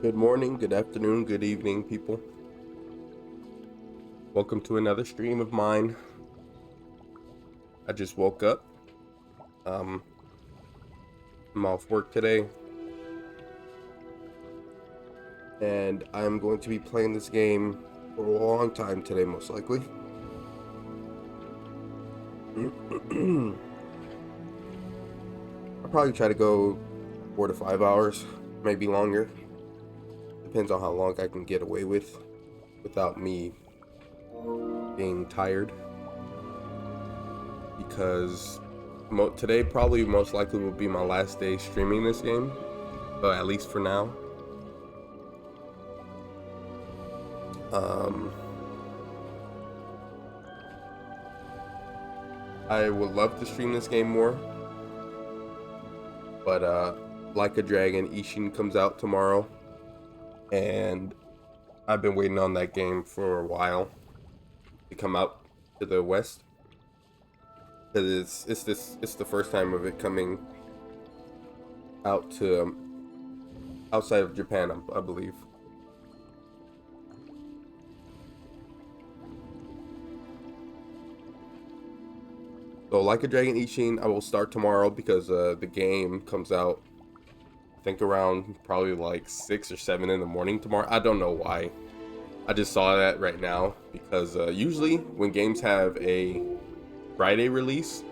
Good morning, good afternoon, good evening, people. Welcome to another stream of mine. I just woke up. I'm off work today, and I'm going to be playing this game for a long time today, most likely. I'll probably try to go 4 to 5 hours, maybe longer. Depends on how long I can get away with without me being tired. Because today probably most likely will be my last day streaming this game, at least for now. I would love to stream this game more, but Like a Dragon Ishin comes out tomorrow, and I've been waiting on that game for a while to come out to the West, because it's the first time of it coming out to outside of Japan, I believe. So Like a Dragon Ishin, I will start tomorrow because the game comes out, I think, around probably like 6 or 7 in the morning tomorrow. I don't know why. I just saw that right now because usually when games have a Friday release,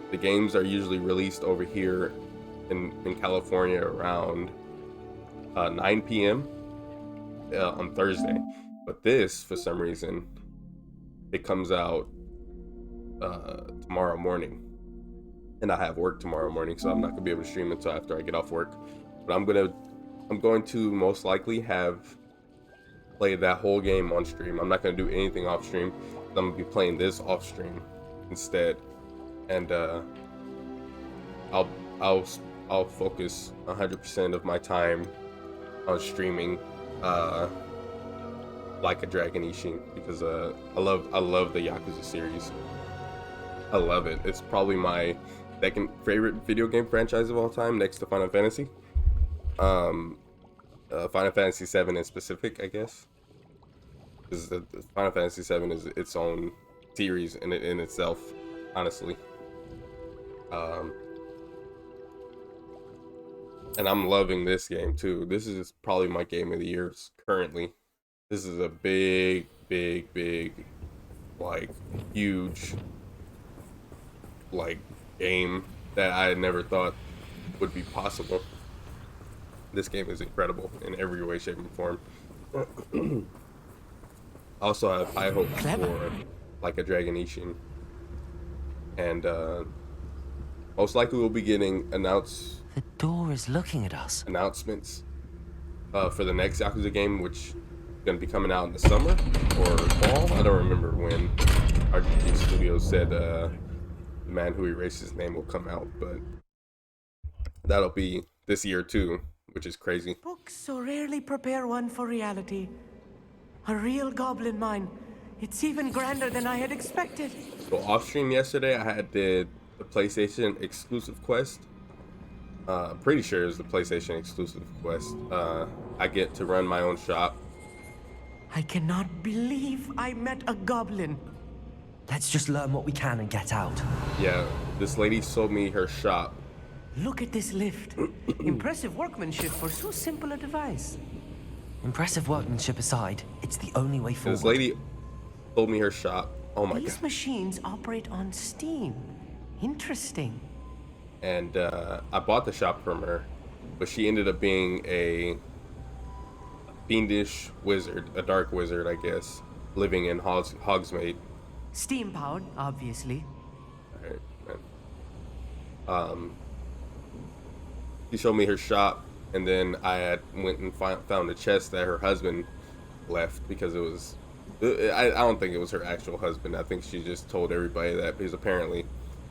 the games are usually released over here in California around 9 p.m. On Thursday. But this, for some reason, it comes out tomorrow morning, and I have work tomorrow morning, so I'm not gonna be able to stream until after I get off work. But I'm going to most likely have played that whole game on stream. I'm not gonna do anything off stream. I'm gonna be playing this off stream instead, and I'll focus 100% of my time on streaming Like a Dragon Ishin, because I love the Yakuza series. I love it. It's probably my second favorite video game franchise of all time, next to Final Fantasy. Final Fantasy 7 in specific, I guess, because the Final Fantasy 7 is its own series in itself, honestly. And I'm loving this game too. This is probably my game of the year currently. This is a big, like, huge, like, game that I never thought would be possible. This game is incredible in every way, shape, and form. Also, I have high hopes for Like a Dragon Ishin, and most likely we'll be getting The door is looking at us. announcements for the next Yakuza game, which is going to be coming out in the summer or fall. I don't remember when RGT Studios said the man who erased his name will come out, but that'll be this year too, which is crazy. Books so rarely prepare one for reality. A real goblin mine. It's even grander than I had expected. So off stream yesterday, I did the PlayStation exclusive quest. Pretty sure it's the PlayStation exclusive quest. I get to run my own shop. I cannot believe I met a goblin. Let's just learn what we can and get out. Yeah, this lady sold me her shop. Look at this lift. Impressive workmanship for so simple a device. Impressive workmanship aside, it's the only way forward. This lady sold me her shop. Oh my These god. machines operate on steam. Interesting. And I bought the shop from her, but she ended up being a fiendish wizard, a dark wizard, I guess, living in Hogsmeade. Steam powered, obviously. Alright, man. She showed me her shop, and then I went and found a chest that her husband left, because it was, I don't think it was her actual husband. I think she just told everybody that, because apparently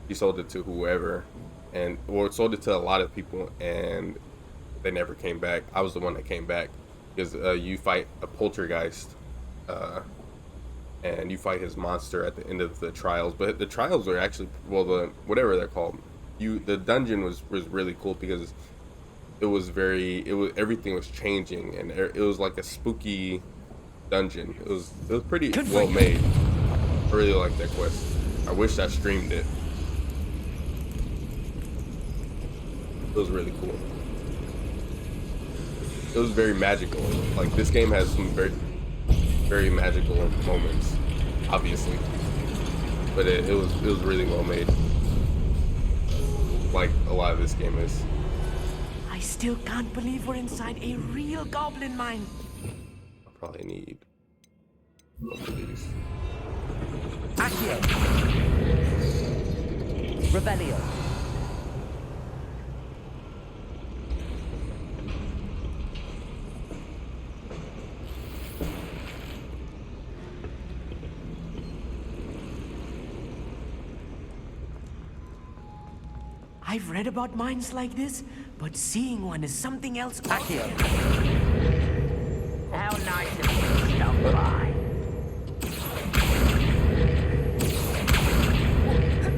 she sold it to whoever, sold it to a lot of people, and they never came back. I was the one that came back, because you fight a poltergeist, and you fight his monster at the end of the trials. But the trials were actually, well, whatever they're called, the dungeon was really cool, because it was everything was changing, and it was like a spooky dungeon. It was pretty well made. I really like that quest. I wish I streamed it. It was really cool. It was very magical. Like, this game has some very, very magical moments, obviously, but it was really well made. Like a lot of this game is. I still can't believe we're inside a real goblin mine. I probably need both of these. Accio. Revelio. I've read about mines like this, but seeing one is something else. Accio. How nice of you to stop by.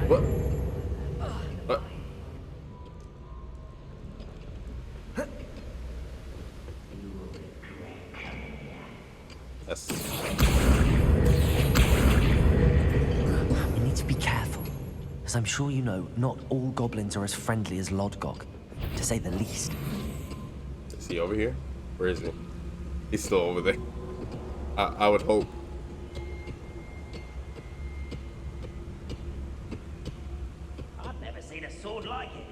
What? What? That's... We need to be careful. As I'm sure you know, not all goblins are as friendly as Lodgok, to say the least. Is he over here? Where is he? He's still over there. I would hope. I've never seen a sword like it.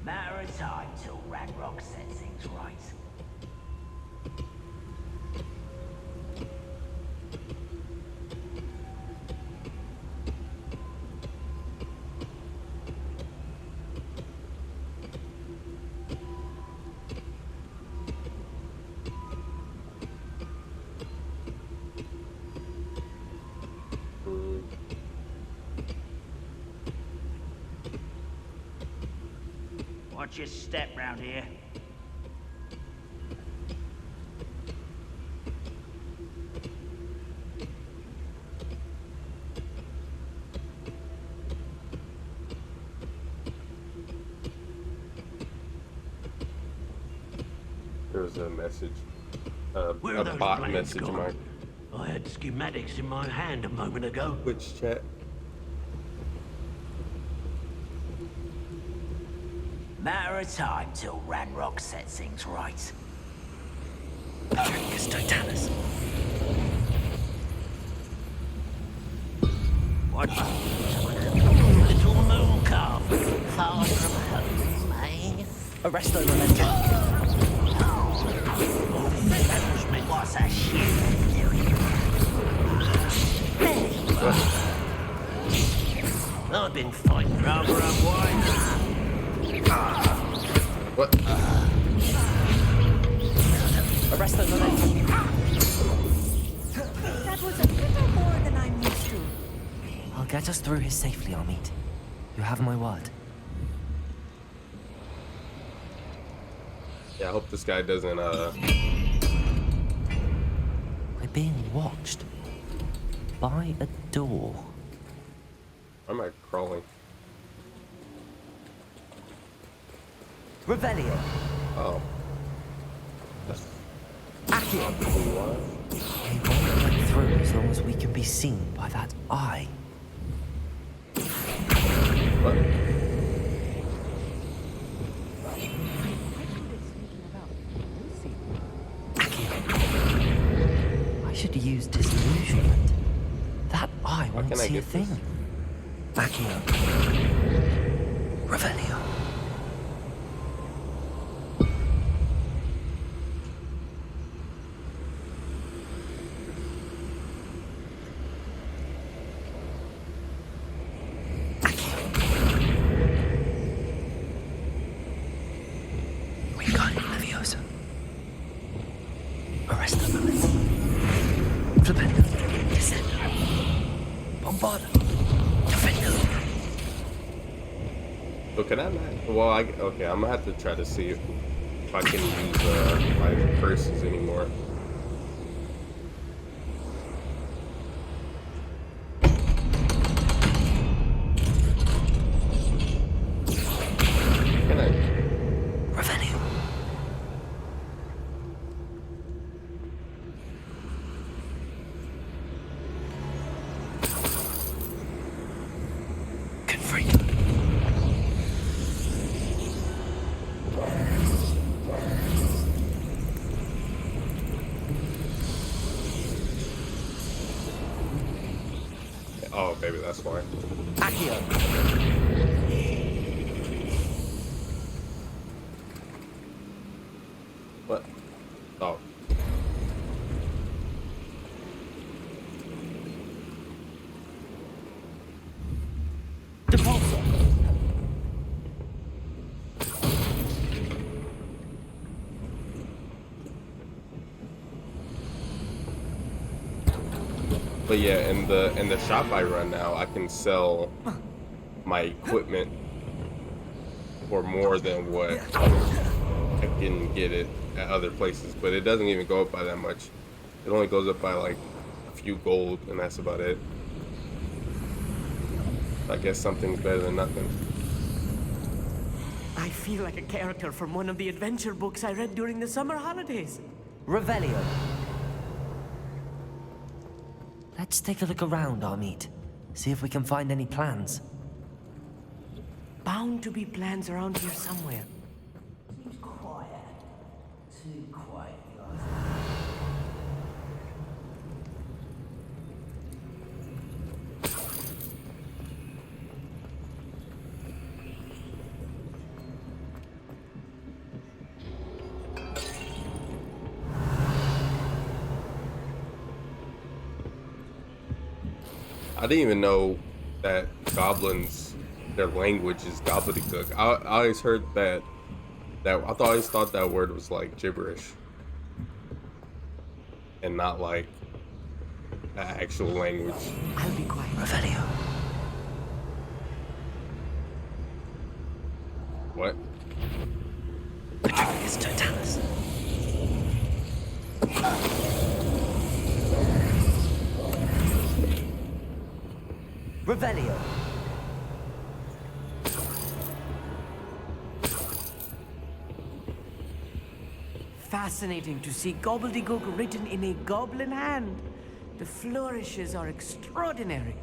Matter of time till Ragnarok sets things right. Watch your step round here. There was a message. Where A are those bot plans message gone? mark. I had schematics in my hand a moment ago. Which chat? Matter of time till Ragnarok sets things right. Yes, Totalis. What? Little moon calf. Far from home, eh? Arresto Memento. Management was a shit. I've been fighting rather unwise. What? Arresto Memento. That was a little more than I'm used to. I'll get us through here safely, Amit. You have my word. Yeah, I hope this guy doesn't, We're being watched. By a door. why am I crawling? Revelio. Oh. That's Accio. what? We won't get through as long as we can be seen by that eye. What? Accio. I should use disillusionment. That eye won't can I see a get this? thing. Accio. Revelio. Arresto Memento. Flipendo. Descendo. Bombardo. Defendo. So can I not? Well, okay, I'm gonna have to try to see if I can use my curses anymore. Maybe that's why. Accio. What? Oh. Depulso. But yeah, in the shop I run now, I can sell my equipment for more than what I can get it at other places. But it doesn't even go up by that much. It only goes up by like a few gold, and that's about it. I guess something's better than nothing. I feel like a character from one of the adventure books I read during the summer holidays. Revelio. Let's take a look around, Armit. See if we can find any plans. Bound to be plans around here somewhere. Too quiet. Too quiet. I didn't even know that goblins, their language is gobbledygook. I always heard that I always thought that word was like gibberish and not like the actual language. I'll be quiet. Revelio. What? Petronius Totalis. Revelio. Fascinating to see gobbledygook written in a goblin hand. The flourishes are extraordinary.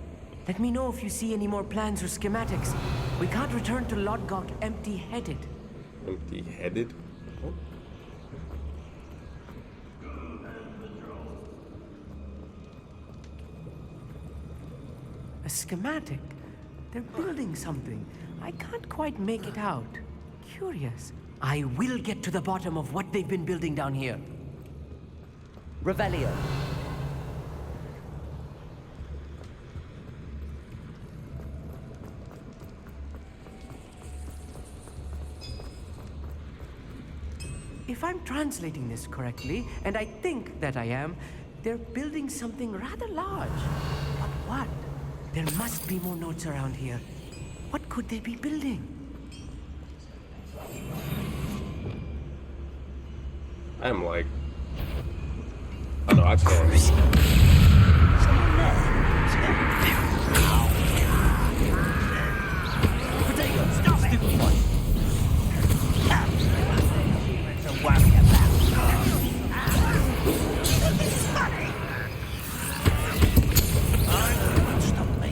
Let me know if you see any more plans or schematics. We can't return to Lodgok empty-headed. Empty-headed? Oh. A schematic? They're building something. I can't quite make it out. Curious. I will get to the bottom of what they've been building down here. Revelio. If I'm translating this correctly, and I think that I am, they're building something rather large. But what? There must be more notes around here. What could they be building? I'm like, oh no, I can't. Stop it! Don't worry about it's funny. Stop me.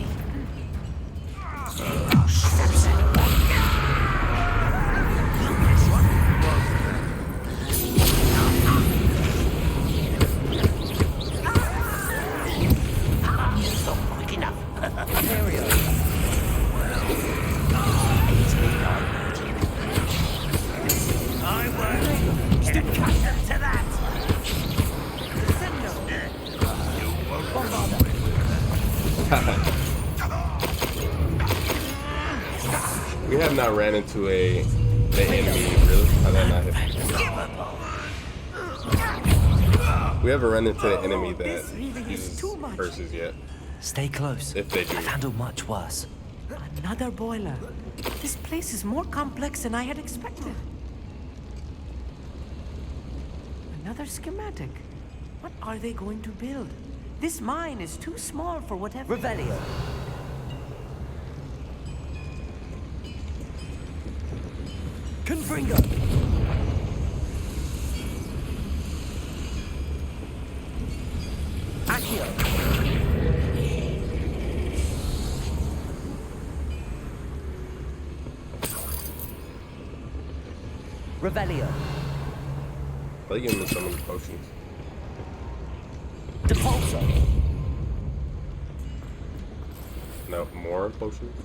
We have not ran into the enemy, really. How did I not hit? We haven't run into the enemy that This really is uses too much. curses yet. Stay close. If they do. I've handled much worse. Another boiler. This place is more complex than I had expected. Another schematic. What are they going to build? This mine is too small for whatever. Revelio. Confringo. Accio. Revelio. They give me so many potions. Depulso. No, more potions.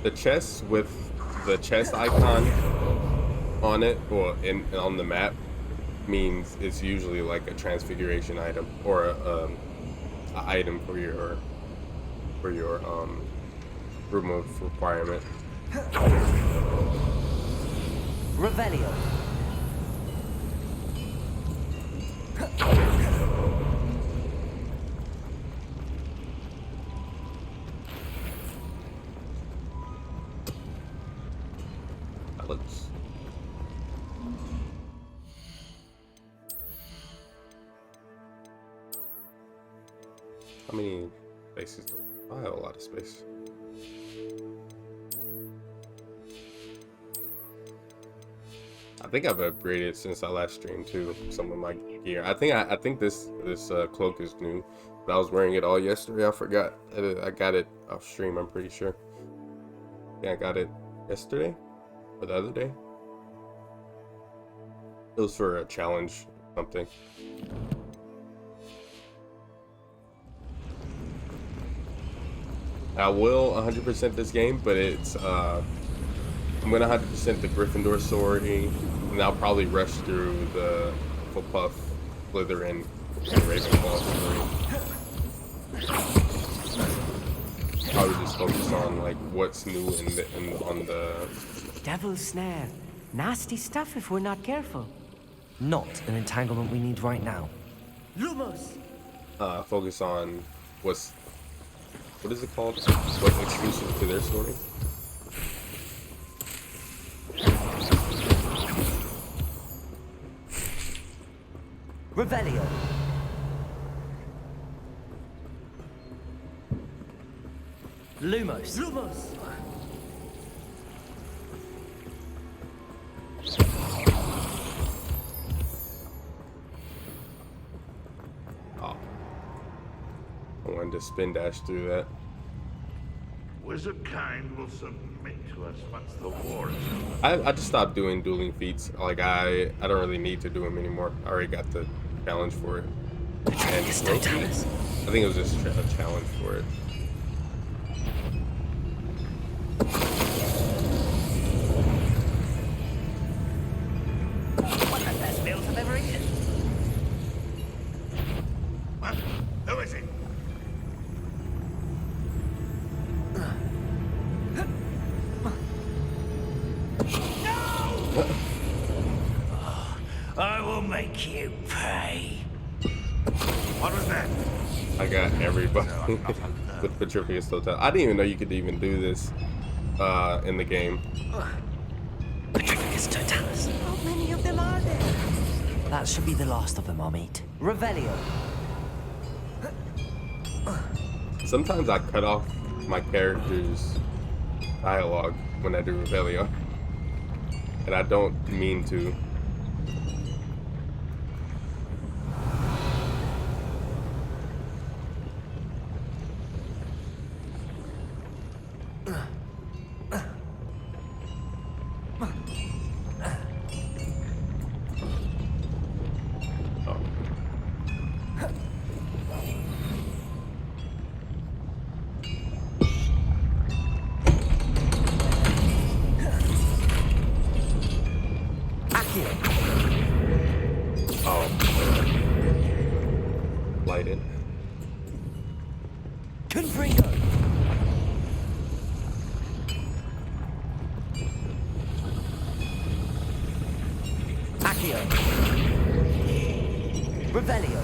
The chest with the chest icon on it, or on the map, means it's usually like a transfiguration item or a item for your room of requirement. Revelio. That looks. How many spaces? I have a lot of space. I think I've upgraded since I last streamed too. Some of my gear. I think this cloak is new, but I was wearing it all yesterday. I forgot. I got it off stream. I'm pretty sure. Yeah, I got it yesterday or the other day. It was for a challenge or something. I will 100% this game, but it's I'm gonna 100% the Gryffindor story, and I'll probably rush through the Hufflepuff, Slytherin, and Ravenclaw story. Probably just focus on like what's new on the. Devil's snare. Nasty stuff if we're not careful. Not an entanglement we need right now. Lumos. Focus on what is it called? What's exclusive to their story? Revelio. Lumos. Lumos. Oh. I wanted to spin dash through that. Wizard kind will submit to us once the war is over. I just stopped doing dueling feats. Like I don't really need to do them anymore. I already got the challenge for it. And I think it was just a challenge for it. One of the best meals I've ever eaten. What? Who is it? I will make you pay. What was that? I got everybody with Petrificus Total. I didn't even know you could even do this in the game. Petrificus Totalis. How many of them are there? That should be the last of them, I'll meet. Revelio. Sometimes I cut off my character's dialogue when I do Revelio, and I don't mean to. Lighted. Confringo. Accio. Revelio.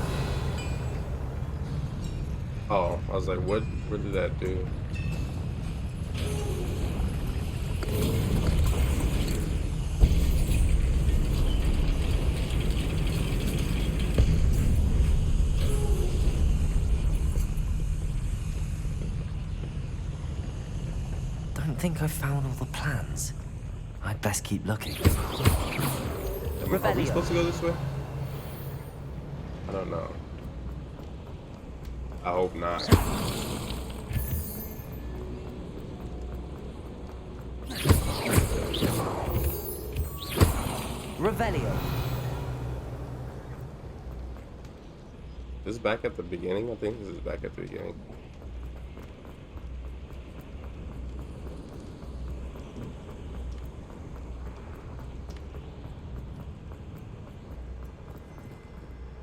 Oh, I was like, what did that do? Don't think I've found all the plans. I'd best keep looking. Are we supposed to go this way? I don't know. I hope not. Revelio. This is back at the beginning? I think this is back at the beginning.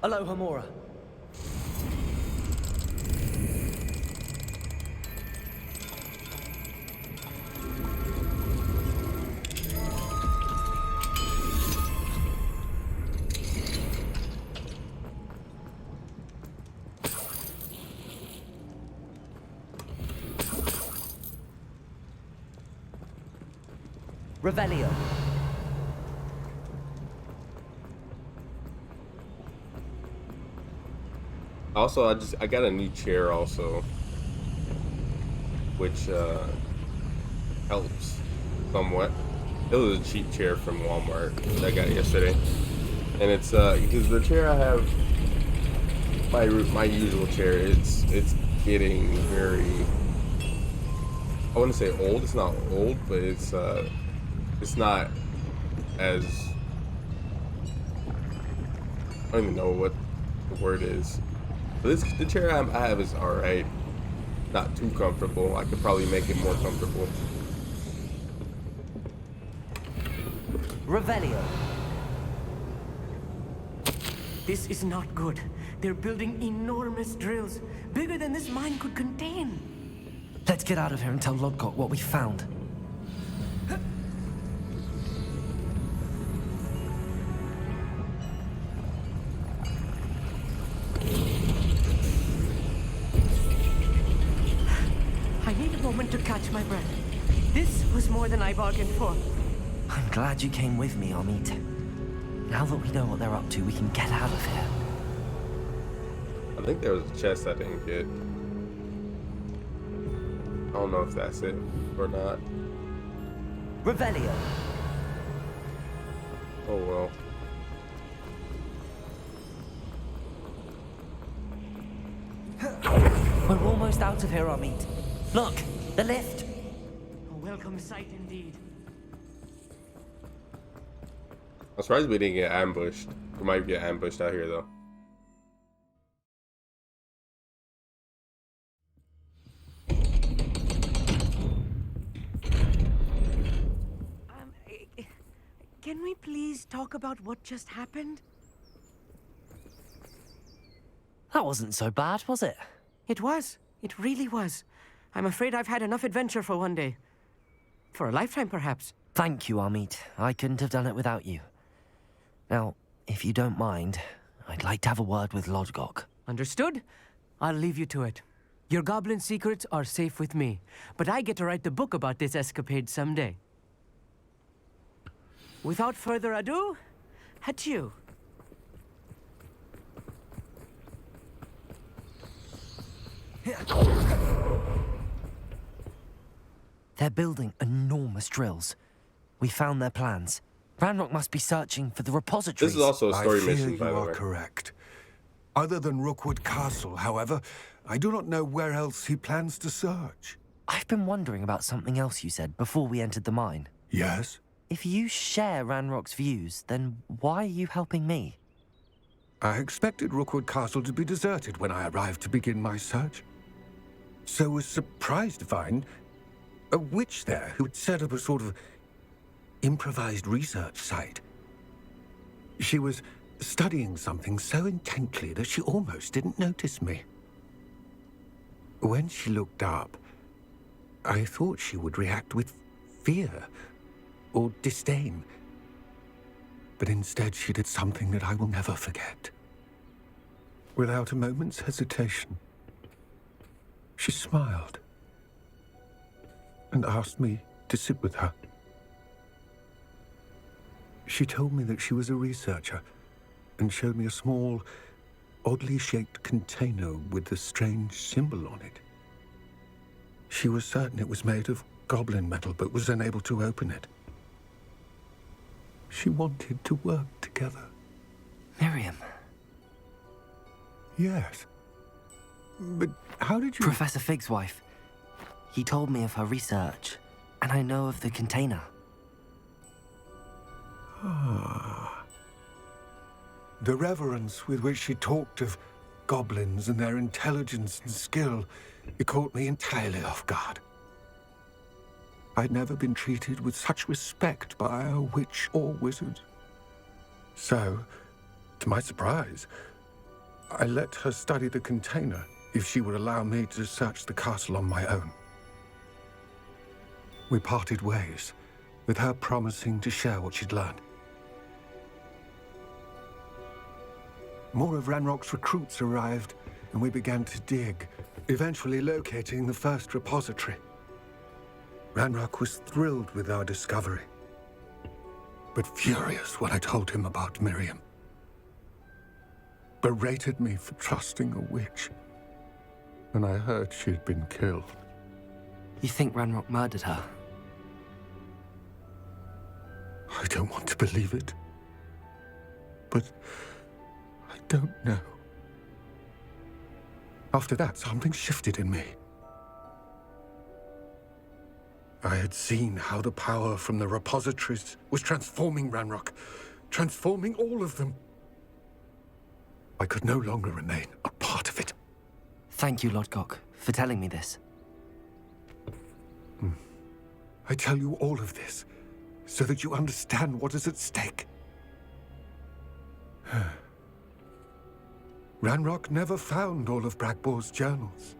Aloha Mora. Revelio. Also, I got a new chair also, which helps somewhat. It was a cheap chair from Walmart that I got yesterday, and it's because the chair I have, my usual chair, it's getting very, I wouldn't say old. It's not old, but it's not as, I don't even know what the word is. But the chair I have is alright. Not too comfortable. I could probably make it more comfortable. Revelio. This is not good. They're building enormous drills, bigger than this mine could contain. Let's get out of here and tell Lodgok what we found. I need a moment to catch my breath. This was more than I bargained for. I'm glad you came with me, Amit. Now that we know what they're up to, we can get out of here. I think there was a chest I didn't get. I don't know if that's it or not. Revelio. Oh well. We're almost out of here, Amit. Look, the lift. A welcome sight indeed. I'm surprised we didn't get ambushed. We might get ambushed out here though. Can we please talk about what just happened? That wasn't so bad, was it? It was. It really was. I'm afraid I've had enough adventure for one day. For a lifetime, perhaps. Thank you, Amit. I couldn't have done it without you. Now, if you don't mind, I'd like to have a word with Lodgok. Understood? I'll leave you to it. Your goblin secrets are safe with me, but I get to write the book about this escapade someday. Without further ado, adieu. They're building enormous drills. We found their plans. Ranrock must be searching for the repositories. This is also a story I fear mission, you by the are way. correct. Other than Rookwood Castle, however, I do not know where else he plans to search. I've been wondering about something else you said before we entered the mine. Yes? If you share Ranrock's views, then why are you helping me? I expected Rookwood Castle to be deserted when I arrived to begin my search. So was surprised to find a witch there who had set up a sort of improvised research site. She was studying something so intently that she almost didn't notice me. When she looked up, I thought she would react with fear or disdain. But instead she did something that I will never forget. Without a moment's hesitation, she smiled and asked me to sit with her. She told me that she was a researcher and showed me a small, oddly shaped container with a strange symbol on it. She was certain it was made of goblin metal, but was unable to open it. She wanted to work together. Miriam. Yes. But how did you... Professor Fig's wife. He told me of her research, and I know of the container. The reverence with which she talked of goblins and their intelligence and skill, it caught me entirely off guard. I'd never been treated with such respect by a witch or wizard. So, to my surprise, I let her study the container if she would allow me to search the castle on my own. We parted ways, with her promising to share what she'd learned. More of Ranrock's recruits arrived, and we began to dig, eventually locating the first repository. Ranrock was thrilled with our discovery, but furious when I told him about Miriam. Berated me for trusting a witch, and I heard she'd been killed. You think Ranrock murdered her? I don't want to believe it, but I don't know. After that, something shifted in me. I had seen how the power from the repositories was transforming Ranrock, transforming all of them. I could no longer remain a part of it. Thank you, Lodgok, for telling me this. I tell you all of this so that you understand what is at stake. Ranrock never found all of Bragbor's journals,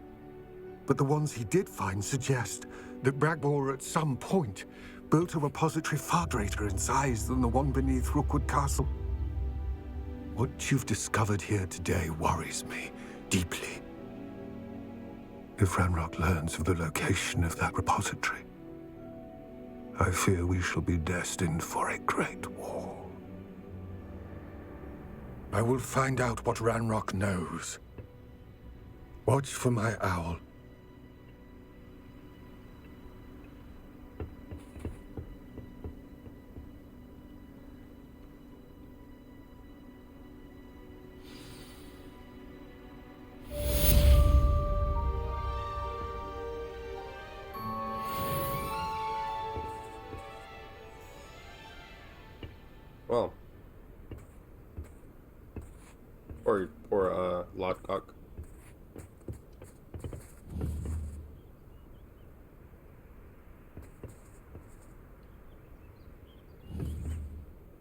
but the ones he did find suggest that Bragbor at some point built a repository far greater in size than the one beneath Rookwood Castle. What you've discovered here today worries me deeply. If Ranrock learns of the location of that repository, I fear we shall be destined for a great war. I will find out what Ranrock knows. Watch for my owl. Well, poor Lodgok.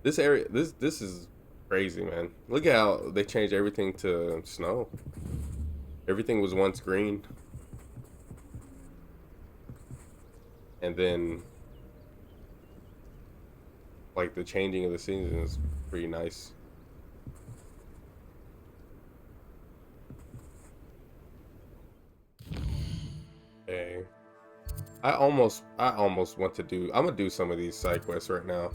This area, this is crazy, man. Look at how they changed everything to snow. Everything was once green, and then like the changing of the season is pretty nice. Okay. I almost want to do, I'm gonna do some of these side quests right now.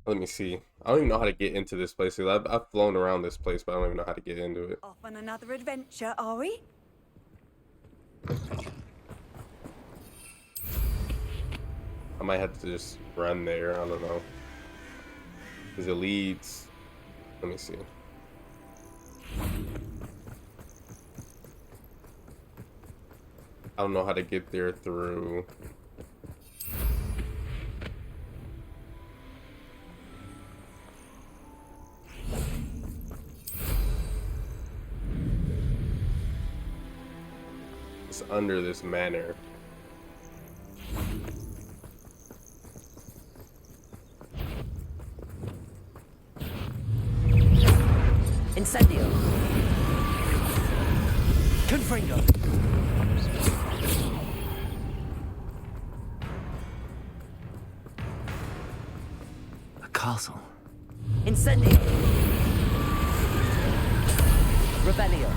Let me see. I don't even know how to get into this place. I've flown around this place, but I don't even know how to get into it. Off on another adventure, are we? I might have to just run there. I don't know. Because it leads. Let me see. I don't know how to get there through. It's under this manor. Incendio. Confringo. A castle. Incendio. Rebellion.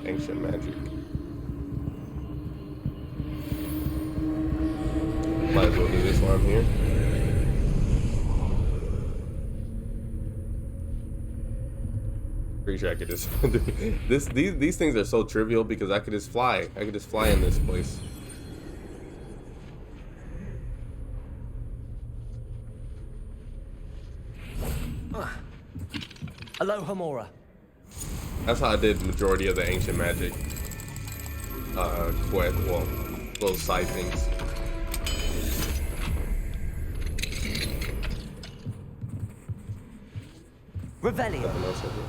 Ancient magic. Might as well do this while I'm here. Pretty sure I could just these things are so trivial because I could just fly. I could just fly in this place. Alohomora. That's how I did the majority of the ancient magic quest. Well, those side things. Revelio. Nothing else I did.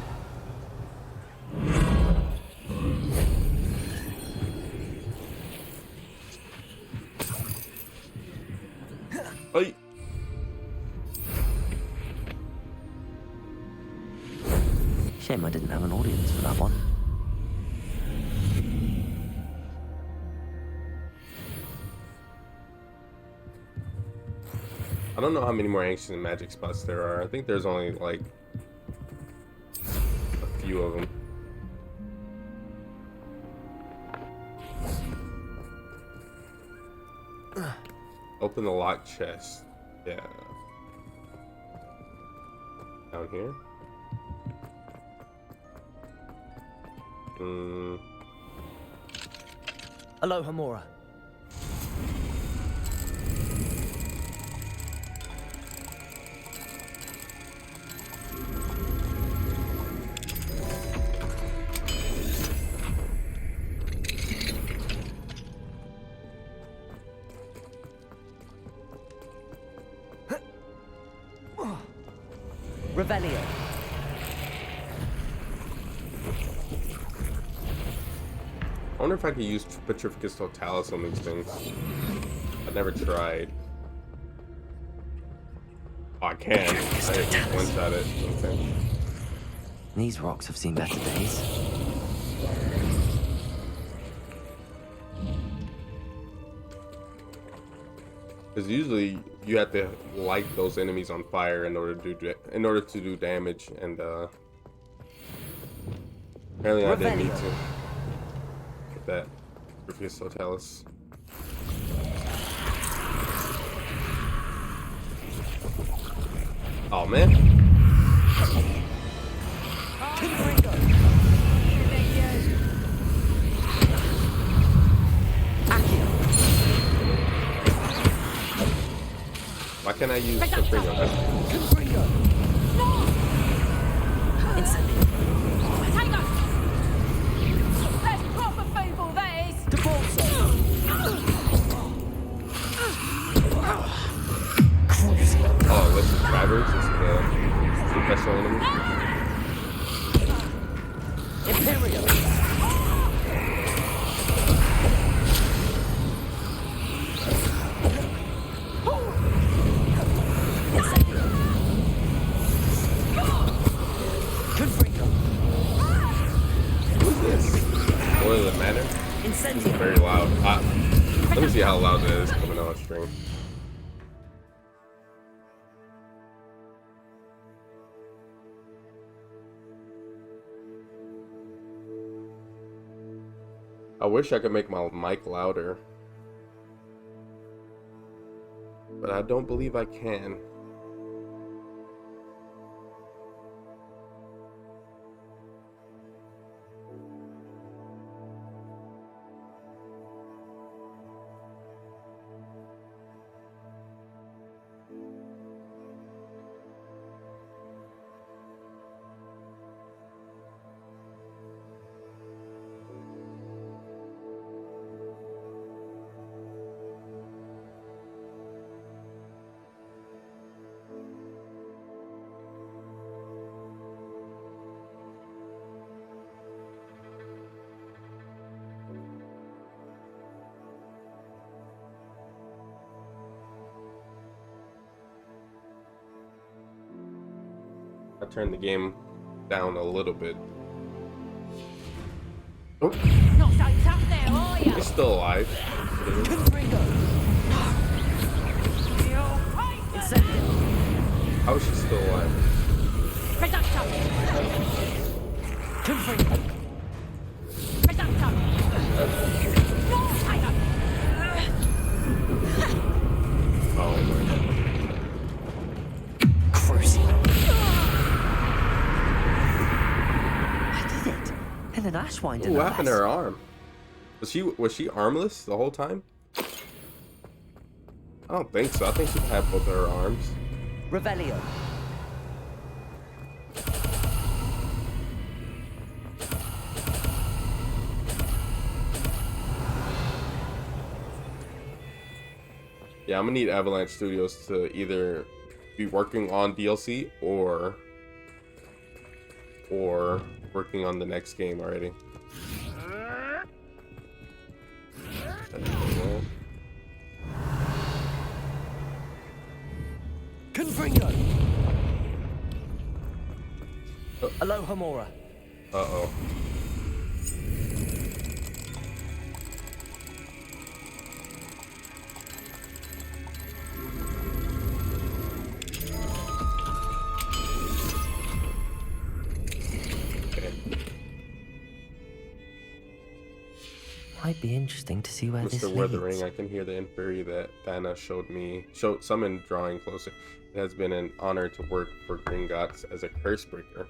Hey. Shame I didn't have an audience for that one. I don't know how many more ancient magic spots there are. I think there's only like a few of them. Open the locked chest. Yeah. Down here. Alohomora. Revelio. I wonder if I could use Petrificus Totalis on these things. I've never tried. Oh, I can. I just one-shot it. Okay. These rocks have seen better days. Because usually you have to light those enemies on fire in order to do damage, and apparently I didn't need to get that Petrificus Totalis. Oh man. Why can't I use the finger? Oh, this is drivers. This is the professional enemy. Imperial. Oil and matter. It's very loud. Let me see how loud it is coming on stream. I wish I could make my mic louder, but I don't believe I can. I turned the game down a little bit. Oh. Not so tough there, are you? He's still alive. How is she still alive? Oh my god. And an Ashwinder. Ooh, what happened to her arm? Was she armless the whole time? I don't think so. I think she had both of her arms. Revelio. Yeah, I'm gonna need Avalanche Studios to either be working on DLC or working on the next game already. Confringo! Aloha Mora. Uh-oh. Might be interesting to see where this Mr. leads. Weathering, I can hear the inquiry that Dana showed summoned drawing closer. It has been an honor to work for Gringotts as a curse breaker.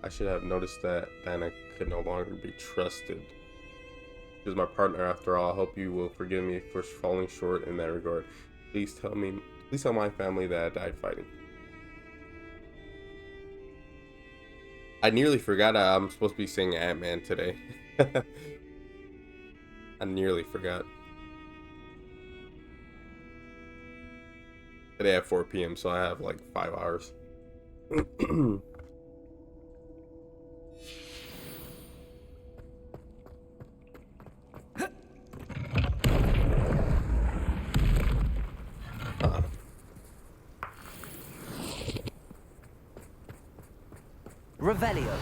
I should have noticed that Dana could no longer be trusted. She was my partner after all. I hope you will forgive me for falling short in that regard. Please tell my family that I died fighting. I nearly forgot I'm supposed to be singing Ant-Man today. I nearly forgot. Today at 4 p.m. so I have like 5 hours. Revelio.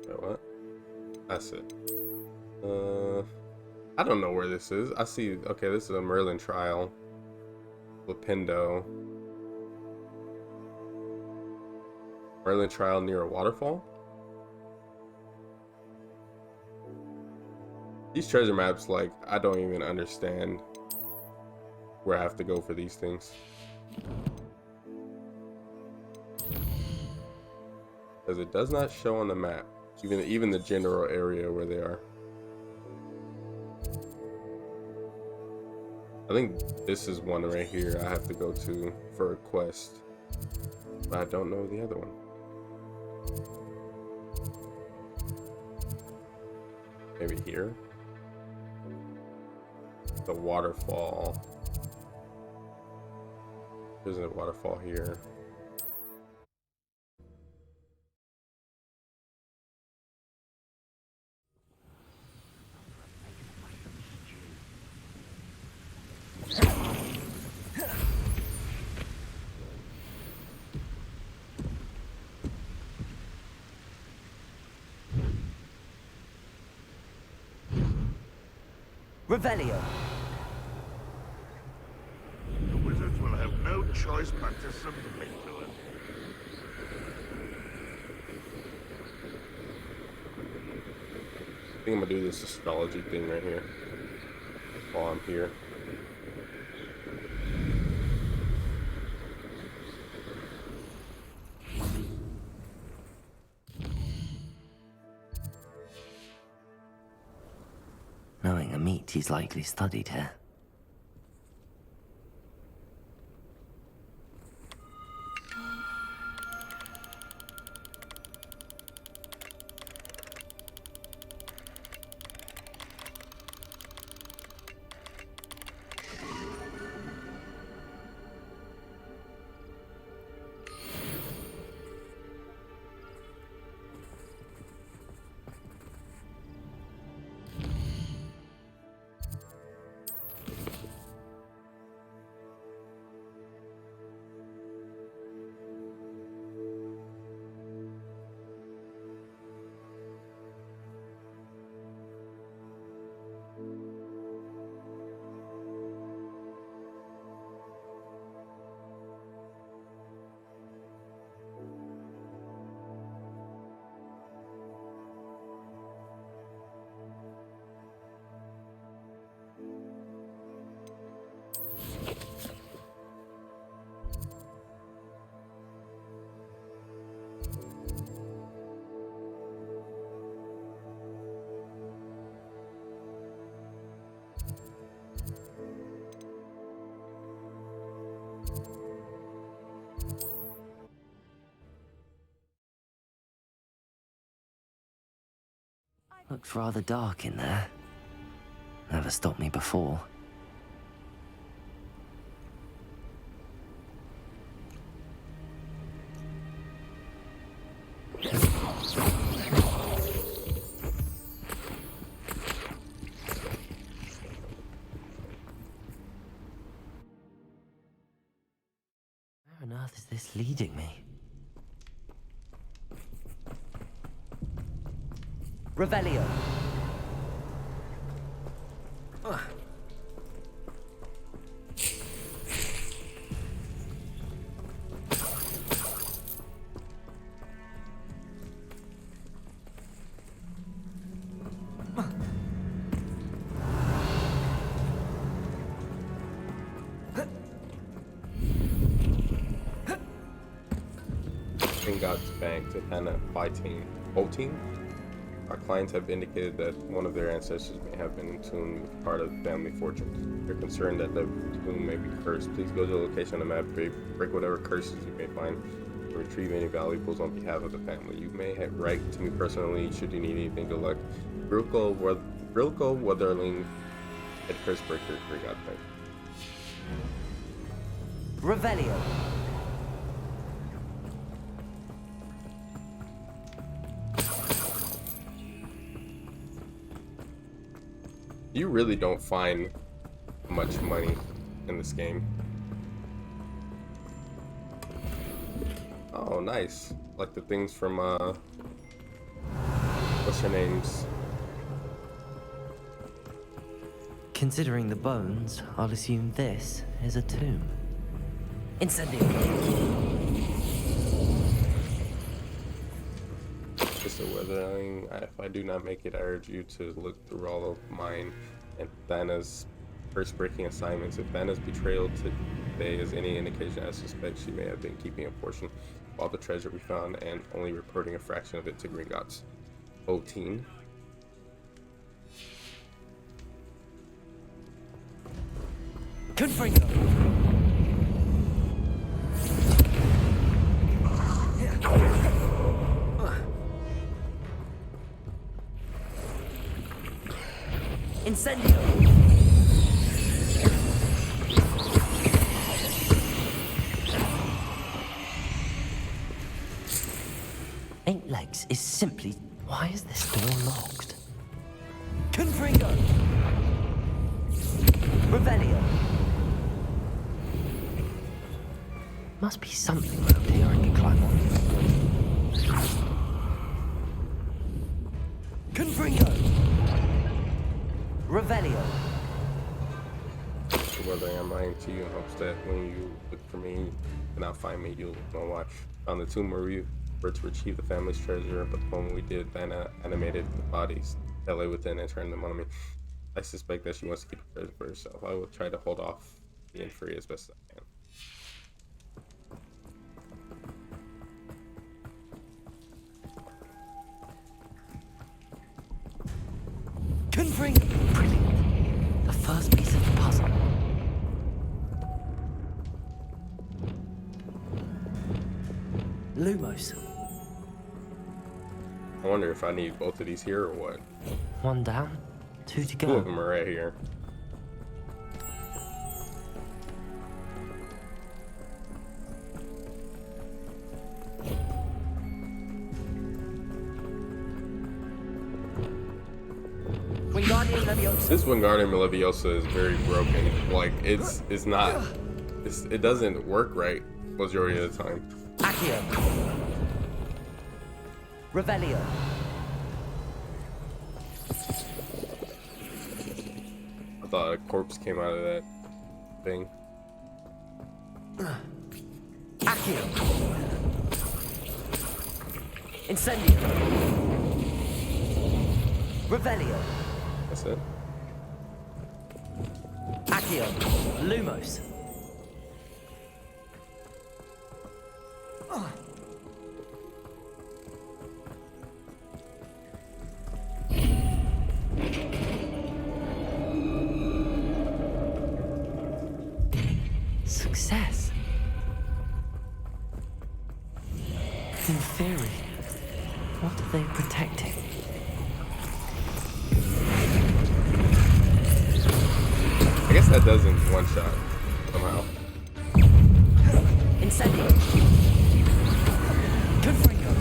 Wait, what? That's it. I don't know where this is. I see. Okay, this is a Merlin trial. Lapindo. Merlin trial near a waterfall. These treasure maps, like, I don't even understand where I have to go for these things. Because it does not show on the map, even the general area where they are. I think this is one right here I have to go to for a quest, but I don't know the other one. Maybe here? The waterfall. There's a waterfall here. Revelio. The wizards will have no choice but to submit to it. I think I'm gonna do this astrology thing right here while I'm here. Knowing a meat, he's likely studied here. Looks rather dark in there. Never stopped me before. Where on earth is this leading me? Revelio. Gringotts Bank to Hannah fighting 14. Our clients have indicated that one of their ancestors may have been entombed with part of the family fortunes. They're concerned that the tomb may be cursed. Please go to the location on the map, break whatever curses you may find, and retrieve any valuables on behalf of the family. You may write to me personally should you need anything. Good luck. Brilko Weatherling at Cursebreaker, Gringotts Bank. Revelio. You really don't find much money in this game. Oh, nice. Like the things from, what's her name's? Considering the bones, I'll assume this is a tomb. Incendio. Mr. Weathering, if I do not make it, I urge you to look through all of mine and Thana's first-breaking assignments. If Thana's betrayal today is any indication, I suspect she may have been keeping a portion of all the treasure we found and only reporting a fraction of it to Gringotts. 14. Confringo. Incendio. Eight legs is simply... Why is this door locked? Confringo. Revelio. Must be something around here I can climb on. Confringo. Revelio. Whether I'm lying to you in hopes that when you look for me and not find me, you'll know why. On the tomb where we were to retrieve the family's treasure, but the moment we did, Thana animated the bodies that lay within and turned them on me. I suspect that she wants to keep the treasure for herself. I will try to hold off being free as best as I can. Confringo. Brilliant. The first piece of the puzzle. Lumos. I wonder if I need both of these here or what. One down, two to go. Two of them are right here. This Wingardium Leviosa is very broken. Like it's not. It doesn't work right majority of the time. Accio. Revelio. I thought a corpse came out of that thing. Accio. Incendio. Revelio. That's it. Accio. Lumos. Success. In theory, what are they protecting? guess that doesn't one shot somehow. Incendio. Confringo.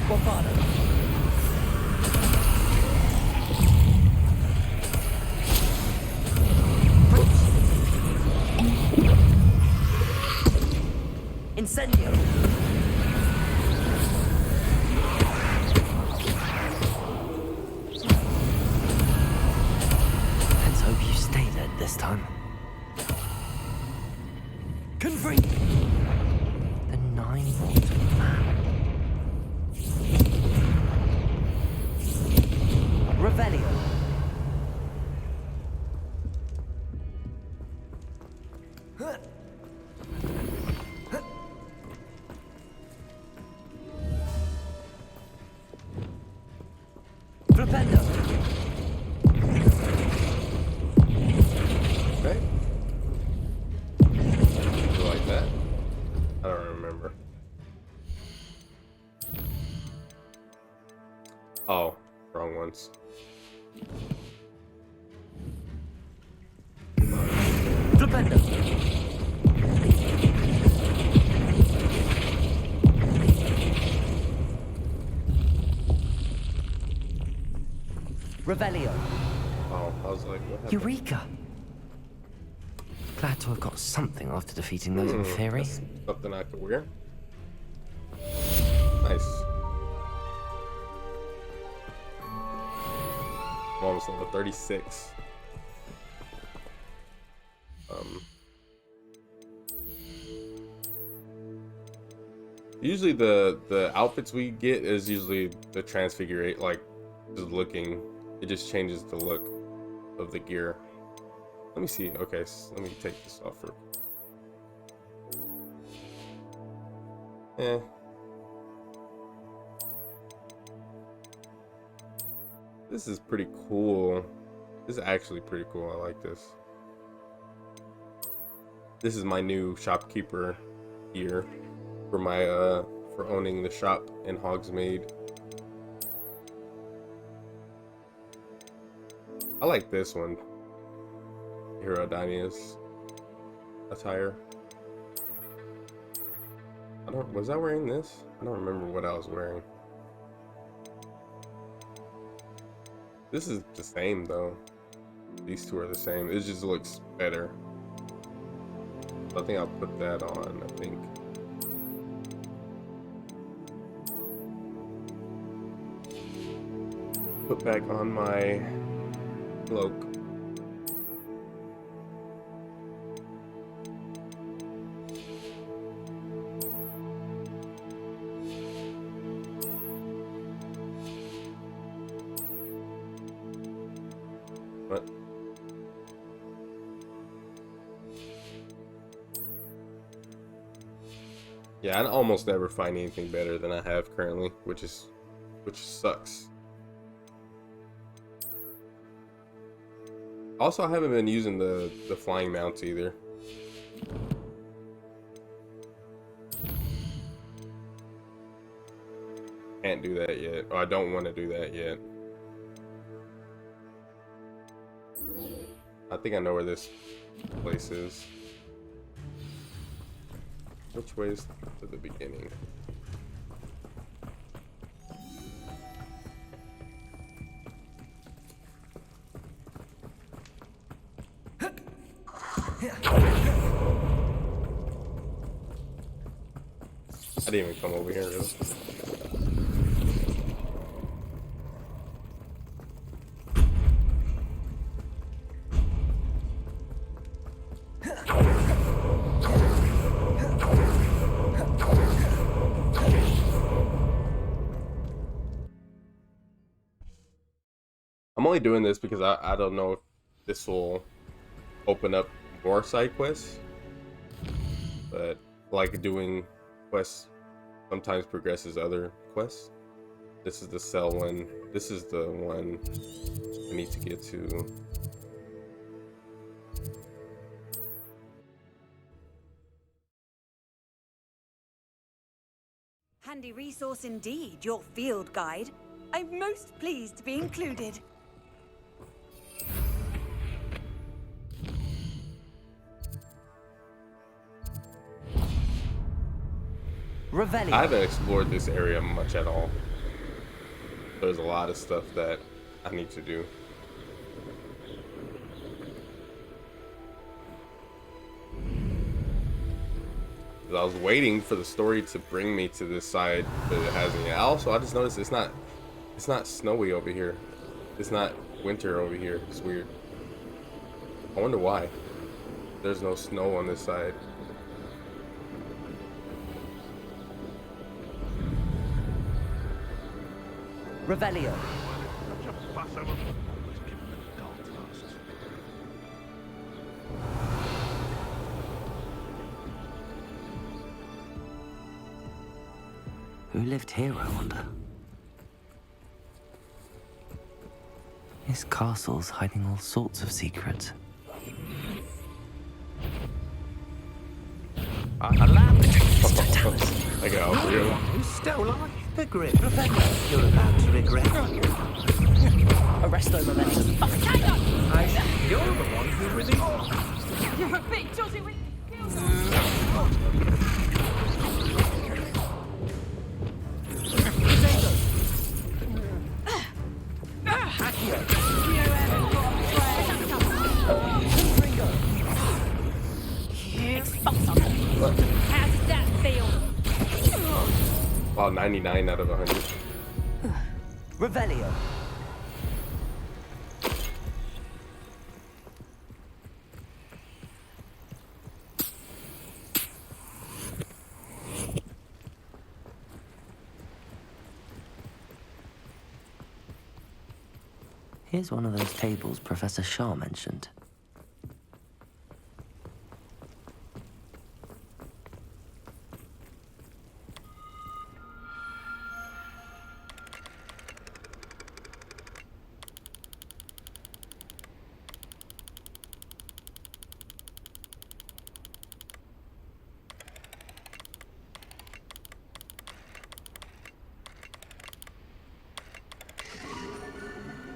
Bofado. Incendio. Let's hope you stay dead this time. Confringo. The nine-water man. Revelio. Flipendo. Okay. You like that? I don't remember. Oh, wrong ones. Flipendo. Revelio. Oh, I was like, what happened? Eureka! Glad to have got something after defeating those in theory. That's something I could wear. Nice. I'm almost level 36. Usually the outfits we get is usually the transfigurate, like just looking. It just changes the look of the gear. Let me see. Okay, so let me take this off for. This is pretty cool. This is actually pretty cool. I like this. This is my new shopkeeper gear for my for owning the shop in Hogsmeade. I like this one. Herodinia's attire. Was I wearing this? I don't remember what I was wearing. This is the same though. These two are the same. It just looks better. I think I'll put that on, I think. Put back on my cloak. What? Yeah, I almost never find anything better than I have currently, which sucks. Also, I haven't been using the flying mounts either. Can't do that yet. Oh, I don't want to do that yet. I think I know where this place is. Which way is to the beginning? I didn't even come over here, really. I'm only doing this because I don't know if this will open up more side quests, but like doing quests sometimes progresses other quests. This is the cell one. This is the one I need to get to. Handy resource indeed, your field guide. I'm most pleased to be included. Revelio. I haven't explored this area much at all. There's a lot of stuff that I need to do. I was waiting for the story to bring me to this side, but it hasn't yet. Also, I just noticed it's not snowy over here. It's not winter over here. It's weird. I wonder why. There's no snow on this side. Revelio. Such a fuss over always given the dull tasks. Who lived here, I wonder? This castle's hiding all sorts of secrets. A lamp. I got out for you. Who stole our hippogriff? You're about to regret it. Arresto momentum. You're the one who released. You're a bit jolly with How does that feel? Wow, 99 out of 100. Revelio. Here's one of those tables Professor Shah mentioned.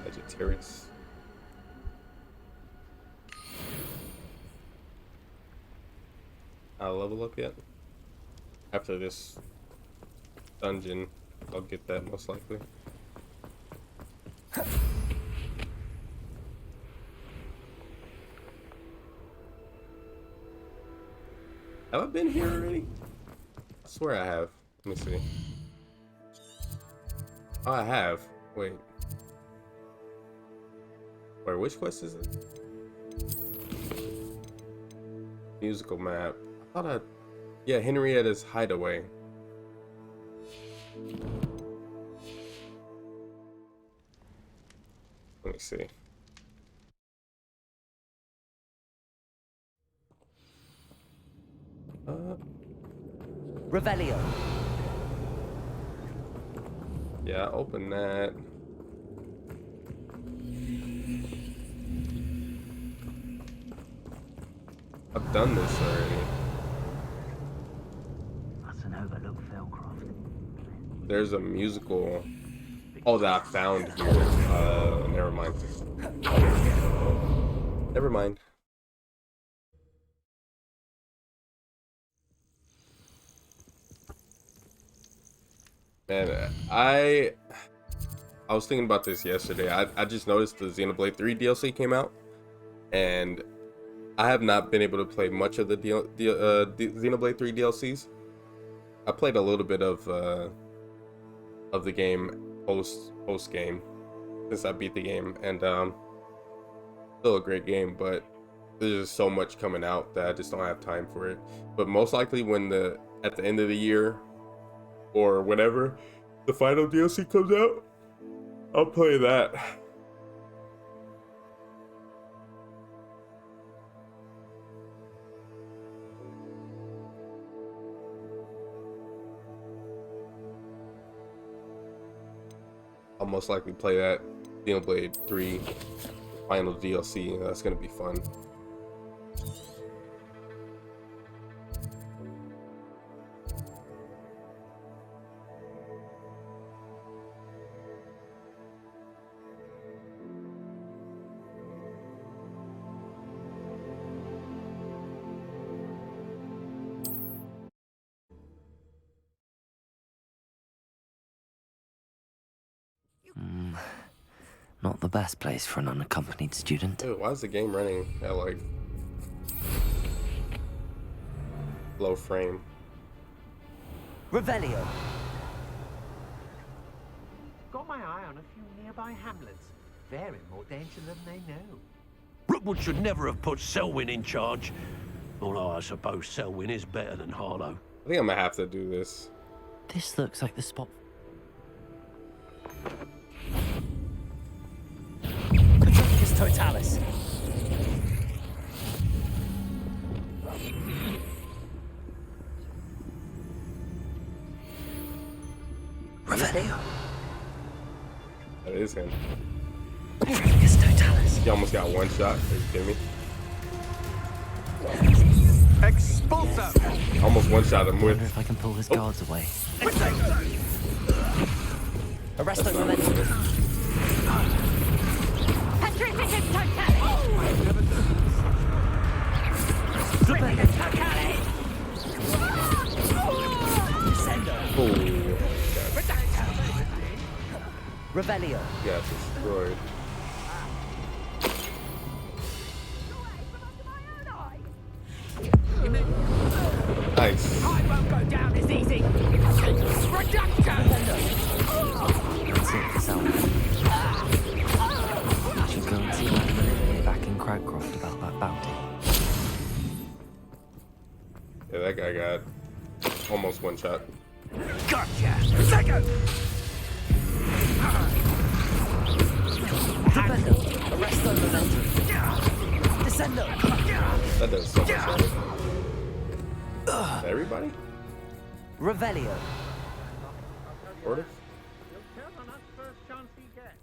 Sagittarius. I'll level up yet? After this dungeon, I'll get that most likely. Have I been here already? I swear I have. Let me see. Oh, I have. Wait. Wait, which quest is it? Musical map. I thought yeah, Henrietta's Hideaway. Let me see. Revelio. Yeah, open that. I've done this already. That's an overlooked Felcroft. There's a musical. Oh, that I found here. Never mind. Never mind. Man, I was thinking about this yesterday. I just noticed the Xenoblade 3 DLC came out, and I have not been able to play much of the Xenoblade 3 DLCs. I played a little bit of the game post game since I beat the game, and still a great game, but there's just so much coming out that I just don't have time for it. But most likely when at the end of the year or whenever the final DLC comes out, I'll play that. I'll most likely play that Xenoblade 3 final DLC. That's gonna be fun. Not the best place for an unaccompanied student. Dude, why is the game running at like low frame? Revelio. Got my eye on a few nearby hamlets. They're in more danger than they know. Rookwood should never have put Selwyn in charge. Although I suppose Selwyn is better than Harlow. I think I'm gonna have to do this. This looks like the spot. Patroclus Totalis. Revelio. That is him. Patroclus Totalis. He almost got one shot. Are you kidding me? Expulso! Almost one shot him I wonder with. if I can pull his guards away. Arresto Momentum. Petrificus Totalis! Petrificus Totalis! Oh, Revelio. got destroyed. Nice. I won't go down as easy! Reduction! That's it for Salmon. I should go and see Madam Olivia back in Cragcroft about that bounty. Yeah, that guy got almost one shot. Gotcha! Second! Defender. Arresto Momentum. Descendo. That does so much damage. Everybody? Revelio. Sort of? He'll turn on us first chance he gets.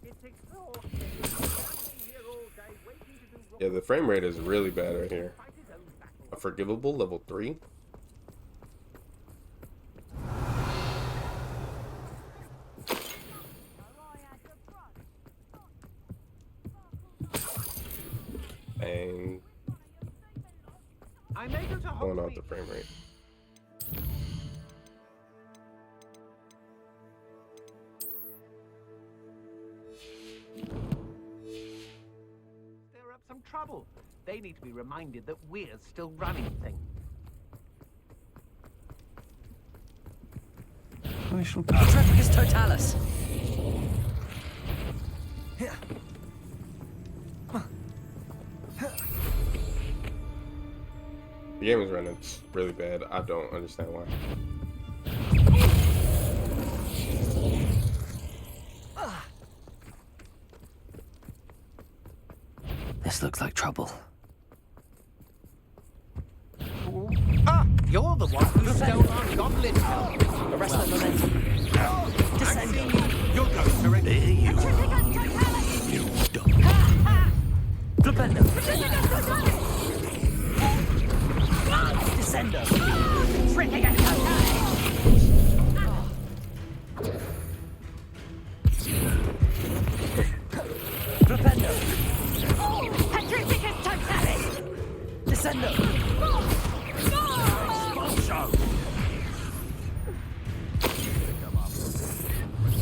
It's exhausting. Standing here all day waiting to do Yeah, the frame rate is really bad right here. fight his own battle. A forgivable level 3. And I'm able to going hold out the frame rate. stir up some trouble. They need to be reminded that we're still running things. Patroclus Totalis. The game is running really bad. I don't understand why. This looks like trouble. Ah, you're the one who stole our goblin helm. Arresto Momentum. Descendo. You're going to wreck Petrificus Totalis! you dumb. Defender. Petrificus Totalis! Descendo. Petrificus Totalis! Defender. Petrificus Totalis! Descendo.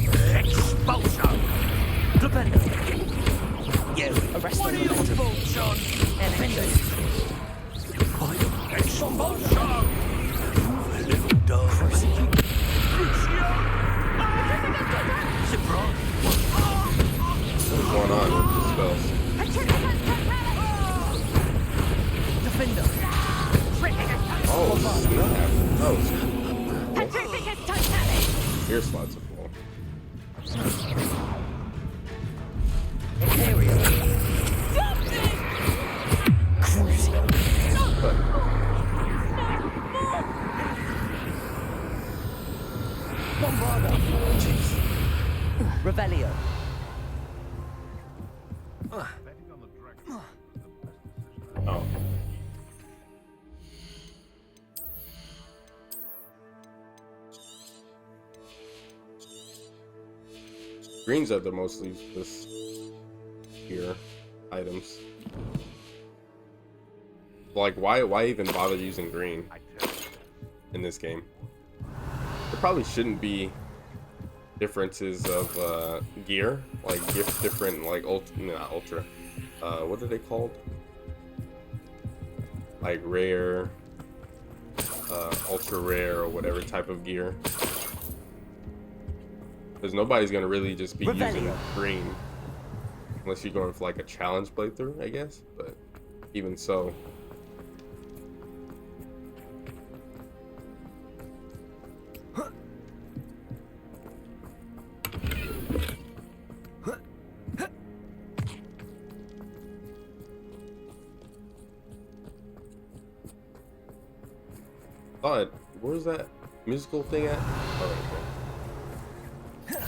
Expulsion! Defender. You! Arresto What are you Momentum. for, son? Defender. Expulsion! You little dog. Crucio! Surprise! What's going on with the spells? Petrificus Totalis! Defender. Petrificus Totalis! Oh, snap. Oh, Petrificus Totalis! ear slots are full. Imperial. Crucio. Bombardo. Revelio. Oh. Greens are the most useless here items. Like, why even bother using green in this game? There probably shouldn't be differences of gear, like different like not ultra. What are they called? Like rare, ultra rare, or whatever type of gear. Because nobody's gonna really just be using green unless you're going for like a challenge playthrough, I guess. But even so. Oh, where's that musical thing at? Oh, right there.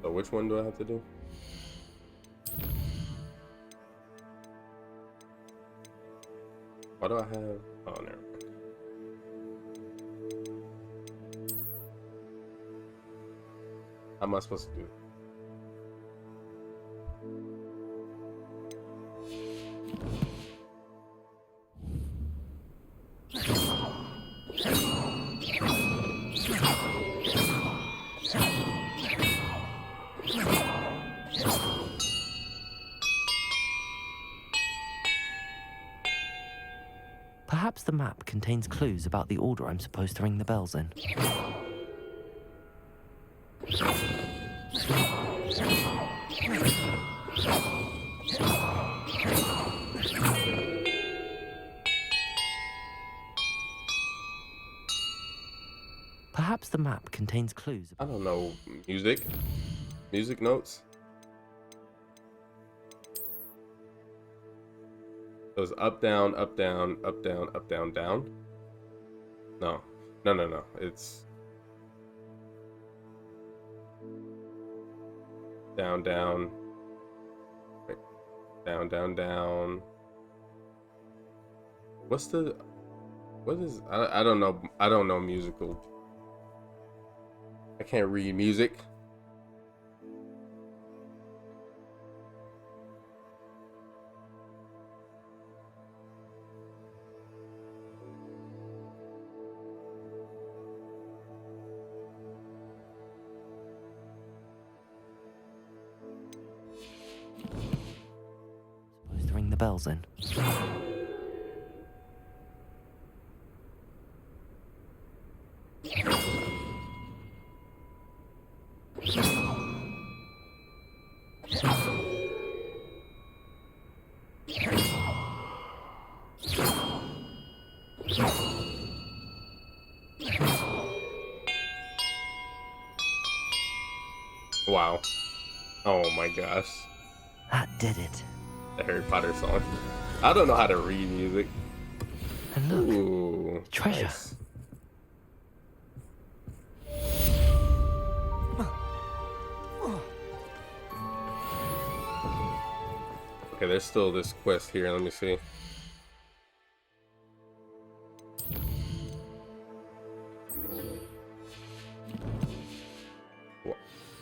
So which one do I have to do? Why do I have? Oh, never mind. How am I supposed to do it? Perhaps the map contains clues about the order I'm supposed to ring the bells in. Perhaps the map contains clues. I don't know. Music notes. It was up, down, up, down, up, down, up, down, down. No. It's down, down. Wait. Down, down, down. What is? I don't know. I don't know musical. I can't read music. Supposed to ring the bells in. Wow. Oh my gosh. That did it. The Harry Potter song. I don't know how to read music. And look, Ooh, treasure. nice. Okay, there's still this quest here. Let me see.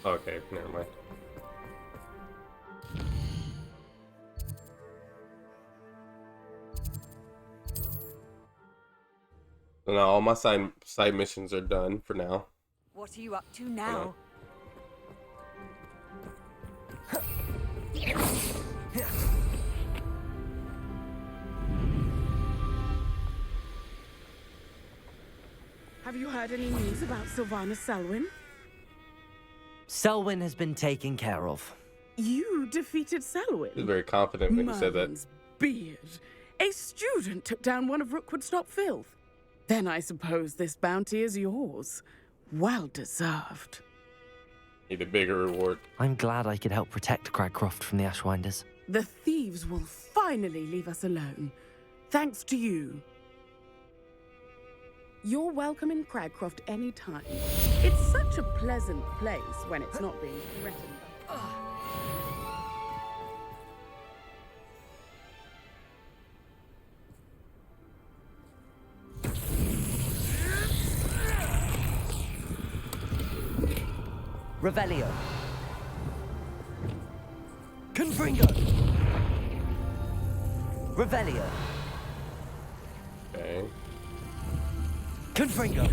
Okay, never mind. So now all my side missions are done for now. What are you up to now? Have you heard any news about Sylvana Selwyn? Selwyn has been taken care of. You defeated He was Selwyn? very confident when he said that. Merlin's beard. A student took down one of Rookwood's top filth. Then I suppose this bounty is yours. Well deserved. Need a bigger reward. I'm glad I could help protect Cragcroft from the Ashwinders. The thieves will finally leave us alone. Thanks to you. You're welcome in Cragcroft anytime. It's such a pleasant place when it's not being threatened. Revelio. Confringo. Revelio. Okay. Confringo!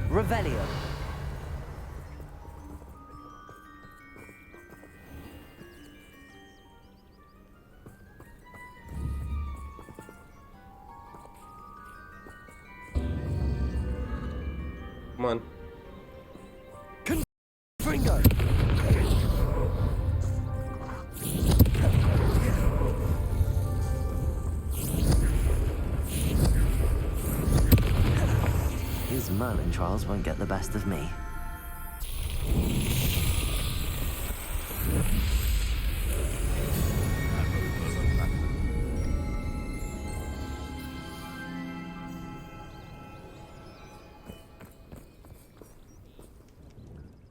Revelio. Come on. Confringo! These Merlin trials won't get the best of me.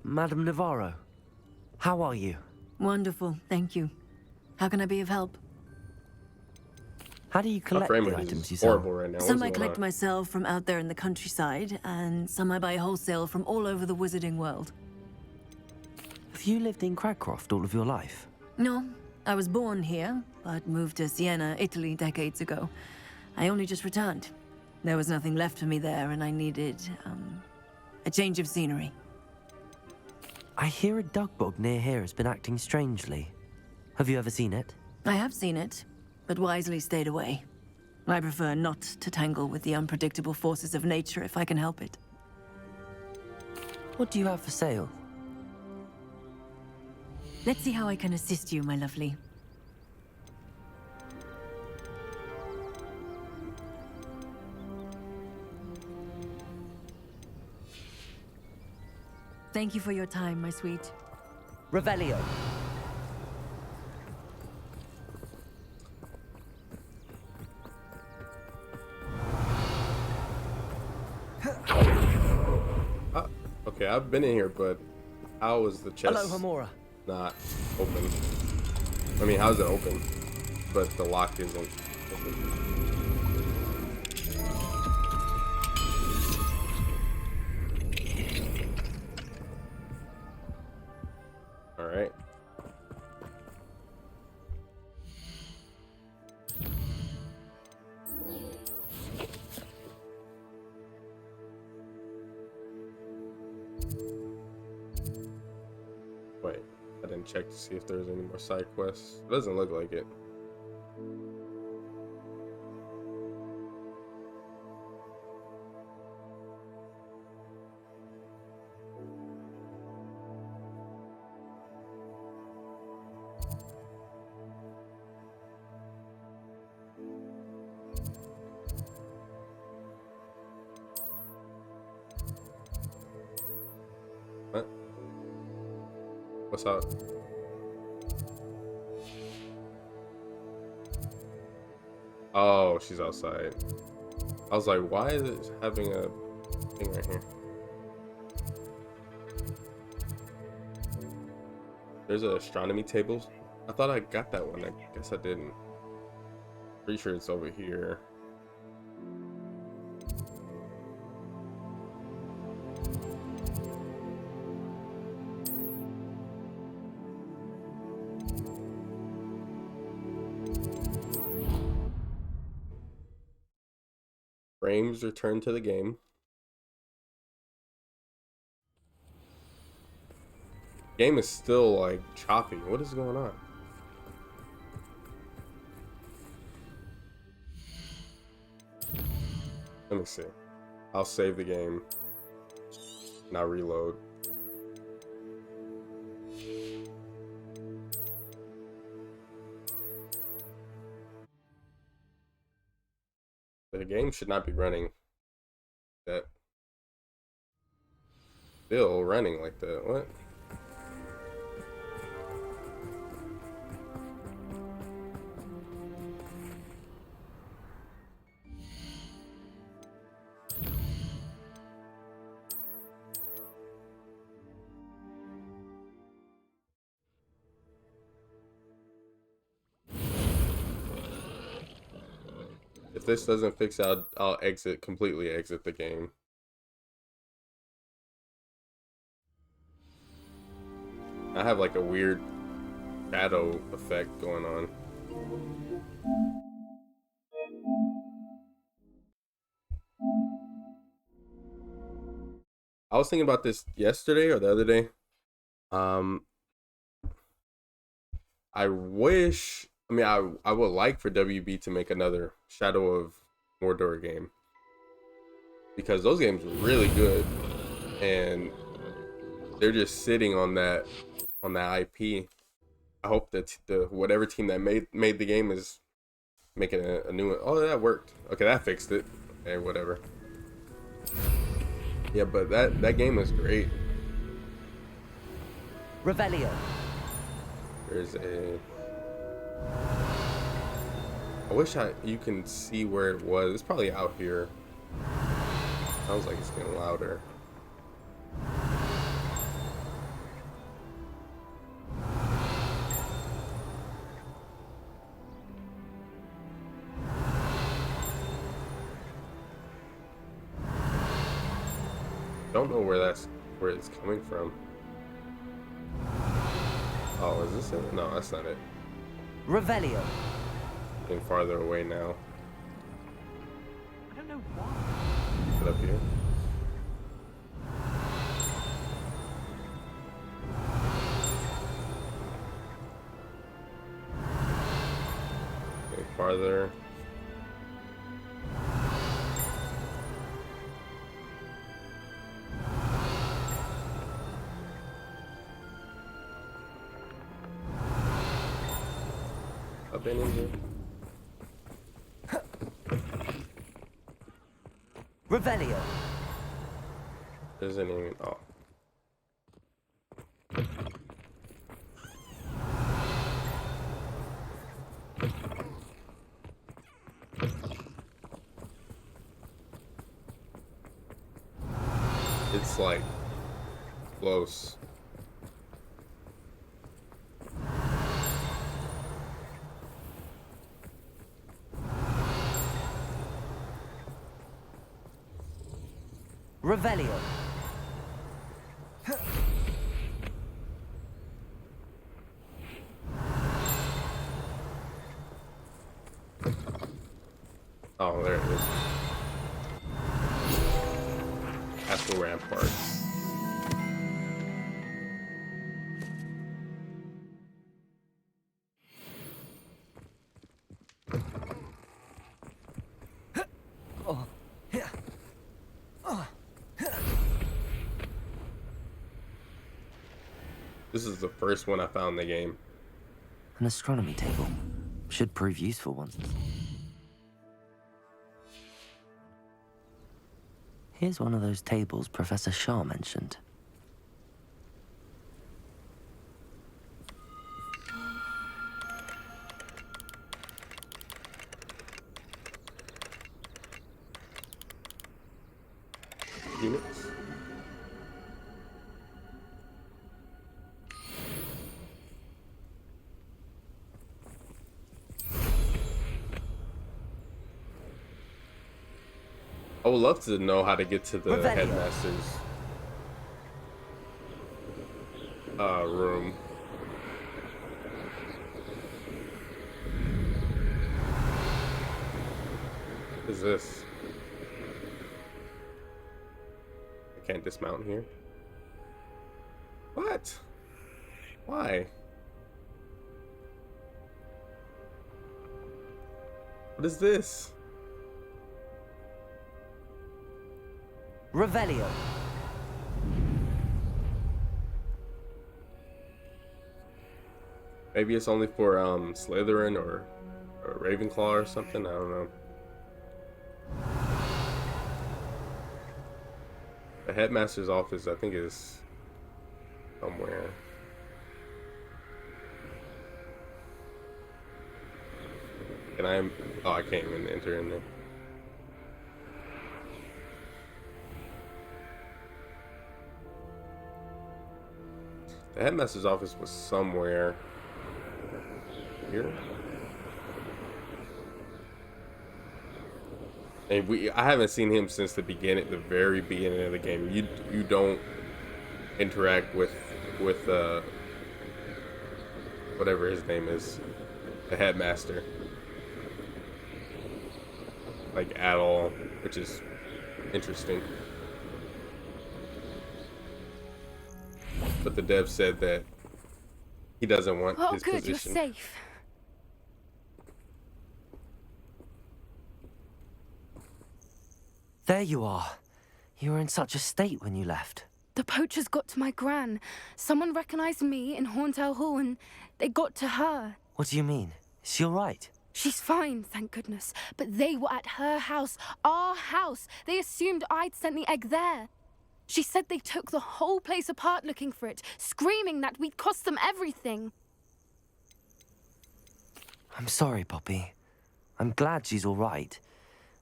Madame Navarro, how are you? Wonderful, thank you. How can I be of help? How do you My collect frame the rate items you is sell? horrible right now. Some What's I going collect on? myself from out there in the countryside, and some I buy wholesale from all over the wizarding world. Have you lived in Cragcroft all of your life? No, I was born here, but moved to Siena, Italy decades ago. I only just returned. There was nothing left for me there, and I needed, a change of scenery. I hear a dugbog near here has been acting strangely. Have you ever seen it? I have seen it, but wisely stayed away. I prefer not to tangle with the unpredictable forces of nature if I can help it. What do you have for sale? Let's see how I can assist you, my lovely. Thank you for your time, my sweet. Revelio. Okay, I've been in here, but how is the chest Hello, Hamora. not open? I mean, how is it open, but the lock isn't open? All right. Wait, I didn't check to see if there's any more side quests. It doesn't look like it. What? What's up? Oh, she's outside. I was like, why is it having a thing right here? There's an astronomy table. I thought I got that one. I guess I didn't. Pretty sure it's over here. Frames return to the game. Game is still like choppy. What is going on? Let me see. I'll save the game. Now reload. The game should not be running that. Still running like that. What? If this doesn't fix it, I'll completely exit the game. I have like a weird shadow effect going on. I was thinking about this yesterday or the other day. I wish, I mean, I would like for WB to make another Shadow of Mordor game, because those games were really good, and they're just sitting on that IP. I hope that the whatever team that made the game is making a new one. Oh, that worked. Okay, that fixed it. Okay, whatever. Yeah, but that game is great. Revelio. There's a. I wish you can see where it was. It's probably out here. Sounds like it's getting louder. Don't know where it's coming from. Oh, is this it? No, that's not it. Revelio. Getting farther away now. I don't know why. Put up here. Getting farther. I've been in here. Revelio. Isn't even. Oh. It's like close. Revelio. Oh, there it is. Castle Ramparts. This is the first one I found in the game. An astronomy table. Should prove useful once. Here's one of those tables Professor Shah mentioned. Units. I would love to know how to get to the headmaster's room. What is this? I can't dismount here. What? Why? What is this? Revelio. Maybe it's only for Slytherin or Ravenclaw or something. I don't know. The headmaster's office, I think, is somewhere. Can I? Oh, I can't even enter in there. The headmaster's office was somewhere here. And I haven't seen him since the very beginning of the game. You don't interact with whatever his name is, the headmaster, like at all, which is interesting. But the dev said that he doesn't want his good, position. You're safe. There you are. You were in such a state when you left. The poachers got to my gran. Someone recognized me in Horntail Hall and they got to her. What do you mean? Is she all right? She's fine, thank goodness. But they were at her house, our house. They assumed I'd sent the egg there. She said they took the whole place apart looking for it, screaming that we'd cost them everything. I'm sorry, Poppy. I'm glad she's all right.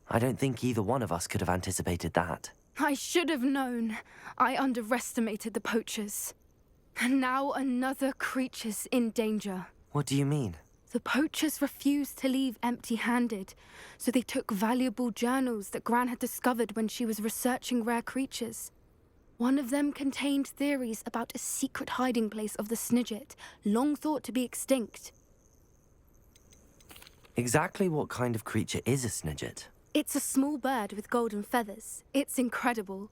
I don't think either one of us could have anticipated that. I should have known. I underestimated the poachers. And now another creature's in danger. What do you mean? The poachers refused to leave empty-handed, so they took valuable journals that Gran had discovered when she was researching rare creatures. One of them contained theories about a secret hiding place of the Snidget, long thought to be extinct. Exactly what kind of creature is a Snidget? It's a small bird with golden feathers. It's incredible.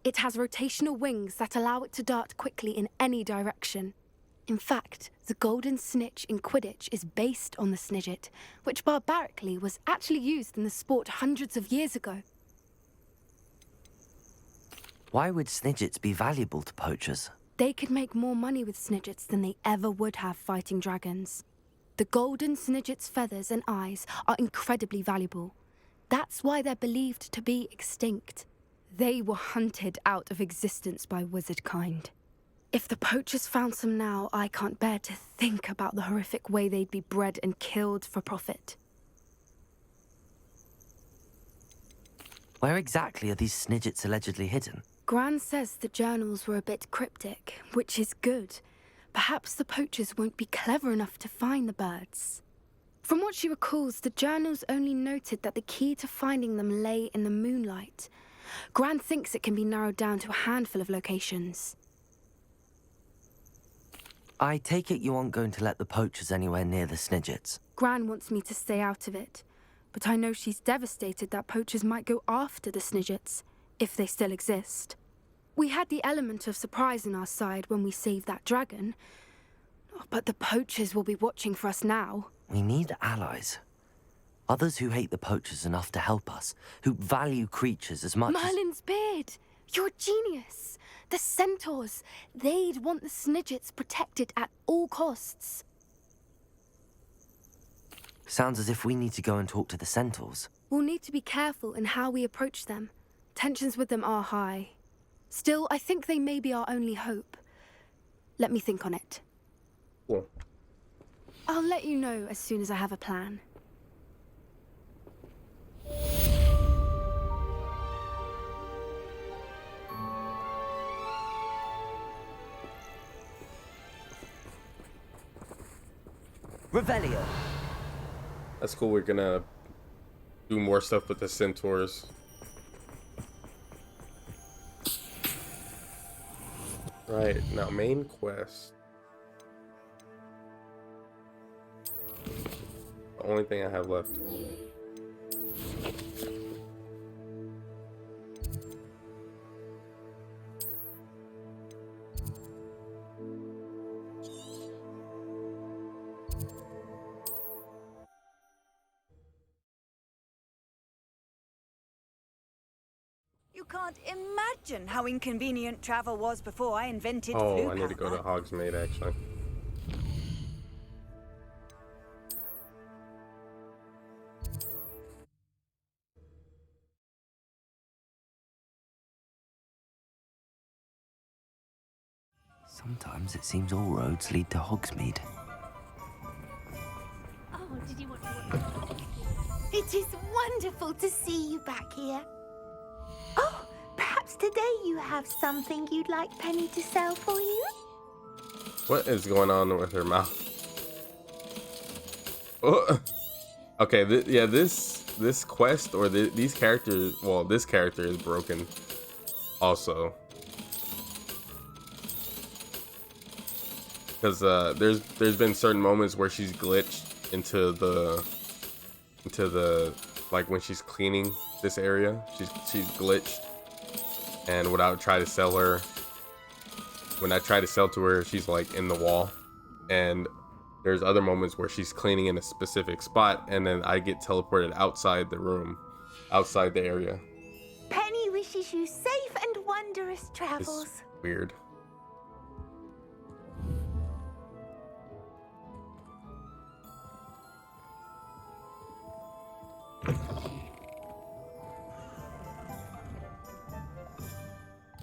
It has rotational wings that allow it to dart quickly in any direction. In fact, the golden snitch in Quidditch is based on the Snidget, which barbarically was actually used in the sport hundreds of years ago. Why would Snidgets be valuable to poachers? They could make more money with Snidgets than they ever would have fighting dragons. The golden Snidget's feathers and eyes are incredibly valuable. That's why they're believed to be extinct. They were hunted out of existence by wizard kind. If the poachers found some now, I can't bear to think about the horrific way they'd be bred and killed for profit. Where exactly are these Snidgets allegedly hidden? Gran says the journals were a bit cryptic, which is good. Perhaps the poachers won't be clever enough to find the birds. From what she recalls, the journals only noted that the key to finding them lay in the moonlight. Gran thinks it can be narrowed down to a handful of locations. I take it you aren't going to let the poachers anywhere near the Snidgets. Gran wants me to stay out of it, but I know she's devastated that poachers might go after the Snidgets, if they still exist. We had the element of surprise on our side when we saved that dragon, but the poachers will be watching for us now. We need allies. Others who hate the poachers enough to help us, who value creatures as much Merlin's beard! You're a genius! The centaurs! They'd want the Snidgets protected at all costs. Sounds as if we need to go and talk to the centaurs. We'll need to be careful in how we approach them. Tensions with them are high. Still, I think they may be our only hope. Let me think on it. Cool. I'll let you know as soon as I have a plan. Revelio. That's cool. We're gonna do more stuff with the centaurs. Right, now main quest. The only thing I have left. You can't imagine how inconvenient travel was before I invented Oh, I need to go to Hogsmeade actually. Sometimes it seems all roads lead to Hogsmeade. Oh, did you want to... It is wonderful to see you back here. Oh, perhaps today you have something you'd like Penny to sell for you? What is going on with her mouth? Oh. Okay, yeah, this this quest or these characters. Well, this character is broken. Also, because there's been certain moments where she's glitched into the like when she's cleaning this area, she's glitched, and when I try to sell to her, she's like in the wall, and there's other moments where she's cleaning in a specific spot, and then I get teleported outside the room, outside the area. Penny wishes you safe and wondrous travels. It's weird.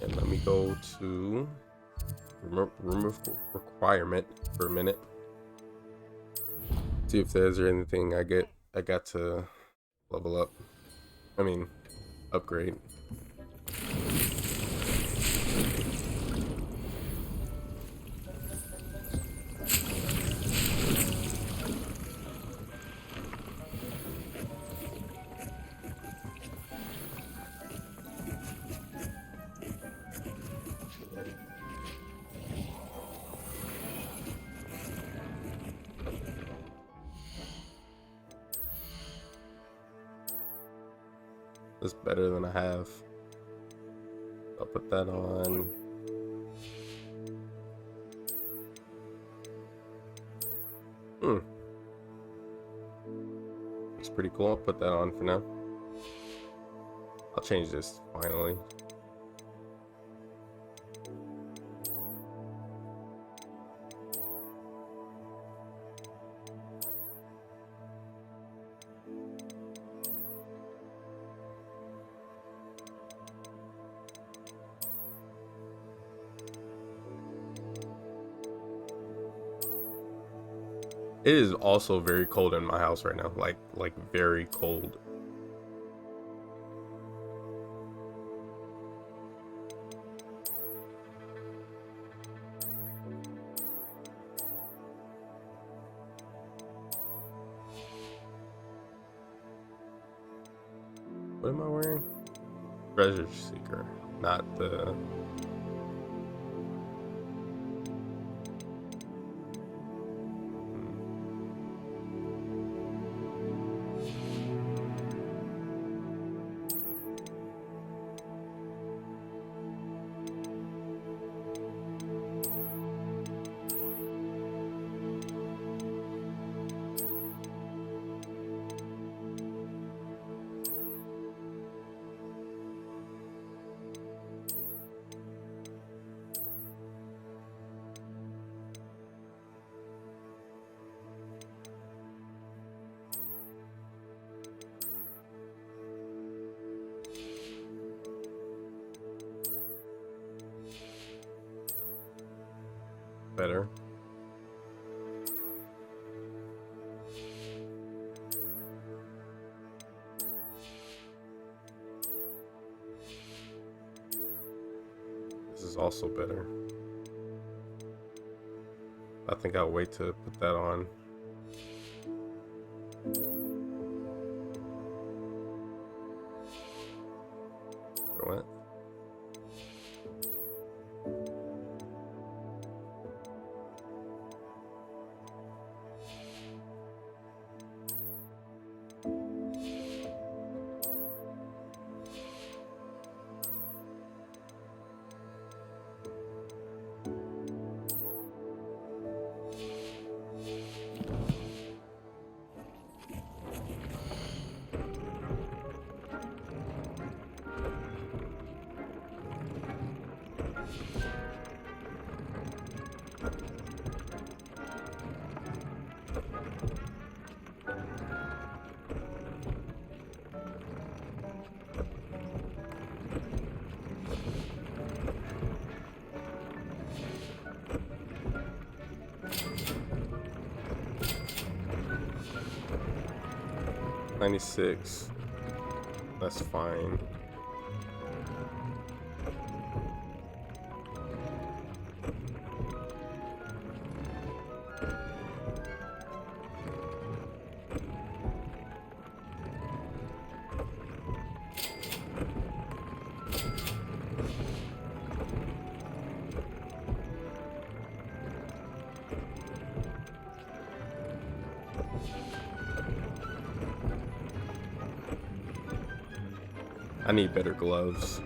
And let me go to remove requirement for a minute. See if there's anything I got to level up. I mean, upgrade. That's better than I have. I'll put that on. It's pretty cool. I'll put that on for now. I'll change this finally. It is also very cold in my house right now, like very cold. What am I wearing? Treasure Seeker, not the... Better. This is also better. I think I'll wait to put that on. What? $96. That's fine. need better gloves.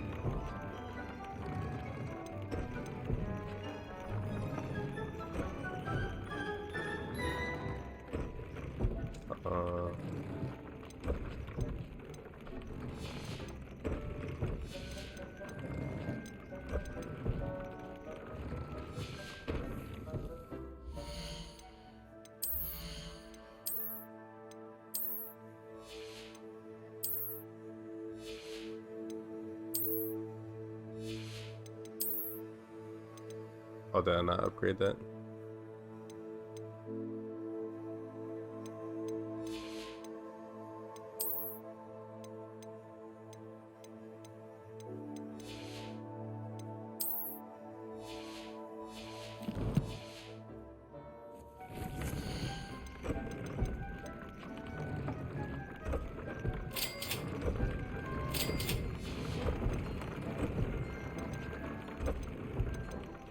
Oh, did I not upgrade that?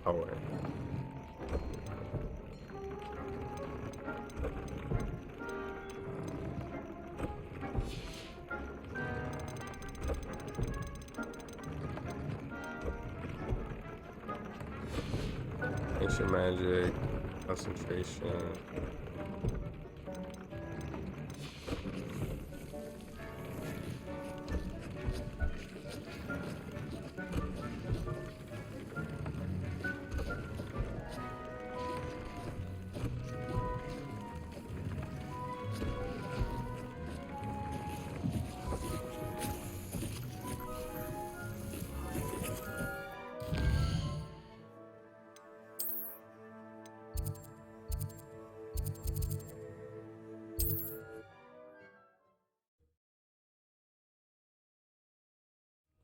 Oh, wait. Ancient magic, concentration.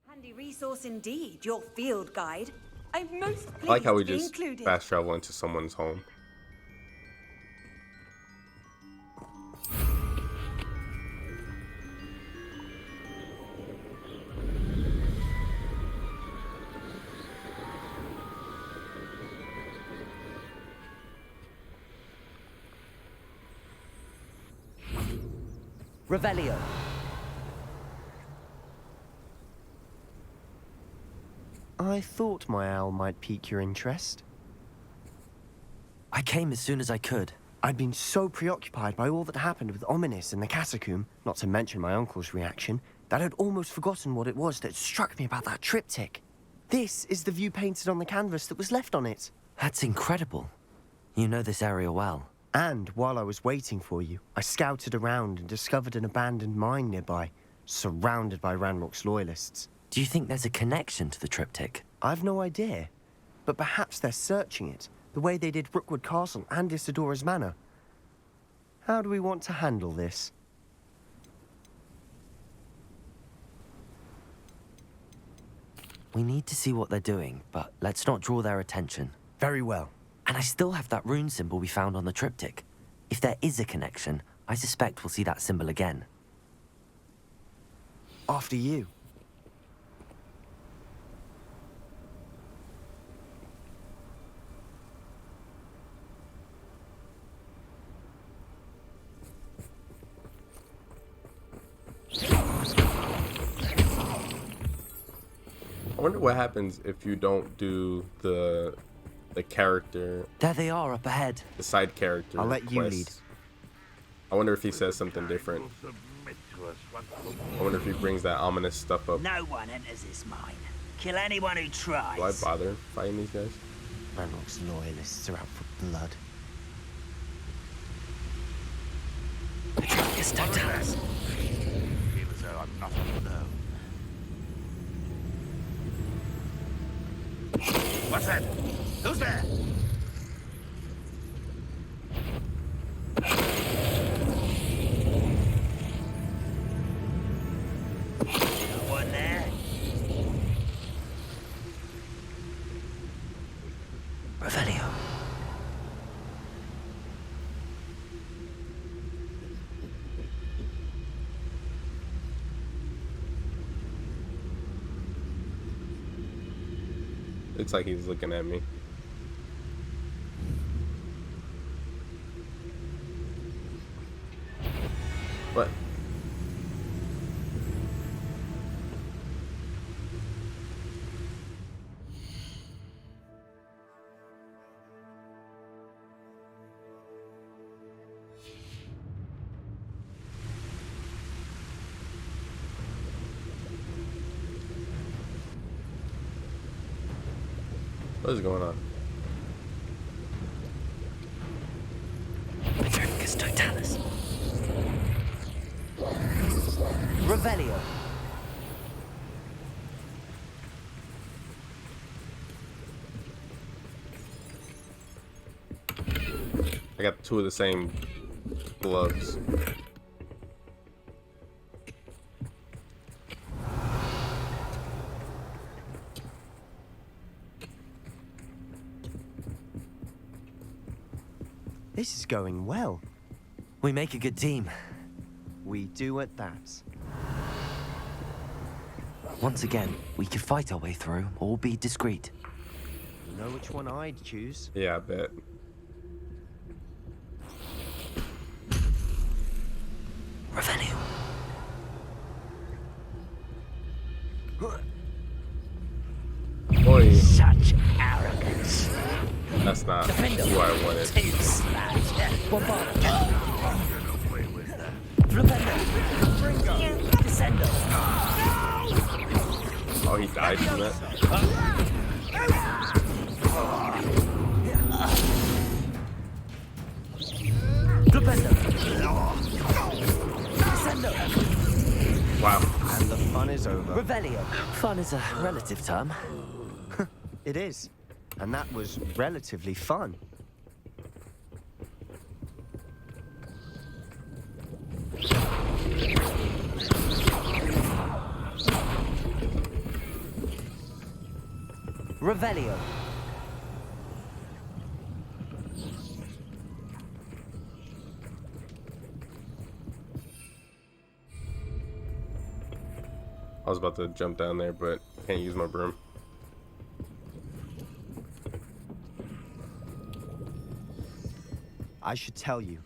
Handy resource indeed, your field guide. I'm most pleased I like how we to be just included. fast travel into someone's home. Revelio. I thought my owl might pique your interest. I came as soon as I could. I'd been so preoccupied by all that happened with Ominis and the catacomb, not to mention my uncle's reaction, that I'd almost forgotten what it was that struck me about that triptych. This is the view painted on the canvas that was left on it. That's incredible. You know this area well. And while I was waiting for you, I scouted around and discovered an abandoned mine nearby, surrounded by Ranrock's loyalists. Do you think there's a connection to the triptych? I've no idea, but perhaps they're searching it, the way they did Rookwood Castle and Isidora's Manor. How do we want to handle this? We need to see what they're doing, but let's not draw their attention. Very well. And I still have that rune symbol we found on the triptych. If there is a connection, I suspect we'll see that symbol again. After you. I wonder what happens if you don't do the character. There they are up ahead. The side character. I'll let you quests. lead. I wonder if he says something different. I wonder if he brings that ominous stuff up. No one enters this mine. Kill anyone who tries. Do I bother fighting these guys? Ranrock's loyalists are out for blood. Petronius, don't tell us. Feel as though I'm not alone. What's that? Who's there? No one there. Revelio. Looks like he's looking at me. What? What is going on? Patricus Totalis. Revelio. I got two of the same gloves. This is going well. We make a good team. We do at that. Once again, we could fight our way through or be discreet. You know which one I'd choose? Yeah, I bet. Revelio. Boy, Such arrogance. that's not who I wanted. Oh, he died from that? Wow. And the fun is over. Revelio. Fun is a relative term. It is. And that was relatively fun. Revelio. I was about to jump down there, but can't use my broom. I should tell you.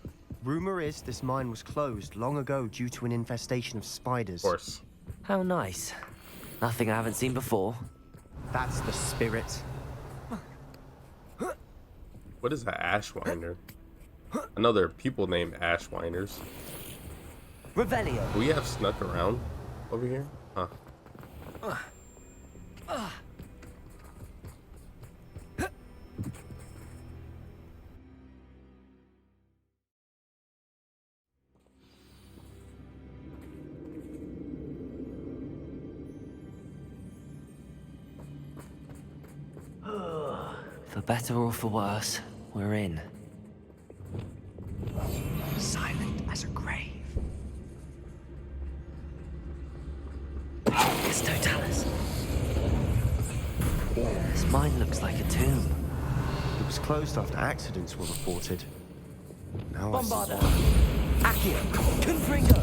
Rumor is this mine was closed long ago due to an infestation of spiders. Of course. How nice. Nothing I haven't seen before. That's the spirit. What is an Ashwinder? I know there are people named Ashwinders. Revelio. Do we have snuck around over here? Huh. For better or for worse, we're in. Silent as a grave. It's Totalis. This mine looks like a tomb. It was closed after accidents were reported. Now I see Bombarda. why. Accio. Confringo.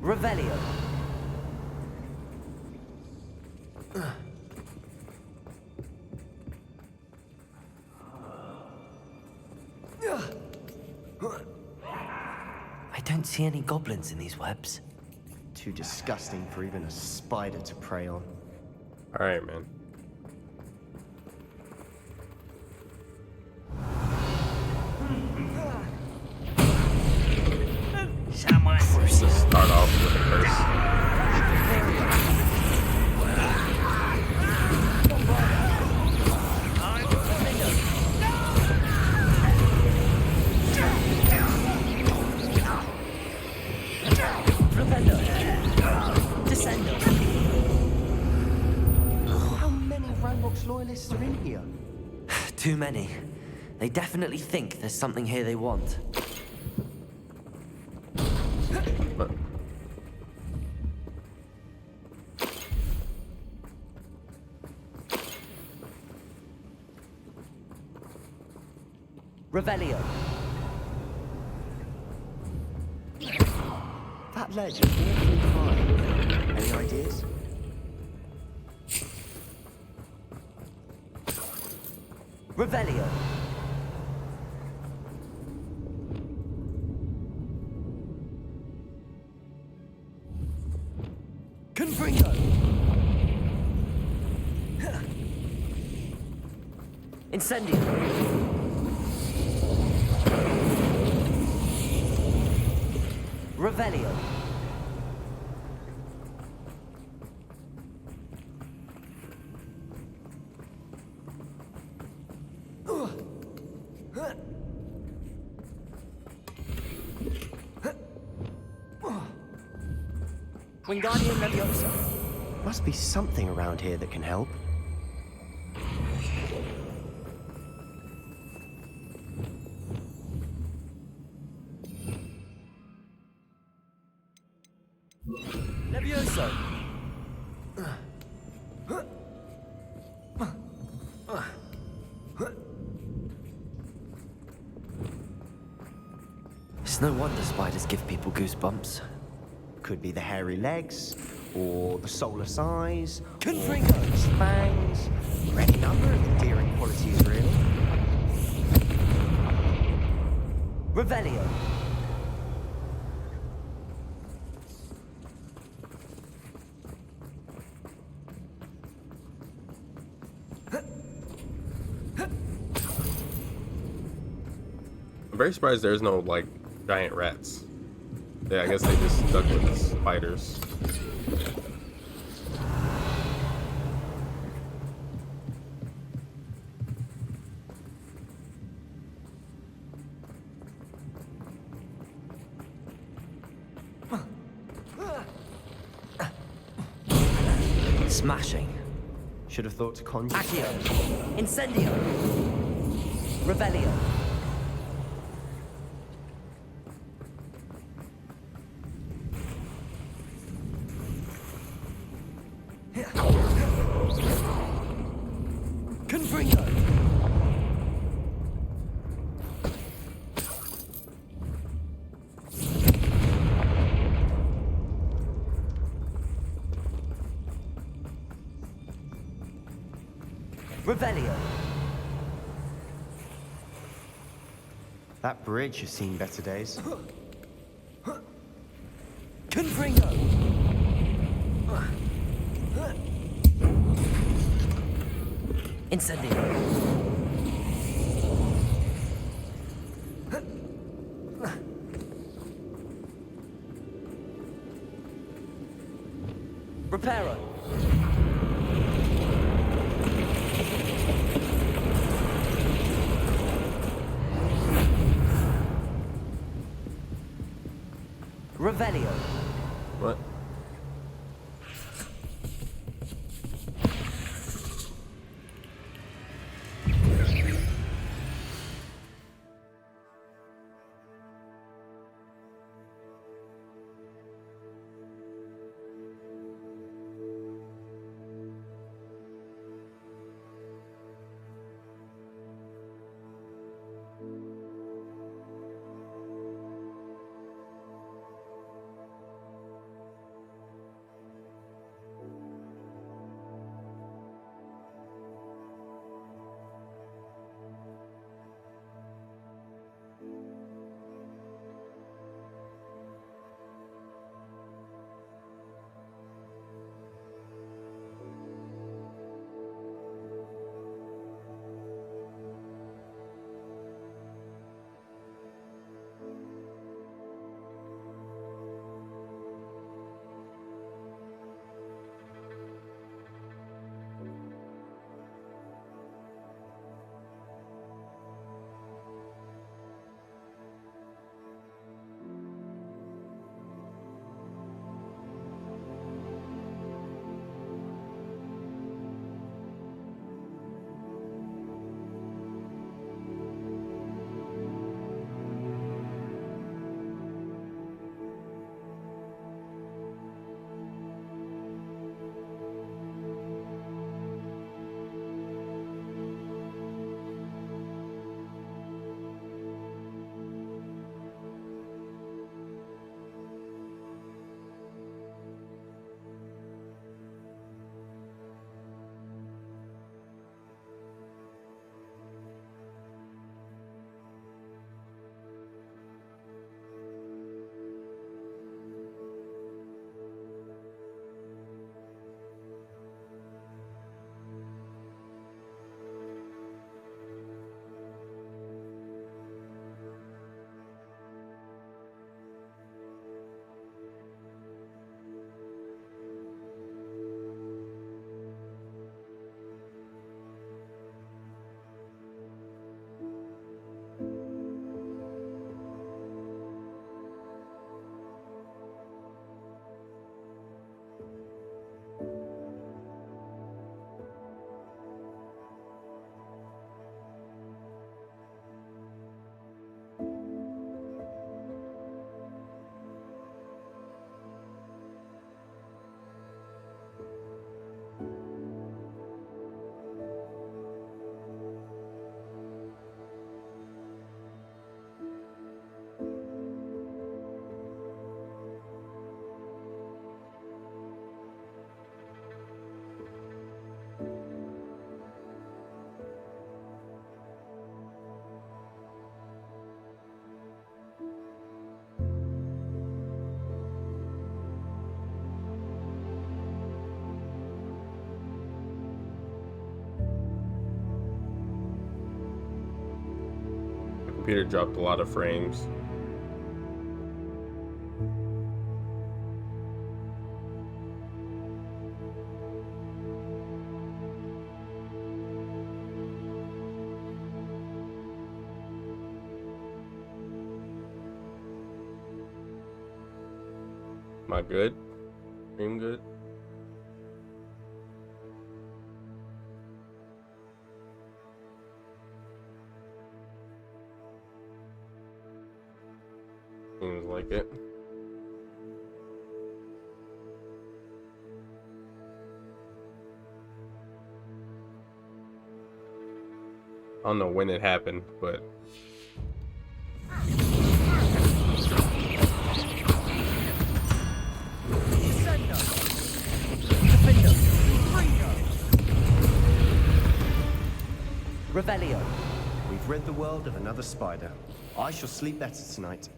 Revelio. I don't see any goblins in these webs. Too disgusting for even a spider to prey on. Alright, man. Someone. Let's just start off with a curse. How many Ranrock's loyalists are in here? Too many. They definitely think there's something here they want. But Revelio. That ledge is awfully high. Any ideas? Revelio. Confringo. Incendio. Revelio. Wingardium Leviosa. Must be something around here that can help. Levioso. It's no wonder spiders give people goosebumps. Could be the hairy legs, or the soulless eyes, Confringo. or fangs, or any number of endearing qualities, really. Revelio. I'm very surprised there's no, like, giant rats. Yeah, I guess they just stuck with the spiders. Smashing. Should have thought to conjure. Accio. Incendio. Revelio. Confringo. Revelio. That bridge has seen better days. Confringo. Incendio. Reparo. Revelio. What? computer dropped a lot of frames. Am I good? Stream good? Seems like it. I don't know when it happened, but Revelio. We've rid the world of another spider. I shall sleep better tonight.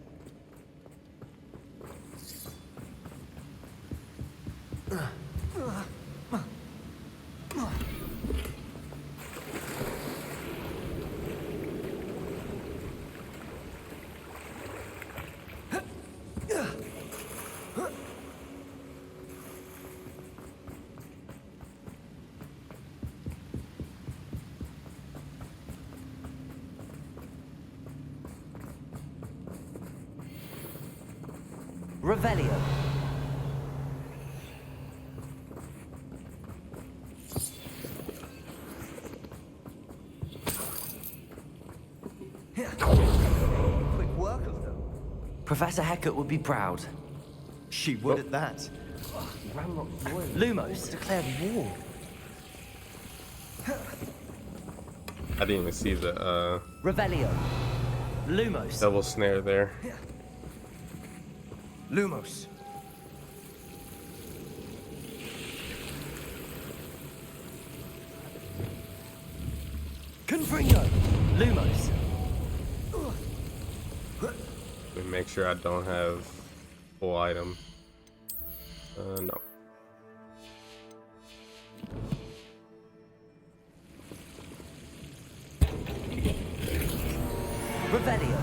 Revelio. Quick work of them. Professor Hecat would be proud. She would at that. Lumos declared war. I didn't even see the Revelio. Lumos. double snare there. Lumos. Confringo. Lumos. Let me make sure I don't have full item. No. Revelio.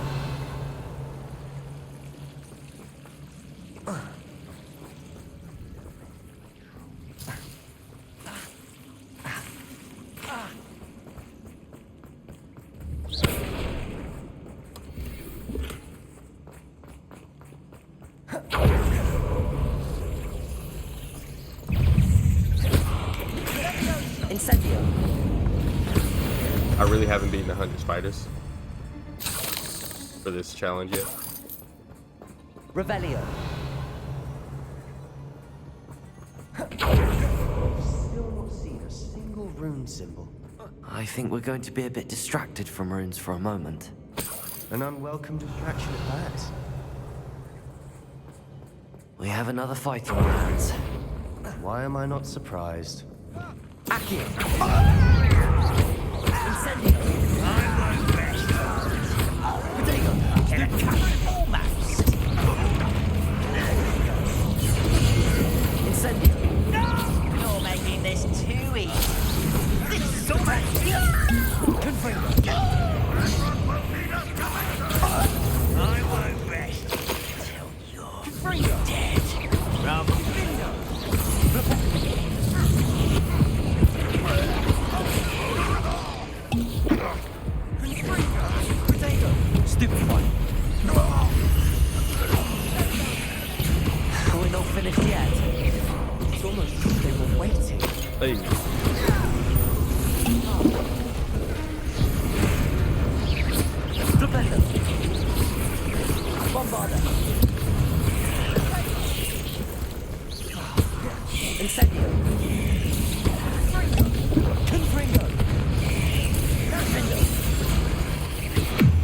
Incendio. I really haven't beaten 100 spiders for this challenge yet. Revelio. Still not seen a single rune symbol. I think we're going to be a bit distracted from runes for a moment. An unwelcome distraction at that. We have another fight on our hands. Why am I not surprised? Accio. Incendio. You're making this too easy. This is so much. I won't rest till you're dead. Stupid one. We're not finished yet. It's almost as if they were waiting. Hey. Propello. Bombarda. Incendio. Confringo. Confringo.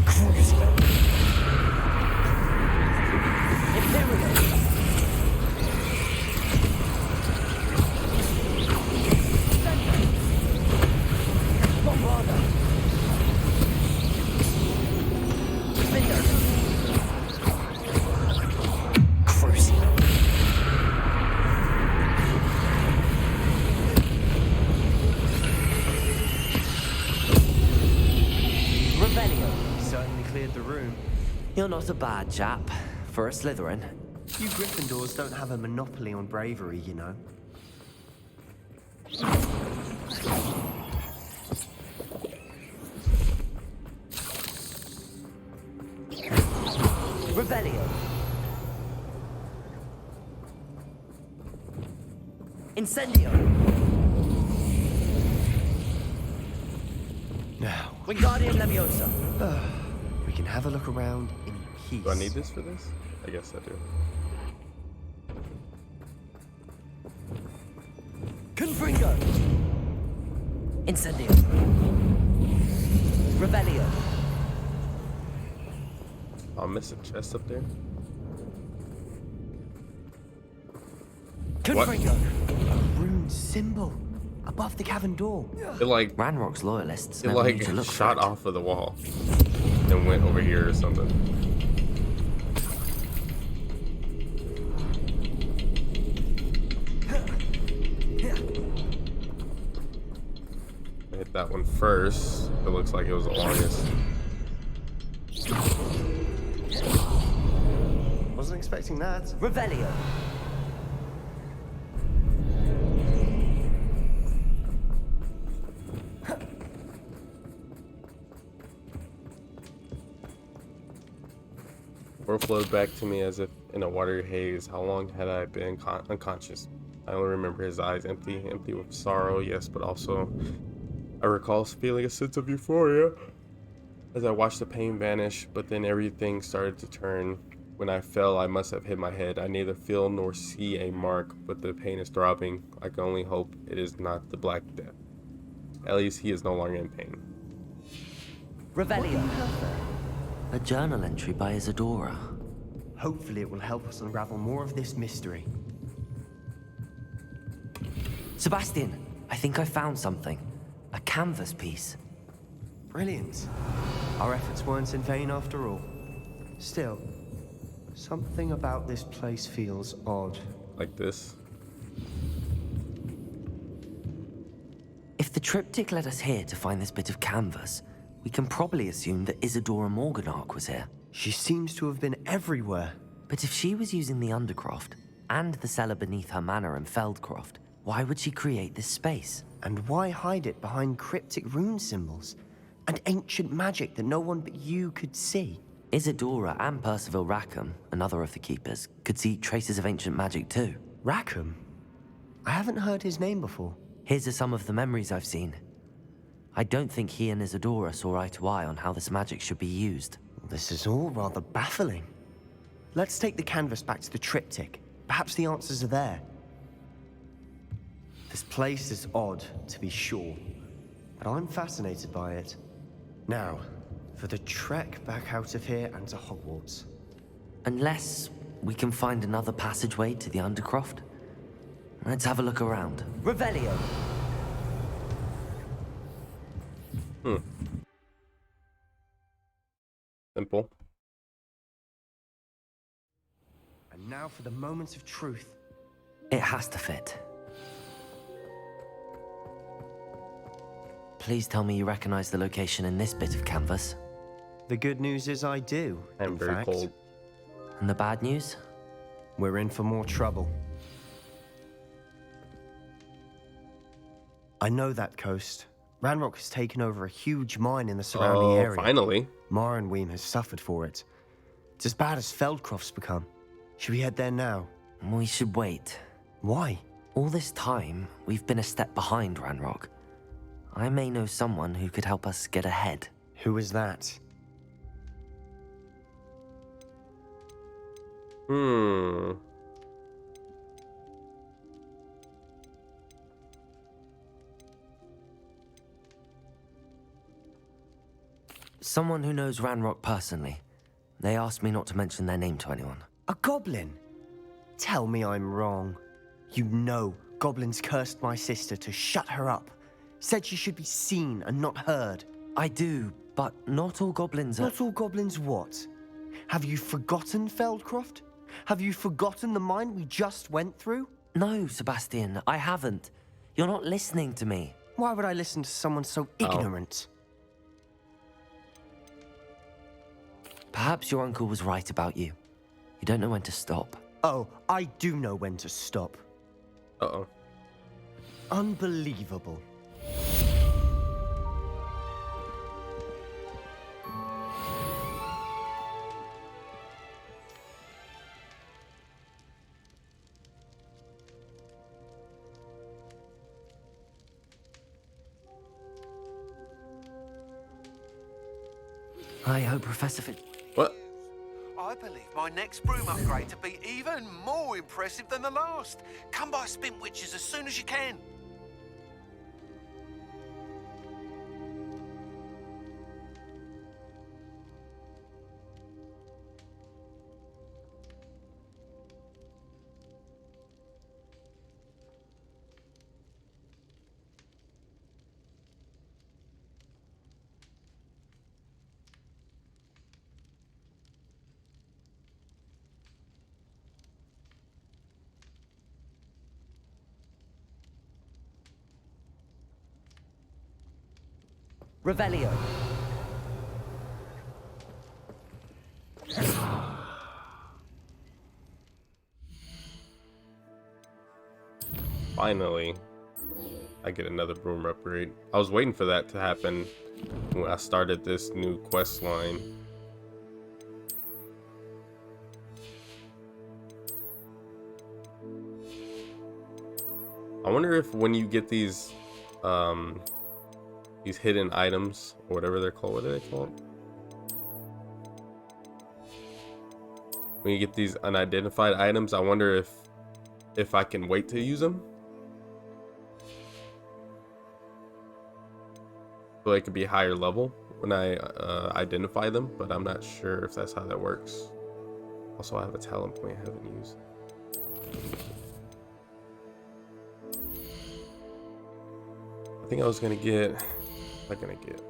Cruiser. Imperial. certainly cleared the room. You're not a bad chap for a Slytherin. You Gryffindors don't have a monopoly on bravery, you know. Revelio. Incendio. Now, Wingardium Leviosa. we can have a look around in peace. Do I need this for this? I guess I do. Confringo. Incendio. Revelio. I'll miss a chest up there. Confringo. A rune symbol above the cavern door. It like Ranrock's loyalists it never like need to look shot for it. off of the wall and went over here or something. I hit that one first. It looks like it was the longest. Wasn't expecting that. Revelio. Word flowed back to me as if in a watery haze. How long had I been unconscious? I only remember his eyes empty with sorrow, yes, but also I recall feeling a sense of euphoria as I watched the pain vanish, but then everything started to turn. When I fell, I must have hit my head. I neither feel nor see a mark, but the pain is throbbing. I can only hope it is not the Black Death. At least he is no longer in pain. Revelio. A journal entry by Isadora. Hopefully it will help us unravel more of this mystery. Sebastian, I think I found something. A canvas piece. Brilliant. Our efforts weren't in vain after all. Still, something about this place feels odd. Like this. If the triptych led us here to find this bit of canvas, we can probably assume that Isadora Morganach was here. She seems to have been everywhere. But if she was using the Undercroft and the cellar beneath her manor in Feldcroft, why would she create this space? And why hide it behind cryptic rune symbols and ancient magic that no one but you could see? Isadora and Percival Rackham, another of the keepers, could see traces of ancient magic too. Rackham? I haven't heard his name before. Here's are some of the memories I've seen. I don't think he and Isadora saw eye to eye on how this magic should be used. This is all rather baffling. Let's take the canvas back to the triptych. Perhaps the answers are there. This place is odd, to be sure, but I'm fascinated by it. Now, for the trek back out of here and to Hogwarts. Unless we can find another passageway to the Undercroft. Let's have a look around. Revelio! Simple. And now for the moment of truth. It has to fit. Please tell me you recognize the location in this bit of canvas. The good news is I do. I'm very cold. And the bad news? We're in for more trouble. I know that coast. Ranrock has taken over a huge mine in the surrounding area. Finally. Marrenweem has suffered for it. It's as bad as Feldcroft's become. Should we head there now? We should wait. Why? All this time, we've been a step behind Ranrock. I may know someone who could help us get ahead. Who is that? Someone who knows Ranrock personally. They asked me not to mention their name to anyone. A goblin? Tell me I'm wrong. You know goblins cursed my sister to shut her up. Said she should be seen and not heard. I do, but not all goblins are... Not all goblins what? Have you forgotten Feldcroft? Have you forgotten the mine we just went through? No, Sebastian, I haven't. You're not listening to me. Why would I listen to someone so ignorant? Perhaps your uncle was right about you. You don't know when to stop. Oh, I do know when to stop. Uh-oh. Unbelievable. I hope Professor What? I believe my next broom upgrade to be even more impressive than the last. Come by Spin Witches as soon as you can. Revelio. Finally, I get another broom upgrade. I was waiting for that to happen when I started this new quest line. I wonder if when you get these hidden items or whatever they're called, what are they called? When you get these unidentified items, I wonder if I can wait to use them. So they could be higher level when I identify them, but I'm not sure if that's how that works. Also, I have a talent point I haven't used. I think I was gonna get. What am I gonna get?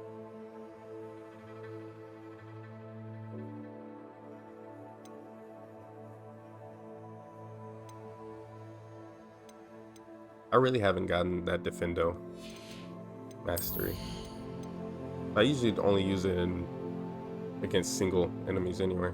I really haven't gotten that Defendo mastery. I usually only use it against single enemies anyway.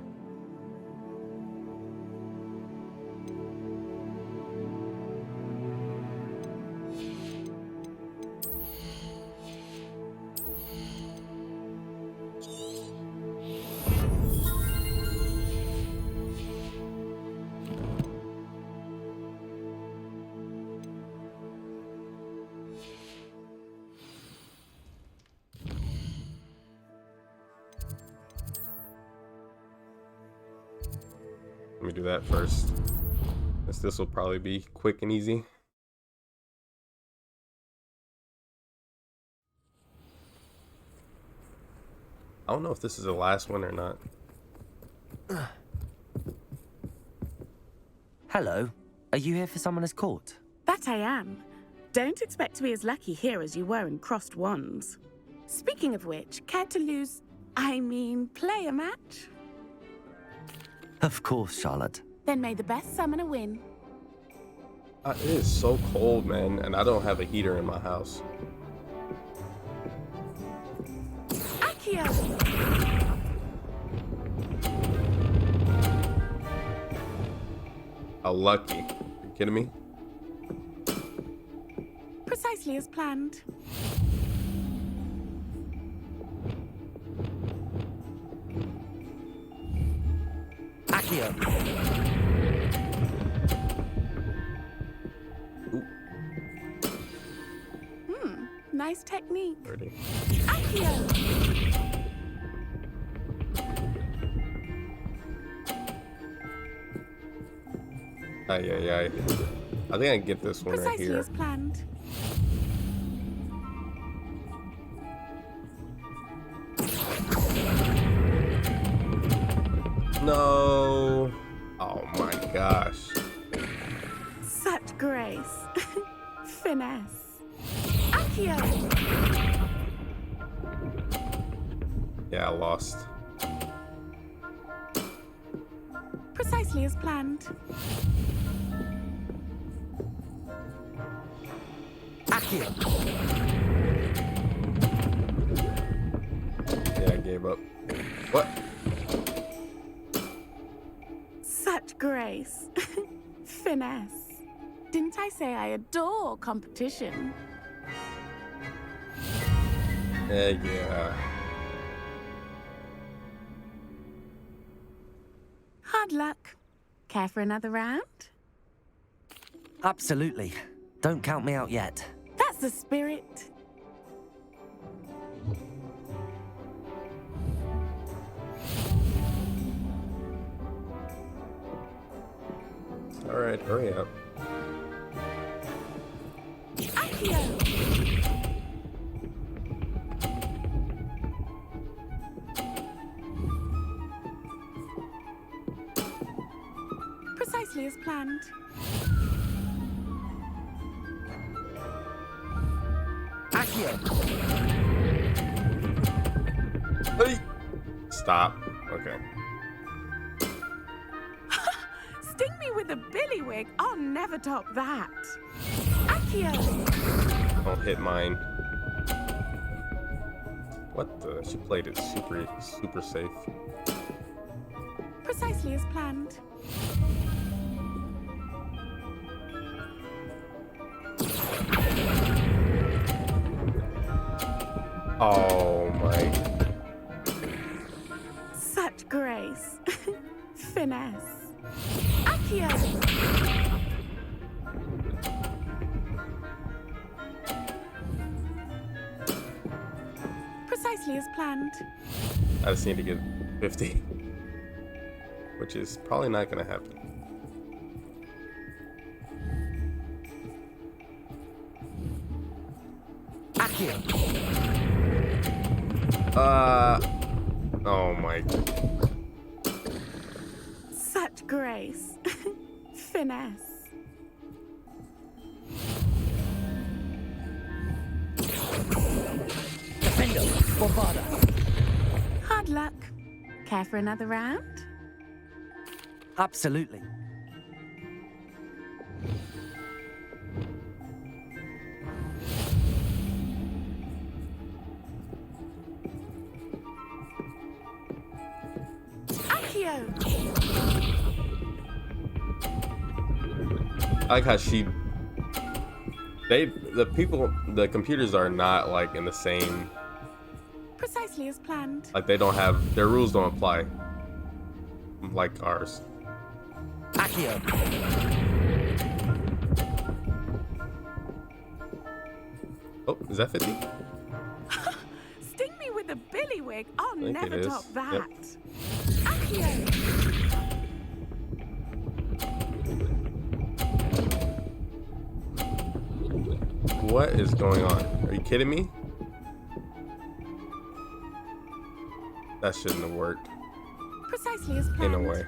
Let me do that first. This will probably be quick and easy. I don't know if this is the last one or not. Hello. Are you here for Summoner's Court? That I am. Don't expect to be as lucky here as you were in Crossed Wands. Speaking of which, care to play a match? Of course, Charlotte. Then may the best summoner win. It is so cold, man, and I don't have a heater in my house. Accio! How lucky. Are you kidding me? Precisely as planned. Accio! Nice technique. 30. Accio! Ay. I think I can get this one right Precisely here. as planned. No. Oh my gosh. Such grace. Finesse. Accio! Yeah, I lost. Precisely as planned. Accio! Yeah, I gave up. What? grace. Finesse. Didn't I say I adore competition? Yeah. Hard luck. Care for another round? Absolutely. Don't count me out yet. That's the spirit. All right, hurry up. Accio! Precisely as planned. Accio! Hey! Stop. Okay. Sting me with a billywig. I'll never top that. Accio! Don't hit mine. What the? She played it super safe. Precisely as planned. Oh my. Such grace. Finesse. Accio! Precisely as planned. I just need to get 50. Which is probably not gonna happen. Accio! Oh my. Such grace. Finesse. Defendo! Bombarda! Hard luck. Care for another round? Absolutely. Accio! I like how the computers are not like in the same, Precisely as planned. like they don't have, their rules don't apply like ours. Accio! Oh, is that 50? Sting me with a billywig. I'll think never it is. top that. Yep. Accio! What is going on? Are you kidding me? That shouldn't have worked. Precisely as In planned. a way.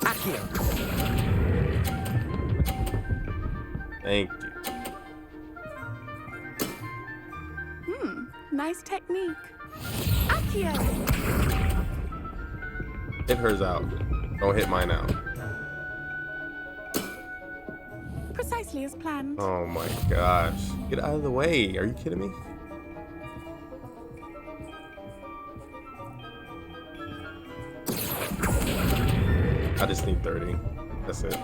Accio! Thank you. Nice technique. Accio! Hit hers out. Don't hit mine out. Precisely as planned. Oh my gosh. Get out of the way. Are you kidding me? I just need 30. That's it.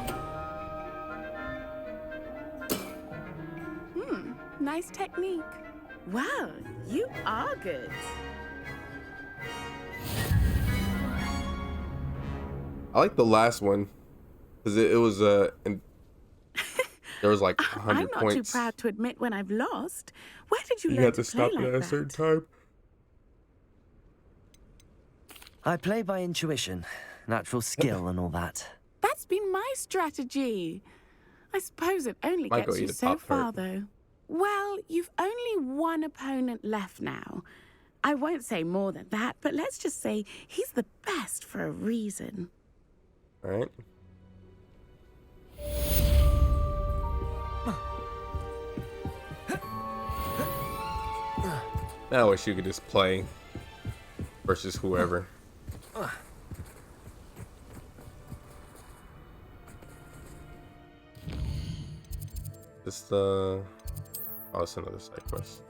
Nice technique. Wow, you are good. I like the last one because it was and there was like 100 I'm not points. too proud to admit when I've lost. Where did you You learn had to to play stop like it at a that? certain time. I play by intuition, natural skill and all that. That's been my strategy. I suppose it only Might go gets you eat a so Pop-Tart. far, though. Well, you've only one opponent left now. I won't say more than that, but let's just say he's the best for a reason. All right. I wish you could just play versus whoever. Just oh, it's another side quest.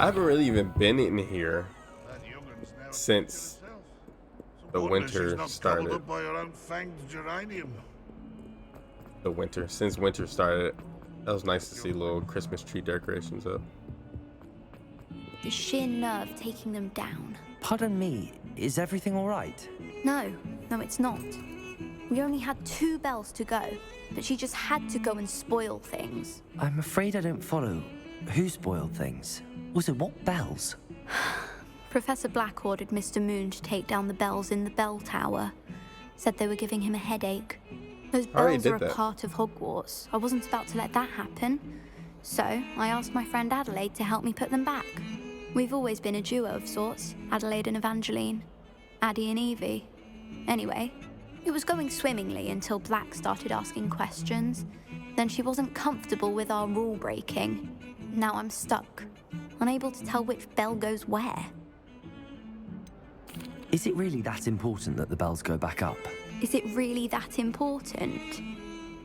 I haven't really even been in here since the winter started. Up by her own fanged geranium. Since winter started. That was nice to see little Christmas tree decorations up. The sheer nerve taking them down. Pardon me, is everything all right? No, it's not. We only had 2 bells to go, but she just had to go and spoil things. I'm afraid I don't follow. Who spoiled things? Also, what bells? Professor Black ordered Mr. Moon to take down the bells in the bell tower. Said they were giving him a headache. Those bells are a part of Hogwarts. I wasn't about to let that happen. So, I asked my friend Adelaide to help me put them back. We've always been a duo of sorts, Adelaide and Evangeline. Addie and Evie. Anyway, it was going swimmingly until Black started asking questions. Then she wasn't comfortable with our rule breaking. Now I'm stuck, unable to tell which bell goes where. Is it really that important that the bells go back up? Is it really that important?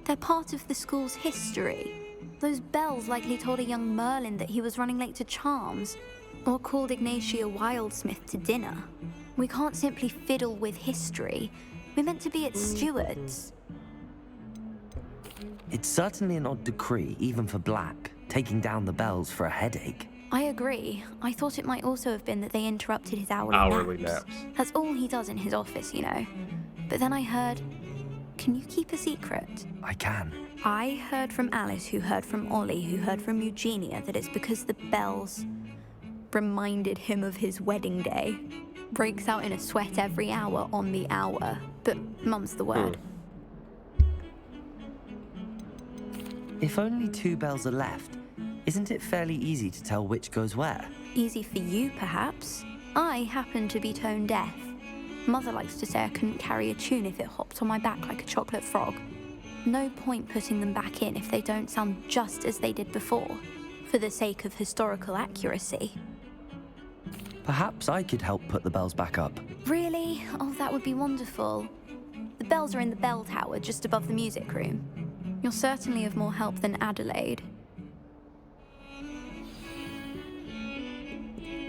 They're part of the school's history. Those bells likely told a young Merlin that he was running late to charms, or called Ignatia Wildsmith to dinner. We can't simply fiddle with history. We're meant to be its stewards. It's certainly an odd decree, even for Black, taking down the bells for a headache. I agree. I thought it might also have been that they interrupted his hourly naps. That's all he does in his office, you know. But then I heard... Can you keep a secret? I can. I heard from Alice, who heard from Ollie, who heard from Eugenia, that it's because the bells reminded him of his wedding day. Breaks out in a sweat every hour on the hour. But mum's the word. If only 2 bells are left, isn't it fairly easy to tell which goes where? Easy for you, perhaps. I happen to be tone deaf. Mother likes to say I couldn't carry a tune if it hopped on my back like a chocolate frog. No point putting them back in if they don't sound just as they did before, for the sake of historical accuracy. Perhaps I could help put the bells back up. Really? Oh, that would be wonderful. The bells are in the bell tower, just above the music room. You're certainly of more help than Adelaide.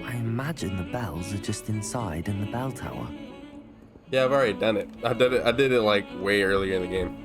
I imagine the bells are just inside in the bell tower. Yeah, I've already done it. I did it like way earlier in the game.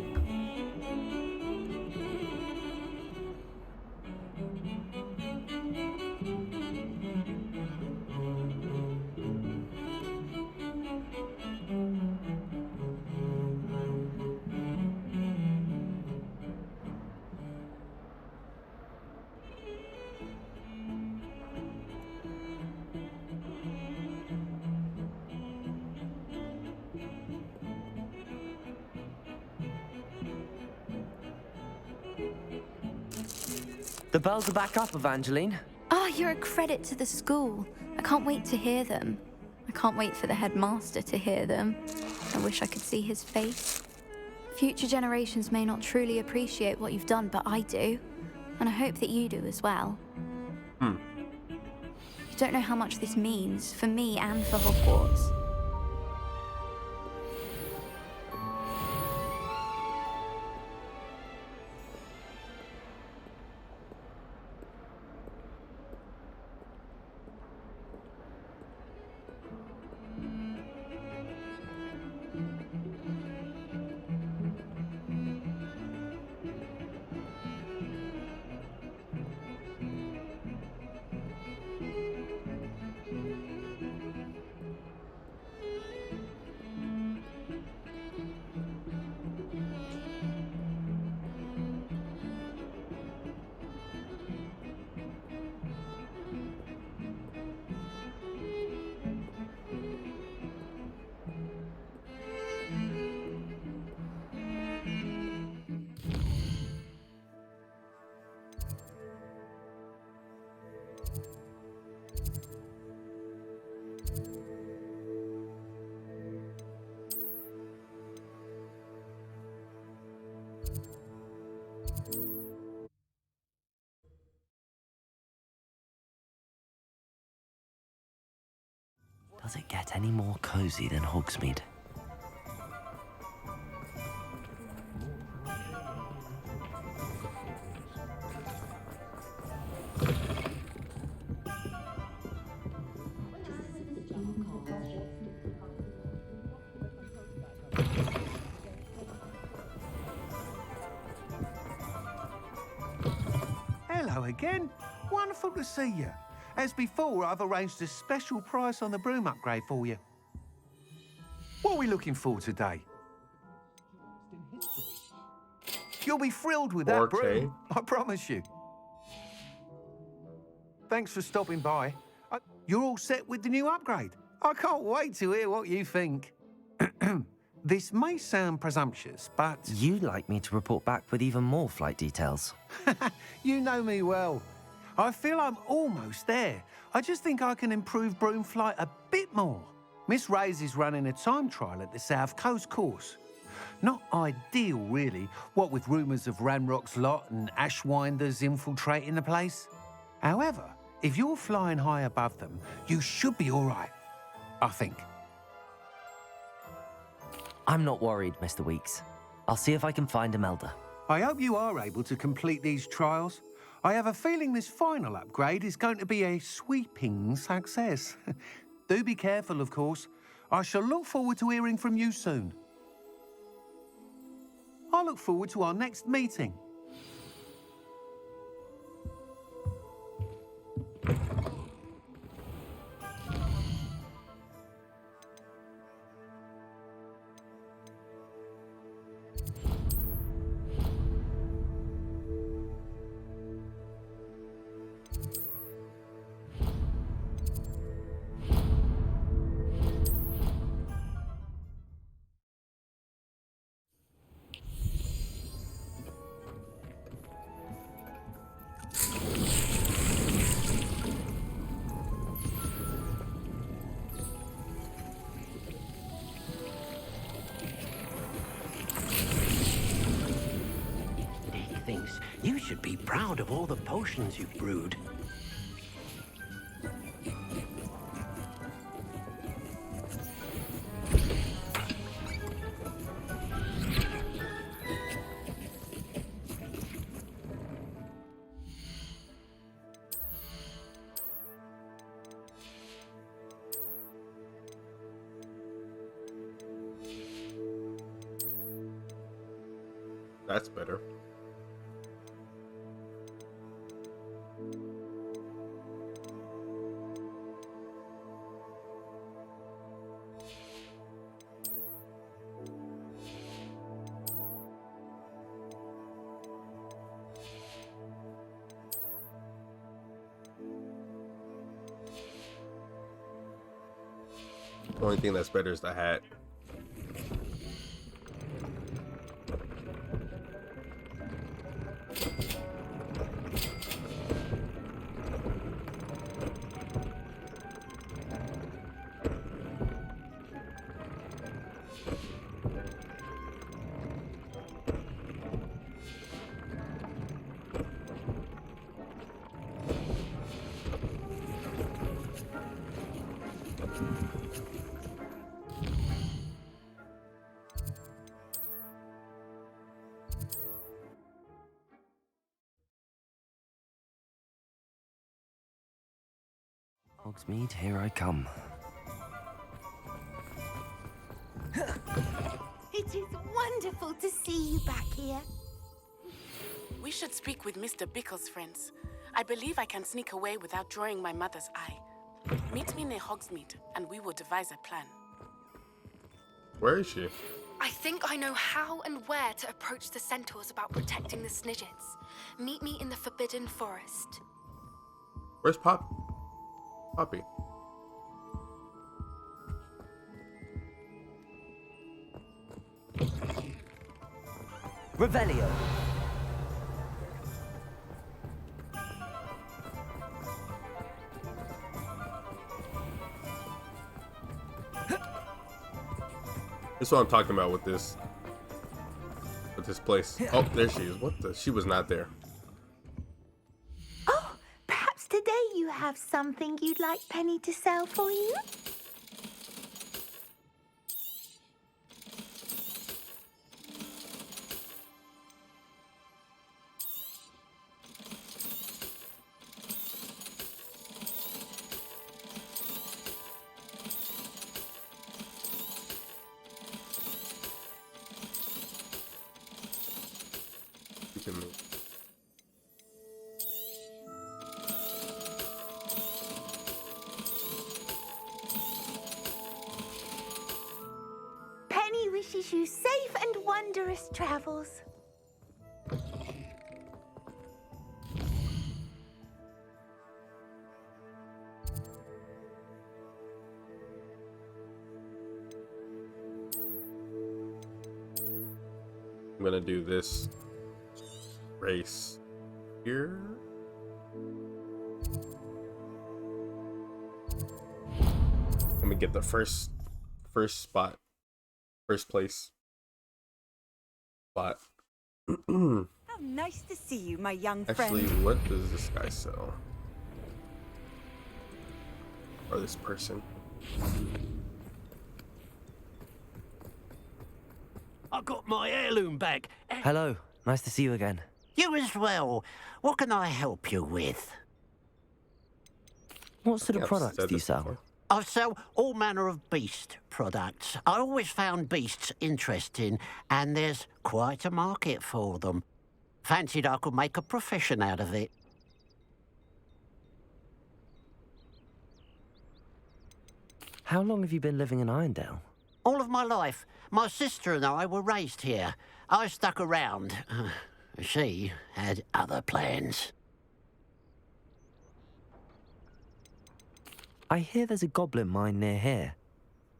The bells are back up, Evangeline. Oh, you're a credit to the school. I can't wait to hear them. I can't wait for the headmaster to hear them. I wish I could see his face. Future generations may not truly appreciate what you've done, but I do. And I hope that you do as well. You don't know how much this means for me and for Hogwarts. Does it get any more cozy than Hogsmeade? again. Wonderful to see you. As before, I've arranged a special price on the broom upgrade for you. What are we looking for today? You'll be thrilled with that 4K? broom, I promise you. Thanks for stopping by. You're all set with the new upgrade. I can't wait to hear what you think. This may sound presumptuous, but... You'd like me to report back with even more flight details. You know me well. I feel I'm almost there. I just think I can improve broom flight a bit more. Miss Ray's is running a time trial at the South Coast course. Not ideal, really, what with rumours of Ranrock's lot and Ashwinders infiltrating the place. However, if you're flying high above them, you should be all right, I think. I'm not worried, Mr. Weeks. I'll see if I can find Imelda. I hope you are able to complete these trials. I have a feeling this final upgrade is going to be a sweeping success. Do be careful, of course. I shall look forward to hearing from you soon. I look forward to our next meeting. Thinks you should be proud of all the potions you've brewed. That's better. The only thing that's better is the hat. Hogsmeade, here I come. It is wonderful to see you back here. We should speak with Mr. Bickle's friends. I believe I can sneak away without drawing my mother's eye. Meet me near Hogsmeade, and we will devise a plan. Where is she? I think I know how and where to approach the centaurs about protecting the Snidgets. Meet me in the Forbidden Forest. Where's Poppy? Revelio. This is what I'm talking about with this place. Oh, there she is. What the? She was not there. Oh, perhaps today you have something you'd like Penny to sell for you? wishes you safe and wondrous travels. I'm gonna do this race here. Let me get the first spot, first place spot. How nice to see you, my young Actually, friend. what does this guy sell? Or this person? I got my heirloom back. Hello, nice to see you again. You as well. What can I help you with? What sort of products do you sell? I sell all manner of beast products. I always found beasts interesting, and there's quite a market for them. Fancied I could make a profession out of it. How long have you been living in Irondale? All of my life. My sister and I were raised here. I stuck around. She had other plans. I hear there's a goblin mine near here.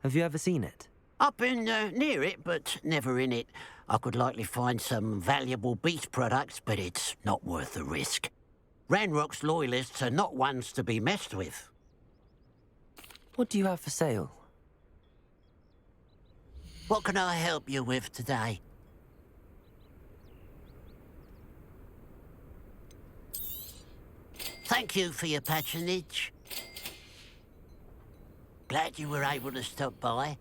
Have you ever seen it? I've been near it, but never in it. I could likely find some valuable beast products, but it's not worth the risk. Ranrock's loyalists are not ones to be messed with. What do you have for sale? What can I help you with today? Thank you for your patronage. Glad you were able to stop by.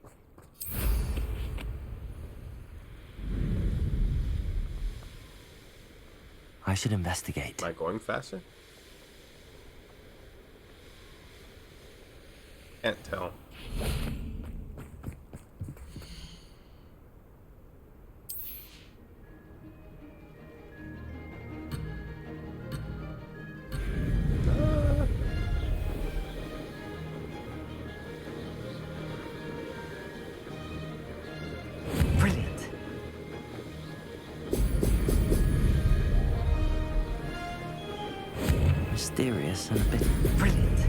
I should investigate. Am I going faster? Can't tell. Brilliant. Mysterious and a bit brilliant.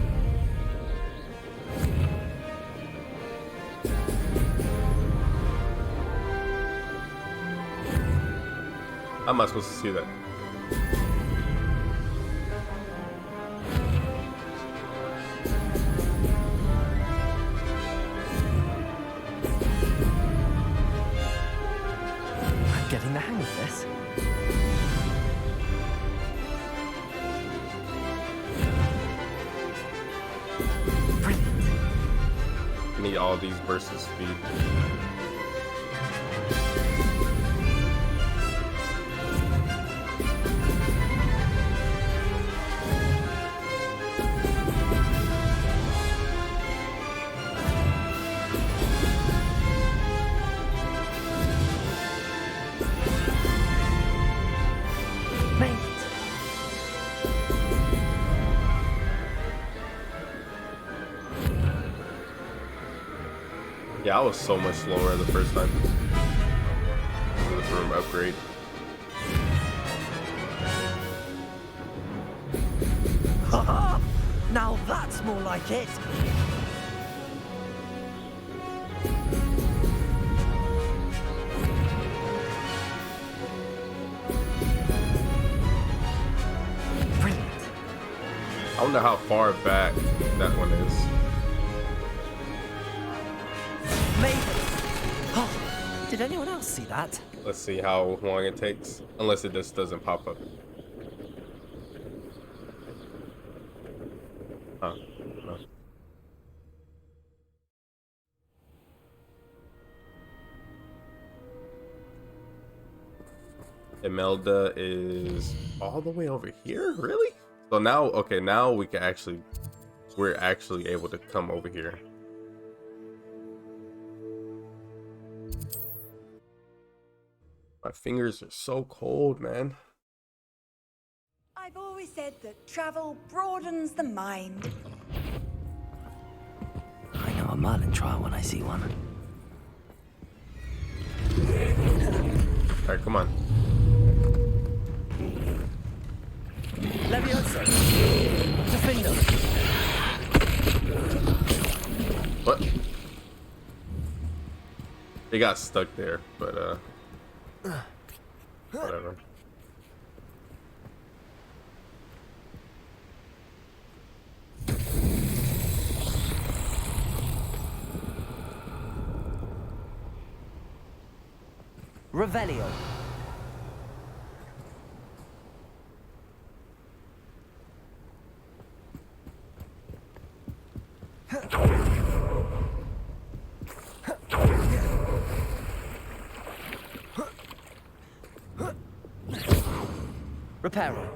How am I supposed to see that? I'm getting the hang of this. I need all these bursts of speed. Yeah, I was so much slower the first time. The room upgrade. Now that's more like it. I wonder how far back that one is. Oh, did anyone else see that? Let's see how long it takes. Unless it just doesn't pop up. Huh. No. Imelda is all the way over here? Really? So now, okay, now we can actually, we're actually able to come over here. My fingers are so cold, man. I've always said that travel broadens the mind. I know a Merlin trial when I see one. Alright, come on. Levioso. Defender. What? They got stuck there, but whatever. Revelio. Reparo.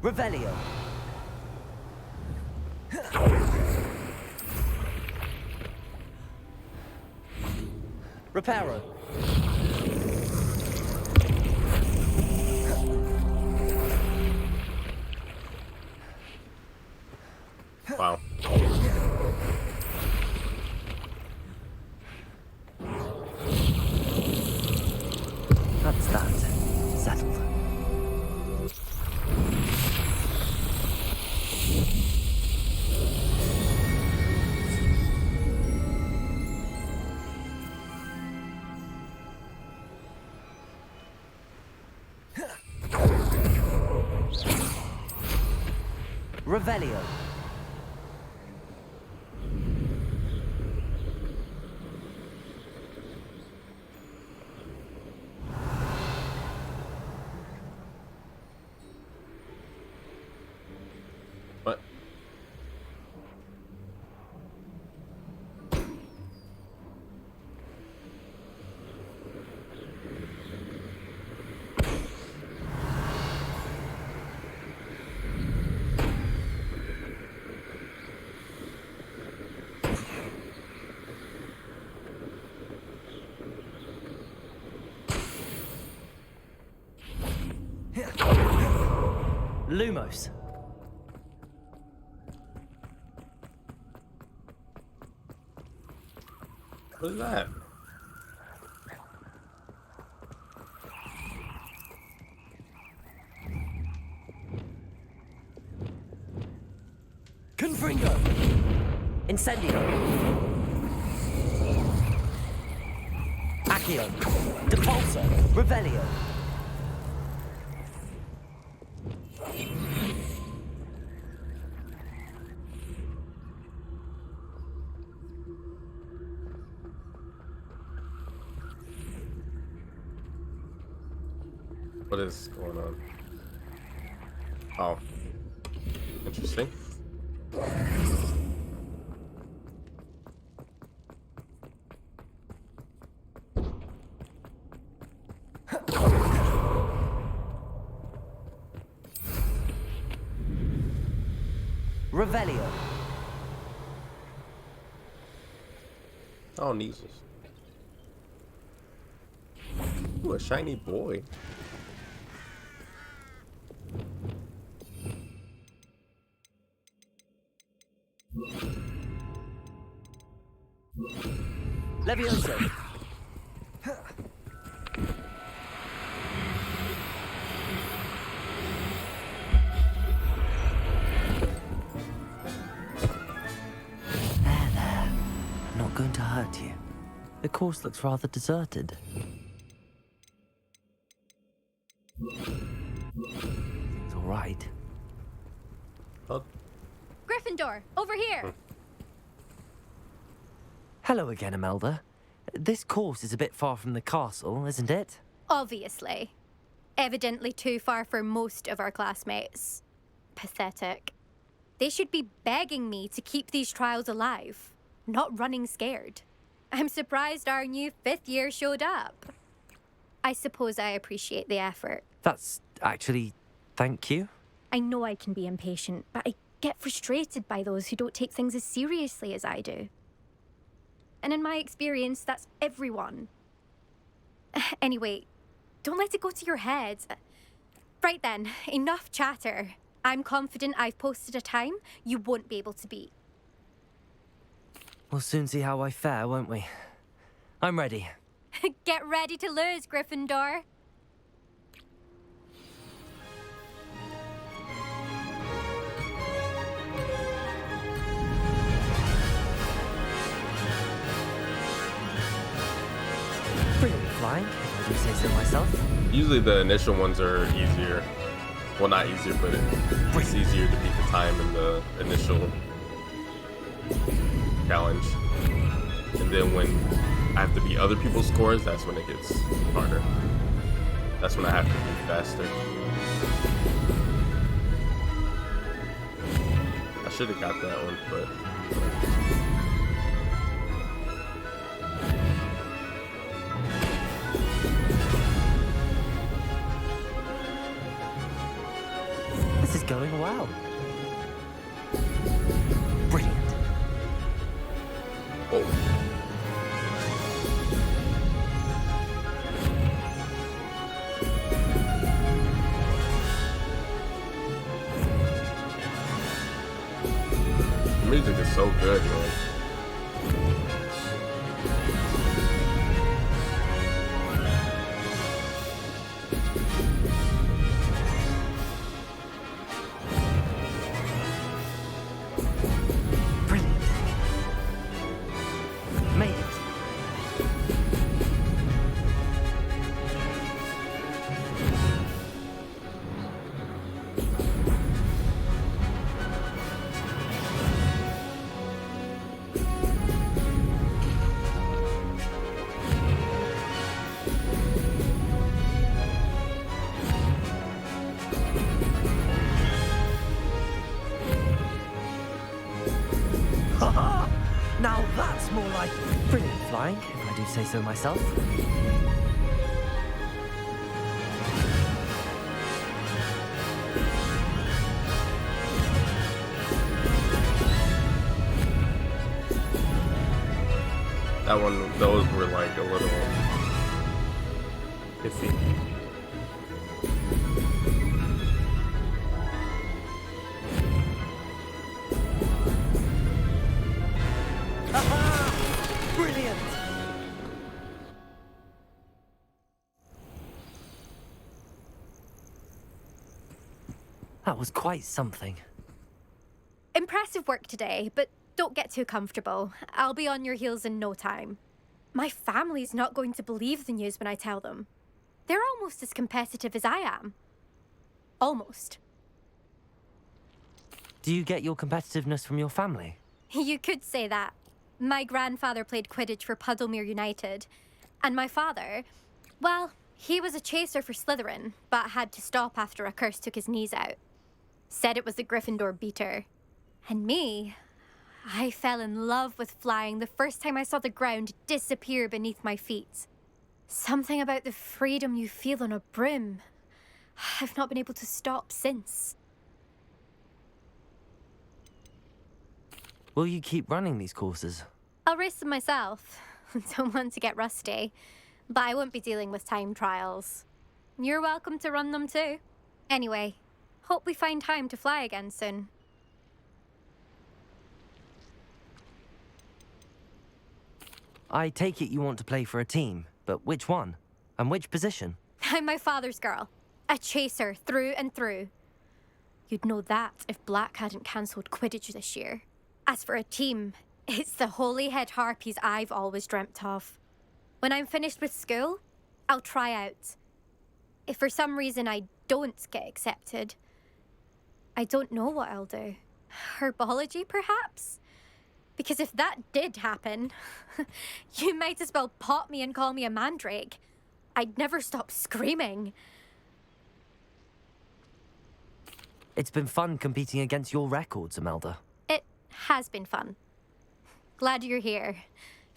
Revelio. Reparo. Wow. That's that. Settled. Revelio. What? Lumos. What is that? Confringo. Incendio. Accio. Depulso. Revelio. What is going on? Oh. Interesting. Revelio. Oh, Jesus. Ooh, a shiny boy. Levioso. There. Not going to hurt you. The course looks rather deserted. It's all right. Gryffindor, over here! Hello again, Imelda. This course is a bit far from the castle, isn't it? Obviously. Evidently too far for most of our classmates. Pathetic. They should be begging me to keep these trials alive, not running scared. I'm surprised our new 5th year showed up. I suppose I appreciate the effort. That's actually... thank you. I know I can be impatient, but I get frustrated by those who don't take things as seriously as I do. And in my experience, that's everyone. Anyway, don't let it go to your head. Right then, enough chatter. I'm confident I've posted a time you won't be able to beat. We'll soon see how I fare, won't we? I'm ready. Get ready to lose, Gryffindor. Brilliant flying, if I do say so myself. Usually the initial ones are easier. Well, not easier, but it's easier to beat the time in the initial challenge. And then when I have to beat other people's scores, that's when it gets harder. That's when I have to be faster. I should have got that one, but... This is going well. Brilliant. Oh. The music is so good, man. Now that's more like brilliant flying, if I do say so myself. That one, those were like a little iffy. Brilliant! That was quite something. Impressive work today, but don't get too comfortable. I'll be on your heels in no time. My family's not going to believe the news when I tell them. They're almost as competitive as I am. Almost. Do you get your competitiveness from your family? You could say that. My grandfather played Quidditch for Puddlemere United. And my father, well, he was a chaser for Slytherin, but had to stop after a curse took his knees out. Said it was the Gryffindor beater. And me, I fell in love with flying the first time I saw the ground disappear beneath my feet. Something about the freedom you feel on a broom. I've not been able to stop since. Will you keep running these courses? I'll race them myself. Don't want to get rusty. But I won't be dealing with time trials. You're welcome to run them too. Anyway, hope we find time to fly again soon. I take it you want to play for a team, but which one? And which position? I'm my father's girl. A chaser through and through. You'd know that if Black hadn't cancelled Quidditch this year. As for a team, it's the Holyhead Harpies I've always dreamt of. When I'm finished with school, I'll try out. If for some reason I don't get accepted, I don't know what I'll do. Herbology, perhaps? Because if that did happen, you might as well pop me and call me a mandrake. I'd never stop screaming. It's been fun competing against your records, Imelda. It has been fun. Glad you're here.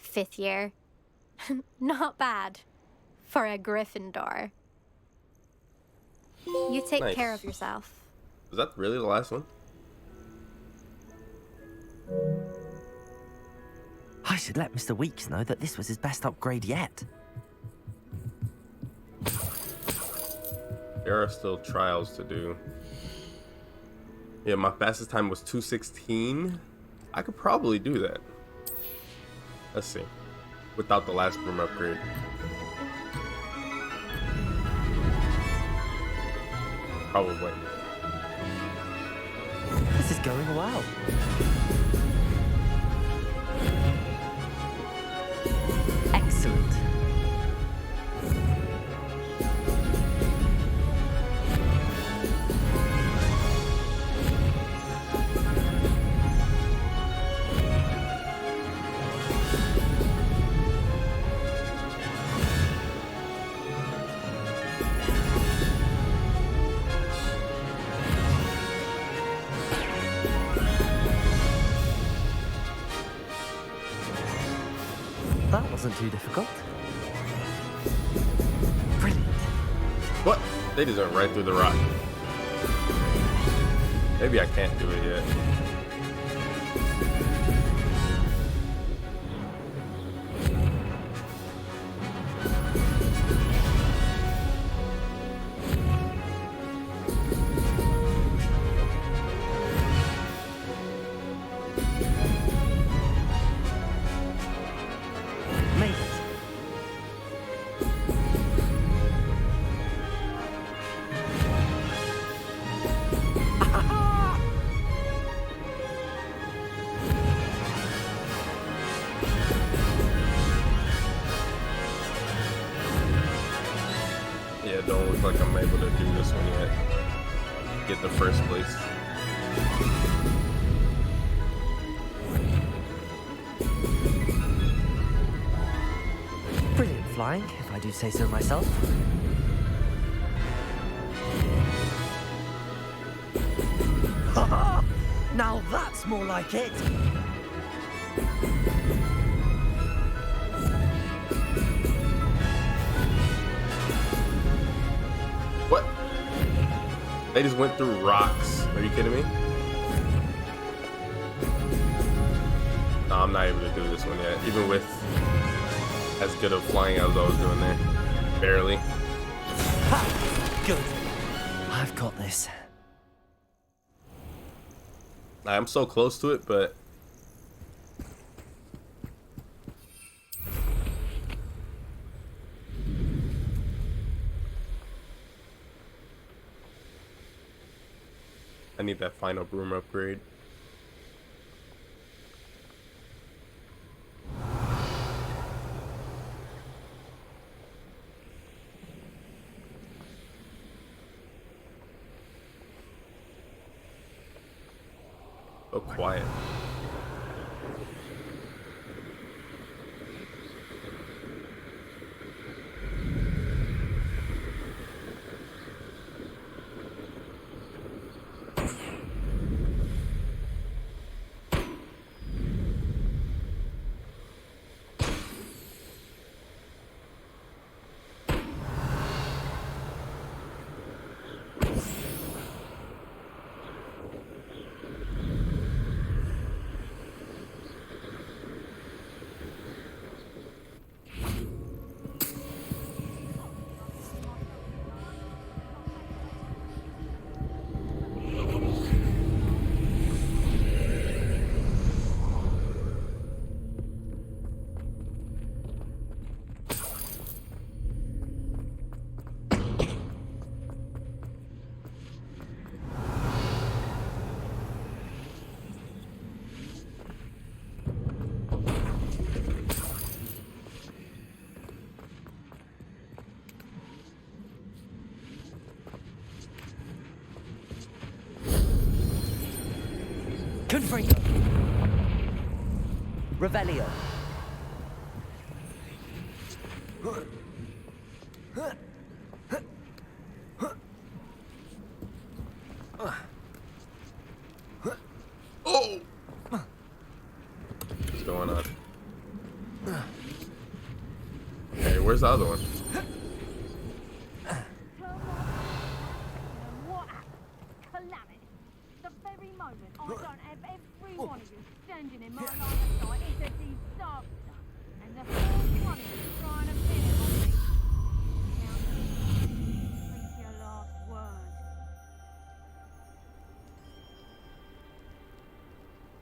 5th year. Not bad. For a Gryffindor. You take Nice. care of yourself. Is that really the last one? I should let Mr. Weeks know that this was his best upgrade yet. There are still trials to do. Yeah, my fastest time was 2:16. I could probably do that. Let's see. Without the last broom upgrade. Probably. This is going well. Excellent. That wasn't too difficult. Brilliant. What? They just went right through the rock. Maybe I can't do it yet. Made it. Yeah, it don't look like I'm able to do this one yet. Get the first place. Brilliant flying, if I do say so myself. Now that's more like it. What? They just went through rocks. Are you kidding me? No, I'm not able to do this one yet. Even with as good of flying as I was doing there. Barely. Good. I've got this. I'm so close to it, but I need that final broom upgrade. So quiet. Confringo. Revelio. Oh! What's going on? Hey, where's the other one? What happened? Calamity. The very moment I don't have every one of you standing in my line of sight is a disaster. And the first one of you trying to pin it on me. Now, speak your last word.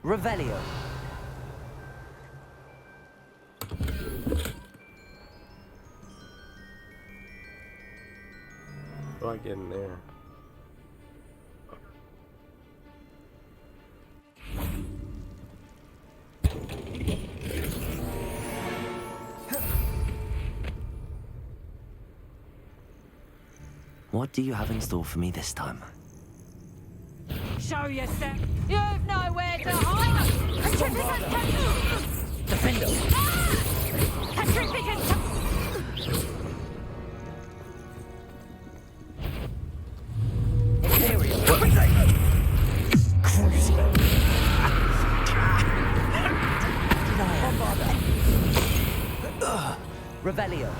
Revelio. get in there? What do you have in store for me this time? Show yourself. You've nowhere to hide. Defender! Revelio.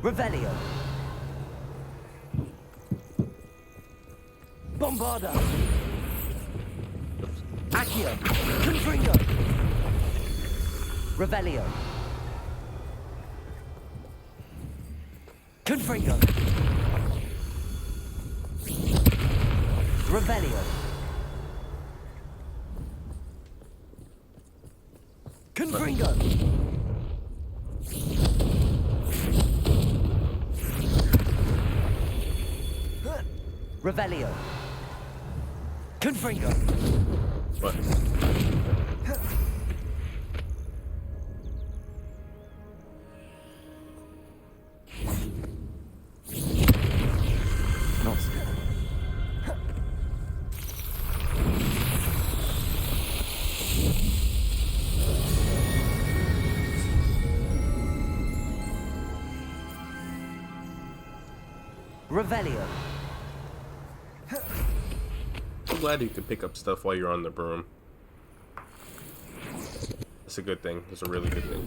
Revelio. Bombarda. Accio. Confringo. Revelio. Confringo. Revelio. Confringo. Revelio. Confringo. What? Not Revelio. I'm glad you can pick up stuff while you're on the broom. That's a good thing. It's a really good thing.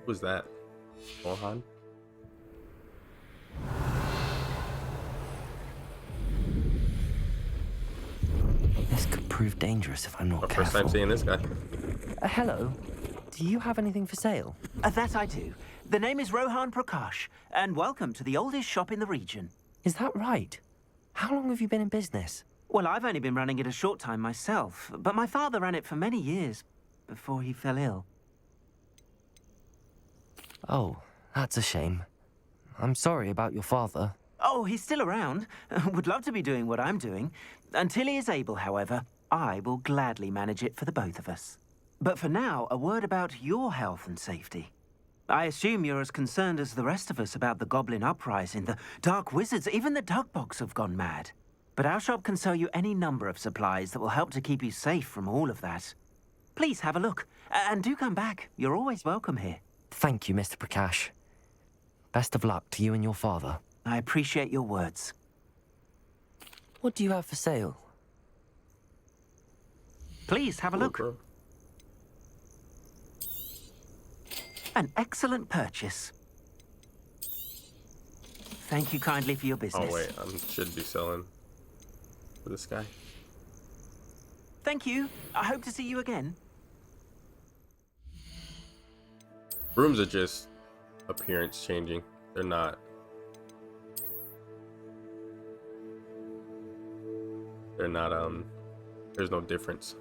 Who's that? Mohan? This could prove dangerous if I'm not Our careful. first time seeing this guy. Hello. Do you have anything for sale? That I do. The name is Rohan Prakash, and welcome to the oldest shop in the region. Is that right? How long have you been in business? Well, I've only been running it a short time myself, but my father ran it for many years before he fell ill. Oh, that's a shame. I'm sorry about your father. Oh, he's still around. Would love to be doing what I'm doing. Until he is able, however, I will gladly manage it for the both of us. But for now, a word about your health and safety. I assume you're as concerned as the rest of us about the Goblin Uprising, the Dark Wizards, even the Dugbogs have gone mad. But our shop can sell you any number of supplies that will help to keep you safe from all of that. Please have a look, and do come back. You're always welcome here. Thank you, Mr. Prakash. Best of luck to you and your father. I appreciate your words. What do you have for sale? Please have a look. An excellent purchase. Thank you kindly for your business. Oh wait, I should be selling for this guy. Thank you. I hope to see you again. Brooms are just appearance changing. They're not. There's no difference.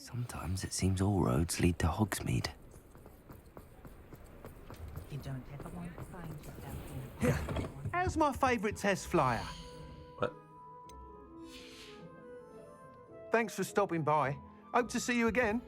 Sometimes it seems all roads lead to Hogsmeade. You don't ever want to find yourself. How's my favourite test flyer? What? Thanks for stopping by. Hope to see you again.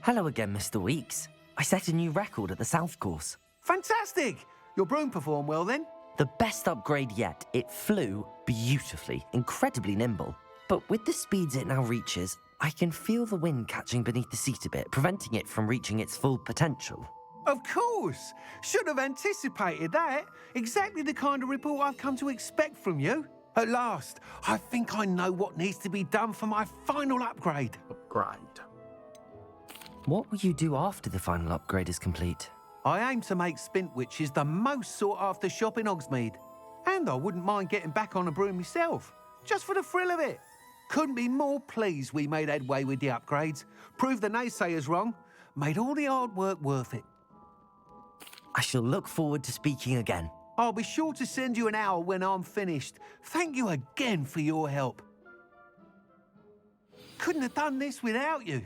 Hello again, Mr. Weeks. I set a new record at the South Course. Fantastic! Your broom performed well then? The best upgrade yet. It flew beautifully, incredibly nimble. But with the speeds it now reaches, I can feel the wind catching beneath the seat a bit, preventing it from reaching its full potential. Of course! Should have anticipated that. Exactly the kind of report I've come to expect from you. At last, I think I know what needs to be done for my final upgrade. What will you do after the final upgrade is complete? I aim to make Spintwitches the most sought-after shop in Hogsmeade. And I wouldn't mind getting back on a broom myself, just for the thrill of it. Couldn't be more pleased we made headway with the upgrades, proved the naysayers wrong, made all the hard work worth it. I shall look forward to speaking again. I'll be sure to send you an owl when I'm finished. Thank you again for your help. Couldn't have done this without you.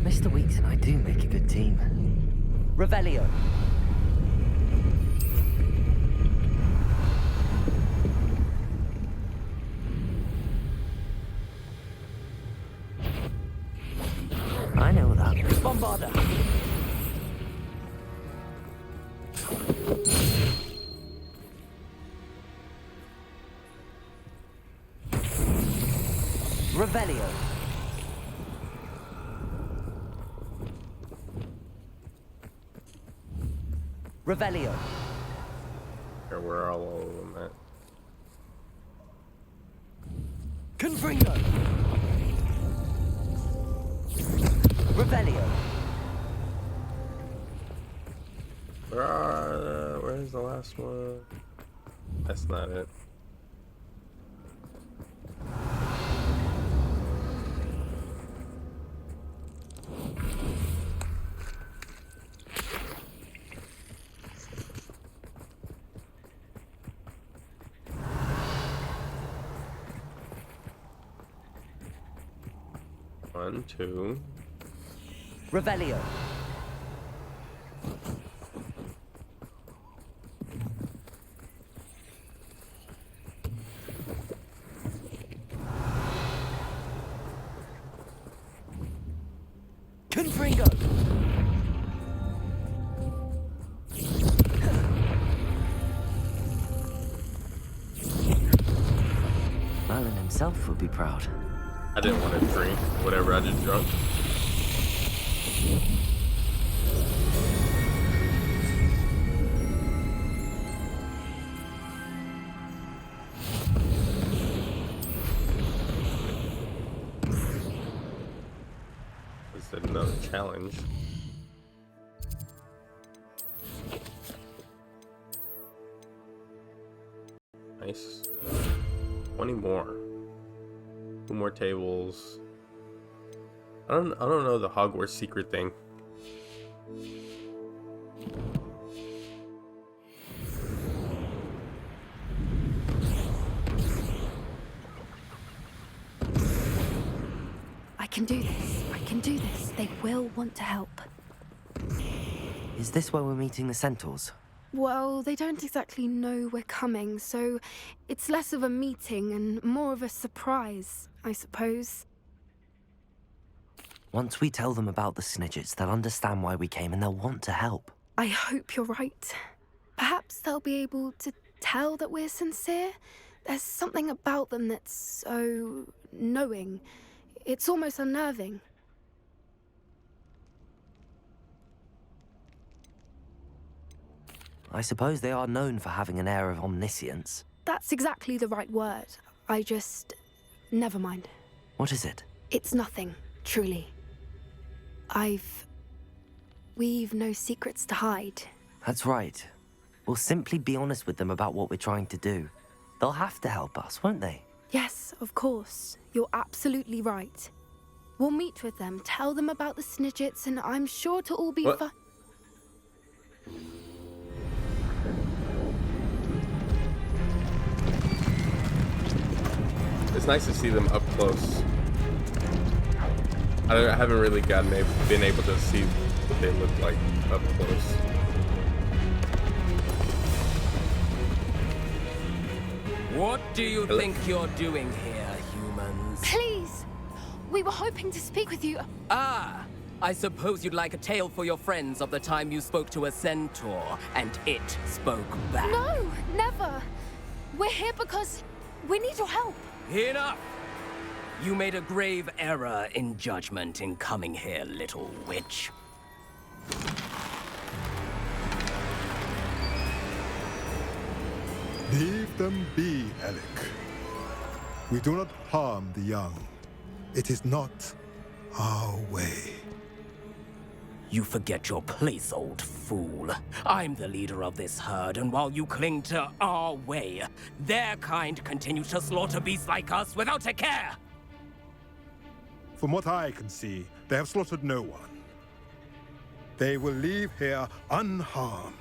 Mr. Weeks and I do make a good team. Revelio. I know that. Bombarda. Revelio. Revelio. Here, where are all of them at? Confringo. Revelio. Where's the last one? That's not it. One, two. Revelio. Confringo. Merlin himself would be proud. I didn't want to drink whatever I just drunk. This is another challenge. Nice. 20 more. 2 more tables. I don't know the Hogwarts secret thing. I can do this. I can do this. They will want to help. Is this where we're meeting the centaurs? Well, they don't exactly know we're coming, so it's less of a meeting and more of a surprise, I suppose. Once we tell them about the Snidgets, they'll understand why we came and they'll want to help. I hope you're right. Perhaps they'll be able to tell that we're sincere. There's something about them that's so knowing. It's almost unnerving. I suppose they are known for having an air of omniscience. That's exactly the right word. I just... never mind. What is it? It's nothing, truly. We've no secrets to hide. That's right. We'll simply be honest with them about what we're trying to do. They'll have to help us, won't they? Yes, of course. You're absolutely right. We'll meet with them, tell them about the Snidgets, and I'm sure it'll all be fine. It's nice to see them up close. I haven't really been able to see what they look like up close. What do you think you're doing here, humans? Please! We were hoping to speak with you. Ah! I suppose you'd like a tale for your friends of the time you spoke to a centaur, and it spoke back. No, never! We're here because we need your help. Enough! You made a grave error in judgment in coming here, little witch. Leave them be, Alec. We do not harm the young. It is not our way. You forget your place, old fool. I'm the leader of this herd, and while you cling to our way, their kind continue to slaughter beasts like us without a care! From what I can see, they have slaughtered no one. They will leave here unharmed.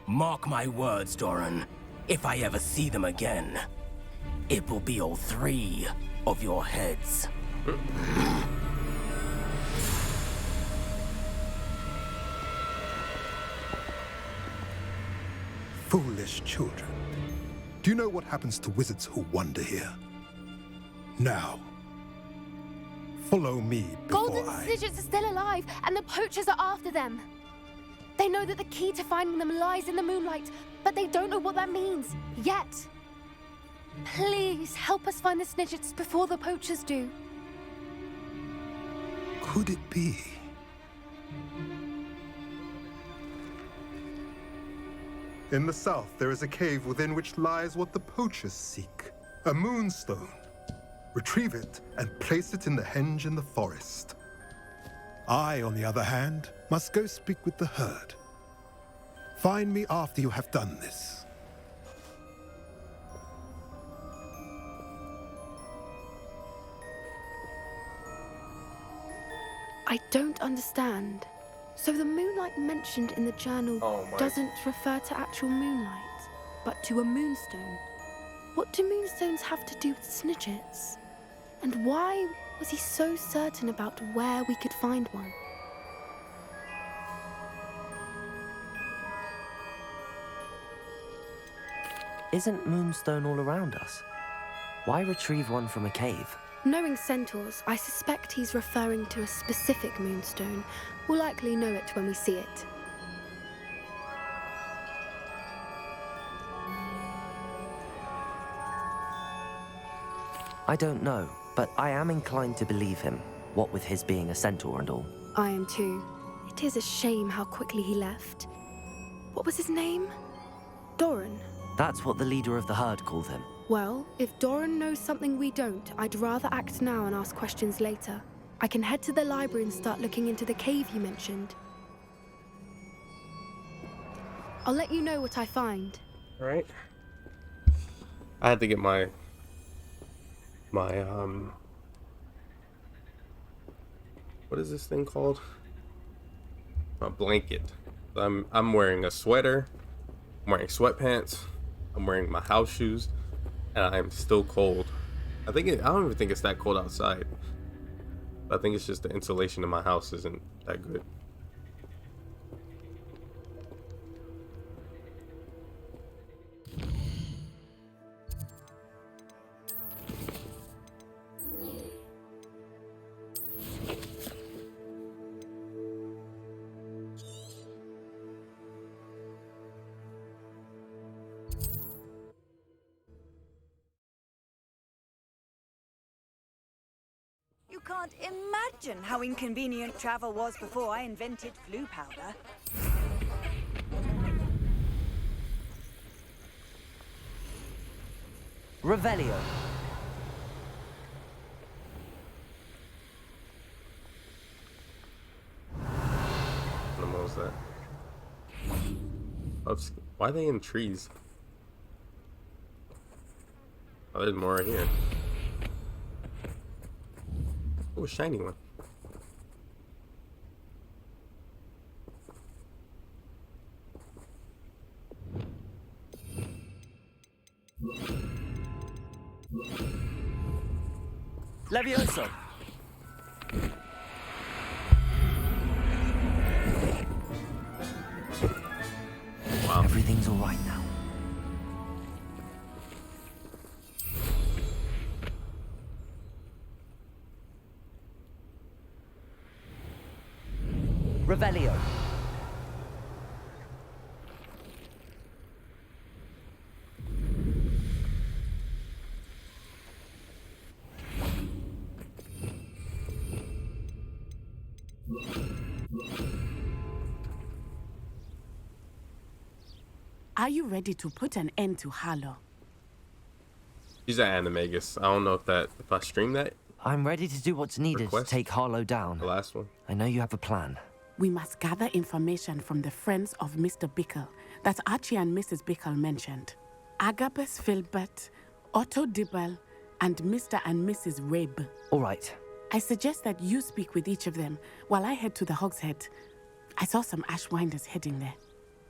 Mark my words, Doran. If I ever see them again, it will be all 3 of your heads. Foolish children. Do you know what happens to wizards who wander here? Now, follow me before Golden Snidgets are still alive, and the poachers are after them. They know that the key to finding them lies in the moonlight, but they don't know what that means, yet. Please, help us find the Snidgets before the poachers do. Could it be? In the south, there is a cave within which lies what the poachers seek. A moonstone. Retrieve it and place it in the henge in the forest. I, on the other hand, must go speak with the herd. Find me after you have done this. I don't understand. So the moonlight mentioned in the journal doesn't refer to actual moonlight, but to a moonstone. What do moonstones have to do with Snidgets? And why was he so certain about where we could find one? Isn't moonstone all around us? Why retrieve one from a cave? Knowing centaurs, I suspect he's referring to a specific moonstone. We'll likely know it when we see it. I don't know, but I am inclined to believe him, what with his being a centaur and all. I am too. It is a shame how quickly he left. What was his name? Doran. That's what the leader of the herd called him. Well, if Doran knows something we don't, I'd rather act now and ask questions later. I can head to the library and start looking into the cave you mentioned. I'll let you know what I find. All right. I had to get my what is this thing called? A blanket. I'm wearing a sweater. I'm wearing sweatpants. I'm wearing my house shoes, and I'm still cold. I don't even think it's that cold outside. I think it's just the insulation in my house isn't that good. You can't imagine how inconvenient travel was before I invented flu powder. Revelio. What was that? Why are they in trees? Oh, there's more right here. Oh, a shiny one. Levioso! Wow. Everything's all right now. Revelio. Are you ready to put an end to Harlow? She's an animagus. I don't know if I stream that. I'm ready to do what's needed Request? to take Harlow down. The last one. I know you have a plan. We must gather information from the friends of Mr. Bickle that Archie and Mrs. Bickle mentioned. Agabus Filbert, Otto Dibble, and Mr. and Mrs. Rabe. All right. I suggest that you speak with each of them while I head to the Hogshead. I saw some Ashwinders heading there.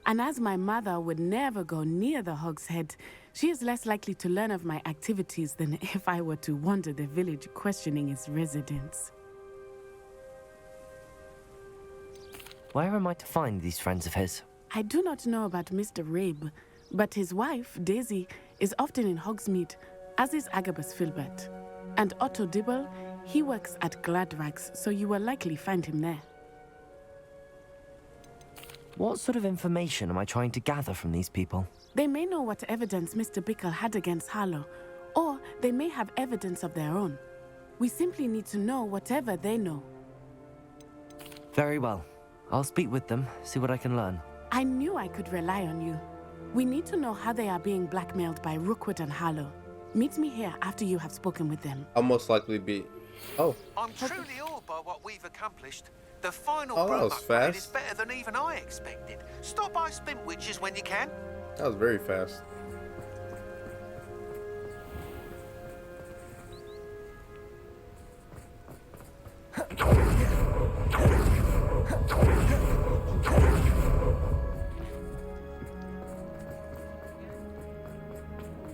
And as my mother would never go near the Hogshead, she is less likely to learn of my activities than if I were to wander the village questioning its residents. Where am I to find these friends of his? I do not know about Mr. Rabe, but his wife, Daisy, is often in Hogsmeade, as is Agabus Filbert. And Otto Dibble, he works at Gladrags, so you will likely find him there. What sort of information am I trying to gather from these people? They may know what evidence Mr. Bickle had against Harlow, or they may have evidence of their own. We simply need to know whatever they know. Very well. I'll speak with them, see what I can learn. I knew I could rely on you. We need to know how they are being blackmailed by Rookwood and Harlow. Meet me here after you have spoken with them. I'll most likely be... Oh. I'm truly awed by what we've accomplished. The final Oh, that broom was upgrade fast. is better than even I expected. Stop by Spintwitches when you can. That was very fast.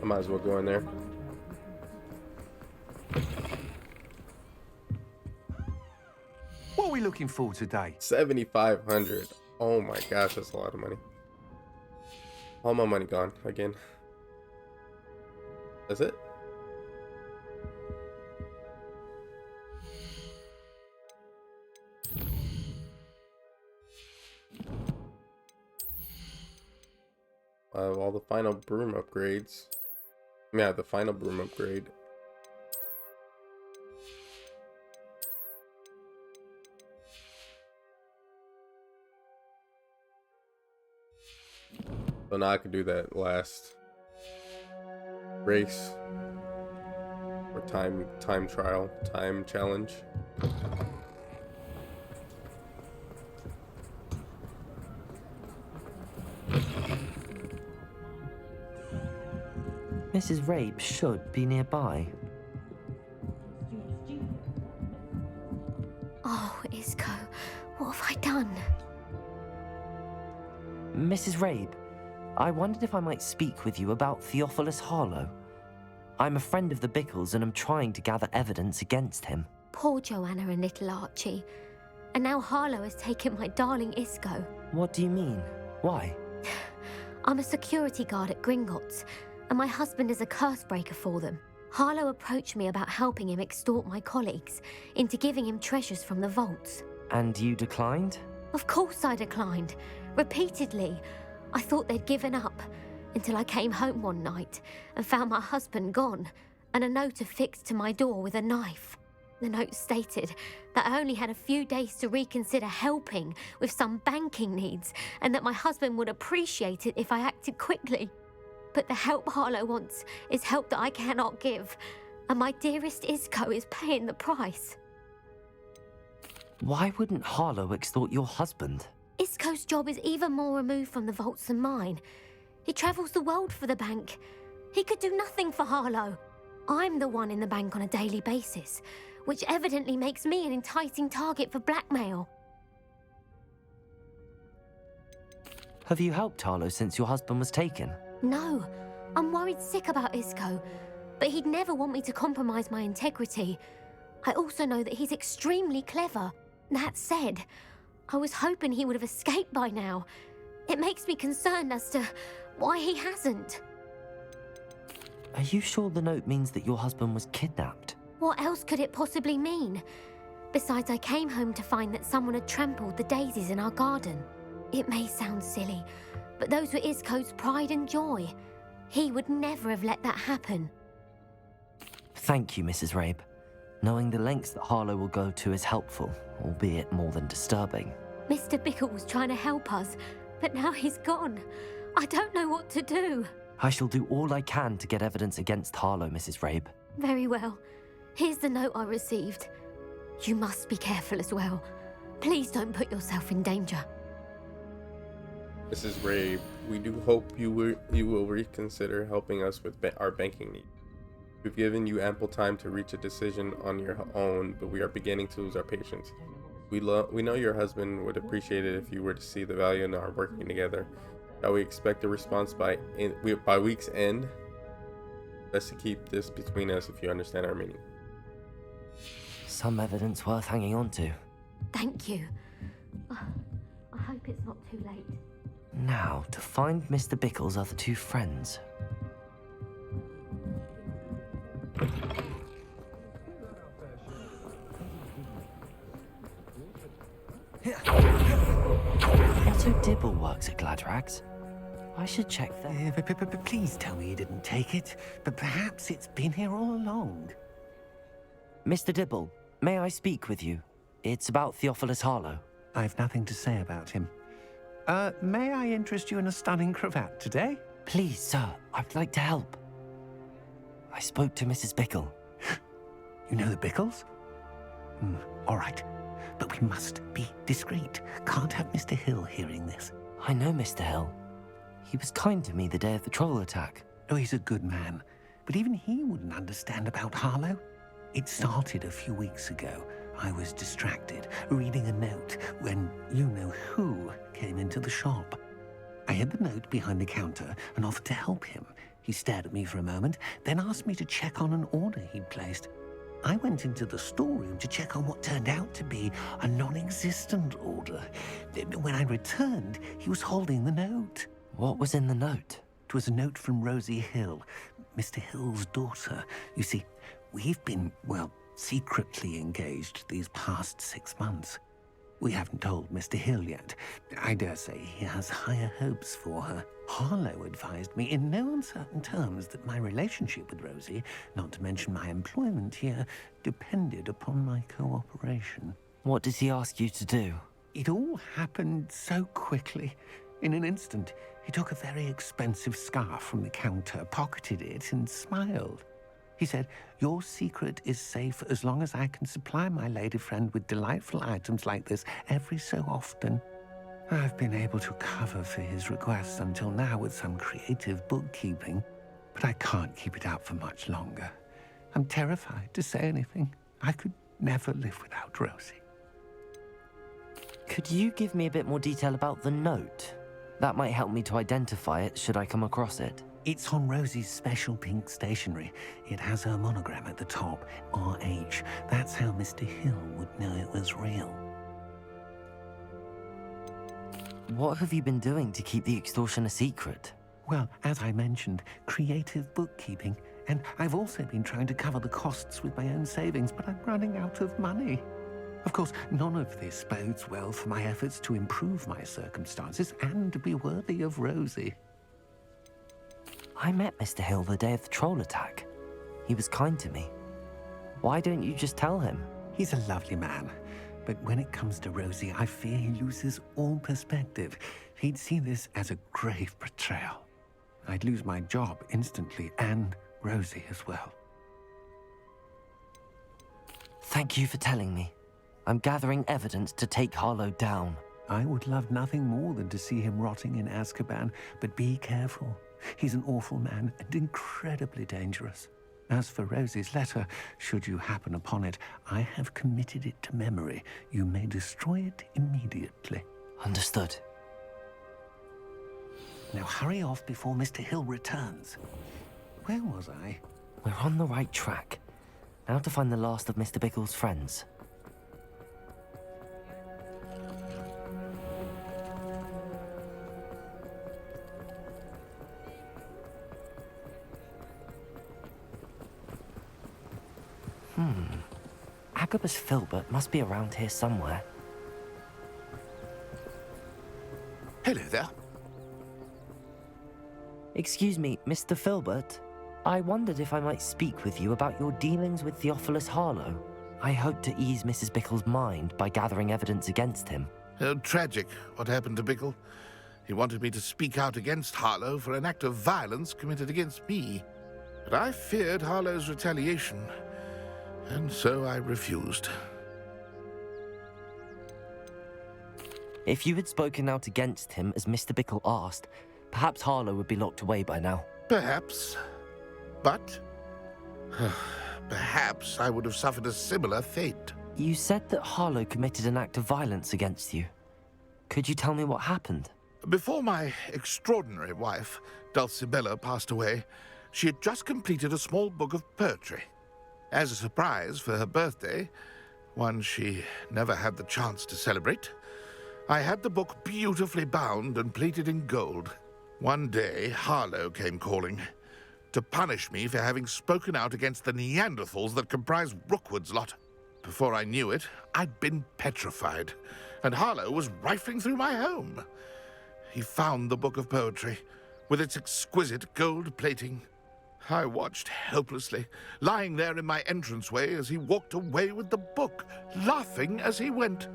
I might as well go in there. What are we looking for today? 7,500. Oh my gosh, that's a lot of money. All my money gone again. That's it? All the final broom upgrades. Yeah, the final broom upgrade. So now I can do that last race or time trial, time challenge. Mrs. Rabe should be nearby. Oh, Isco, what have I done? Mrs. Rabe, I wondered if I might speak with you about Theophilus Harlow. I'm a friend of the Bickles and I'm trying to gather evidence against him. Poor Joanna and little Archie. And now Harlow has taken my darling Isco. What do you mean? Why? I'm a security guard at Gringotts, and my husband is a curse breaker for them. Harlow approached me about helping him extort my colleagues into giving him treasures from the vaults. And you declined? Of course I declined. Repeatedly. I thought they'd given up, until I came home one night and found my husband gone, and a note affixed to my door with a knife. The note stated that I only had a few days to reconsider helping with some banking needs, and that my husband would appreciate it if I acted quickly. But the help Harlow wants is help that I cannot give, and my dearest Isco is paying the price. Why wouldn't Harlow extort your husband? Isco's job is even more removed from the vaults than mine. He travels the world for the bank. He could do nothing for Harlow. I'm the one in the bank on a daily basis, which evidently makes me an enticing target for blackmail. Have you helped Harlow since your husband was taken? No, I'm worried sick about Isco, but he'd never want me to compromise my integrity. I also know that he's extremely clever. That said, I was hoping he would have escaped by now. It makes me concerned as to why he hasn't. Are you sure the note means that your husband was kidnapped? What else could it possibly mean? Besides, I came home to find that someone had trampled the daisies in our garden. It may sound silly, but those were Isco's pride and joy. He would never have let that happen. Thank you, Mrs. Rabe. Knowing the lengths that Harlow will go to is helpful, albeit more than disturbing. Mr. Bickle was trying to help us, but now he's gone. I don't know what to do. I shall do all I can to get evidence against Harlow, Mrs. Rabe. Very well. Here's the note I received. You must be careful as well. Please don't put yourself in danger. Mrs. Rabe, we do hope you will reconsider helping us with our banking needs. We've given you ample time to reach a decision on your own, but we are beginning to lose our patience. We know your husband would appreciate it if you were to see the value in our working together. Now we expect a response by week's end. Best to keep this between us if you understand our meaning. Some evidence worth hanging on to. Thank you. I hope it's not too late. Now, to find Mr. Bickle's other two friends. Otto Dibble works at Gladrags. I should check that. Please tell me you didn't take it, but perhaps it's been here all along. Mr. Dibble, may I speak with you? It's about Theophilus Harlow. I've nothing to say about him. May I interest you in a stunning cravat today? Please, sir, I'd like to help. I spoke to Mrs. Bickle. You know the Bickles? All right, but we must be discreet. Can't have Mr. Hill hearing this. I know Mr. Hill. He was kind to me the day of the troll attack. Oh, he's a good man, but even he wouldn't understand about Harlow. It started a few weeks ago. I was distracted, reading a note, when you-know-who came into the shop. I hid the note behind the counter and offered to help him. He stared at me for a moment, then asked me to check on an order he'd placed. I went into the storeroom to check on what turned out to be a non-existent order. When I returned, he was holding the note. What was in the note? It was a note from Rosie Hill, Mr. Hill's daughter. You see, we've been, well, secretly engaged these past 6 months. We haven't told Mr. Hill yet. I dare say he has higher hopes for her. Harlow advised me in no uncertain terms that my relationship with Rosie, not to mention my employment here, depended upon my cooperation. What did he ask you to do? It all happened so quickly. In an instant, he took a very expensive scarf from the counter, pocketed it, and smiled. He said, "Your secret is safe as long as I can supply my lady friend with delightful items like this every so often." I've been able to cover for his requests until now with some creative bookkeeping, but I can't keep it out for much longer. I'm terrified to say anything. I could never live without Rosie. Could you give me a bit more detail about the note? That might help me to identify it should I come across it. It's on Rosie's special pink stationery. It has her monogram at the top, RH. That's how Mr. Hill would know it was real. What have you been doing to keep the extortion a secret? Well, as I mentioned, creative bookkeeping. And I've also been trying to cover the costs with my own savings, but I'm running out of money. Of course, none of this bodes well for my efforts to improve my circumstances and to be worthy of Rosie. I met Mr. Hill the day of the troll attack. He was kind to me. Why don't you just tell him? He's a lovely man. But when it comes to Rosie, I fear he loses all perspective. He'd see this as a grave betrayal. I'd lose my job instantly, and Rosie as well. Thank you for telling me. I'm gathering evidence to take Harlow down. I would love nothing more than to see him rotting in Azkaban, but be careful. He's an awful man and incredibly dangerous. As for Rosie's letter, should you happen upon it, I have committed it to memory. You may destroy it immediately. Understood. Now hurry off before Mr. Hill returns. Where was I? We're on the right track. Now to find the last of Mr. Bickle's friends. Agabus Filbert must be around here somewhere. Hello there. Excuse me, Mr. Filbert. I wondered if I might speak with you about your dealings with Theophilus Harlow. I hope to ease Mrs. Bickle's mind by gathering evidence against him. Tragic, what happened to Bickle. He wanted me to speak out against Harlow for an act of violence committed against me. But I feared Harlow's retaliation, and so I refused. If you had spoken out against him as Mr. Bickle asked, perhaps Harlow would be locked away by now. Perhaps. But perhaps I would have suffered a similar fate. You said that Harlow committed an act of violence against you. Could you tell me what happened? Before my extraordinary wife, Dulcibella, passed away, she had just completed a small book of poetry. As a surprise for her birthday, one she never had the chance to celebrate, I had the book beautifully bound and plated in gold. One day, Harlow came calling to punish me for having spoken out against the Neanderthals that comprise Rookwood's lot. Before I knew it, I'd been petrified, and Harlow was rifling through my home. He found the book of poetry, with its exquisite gold plating. I watched helplessly, lying there in my entranceway as he walked away with the book, laughing as he went.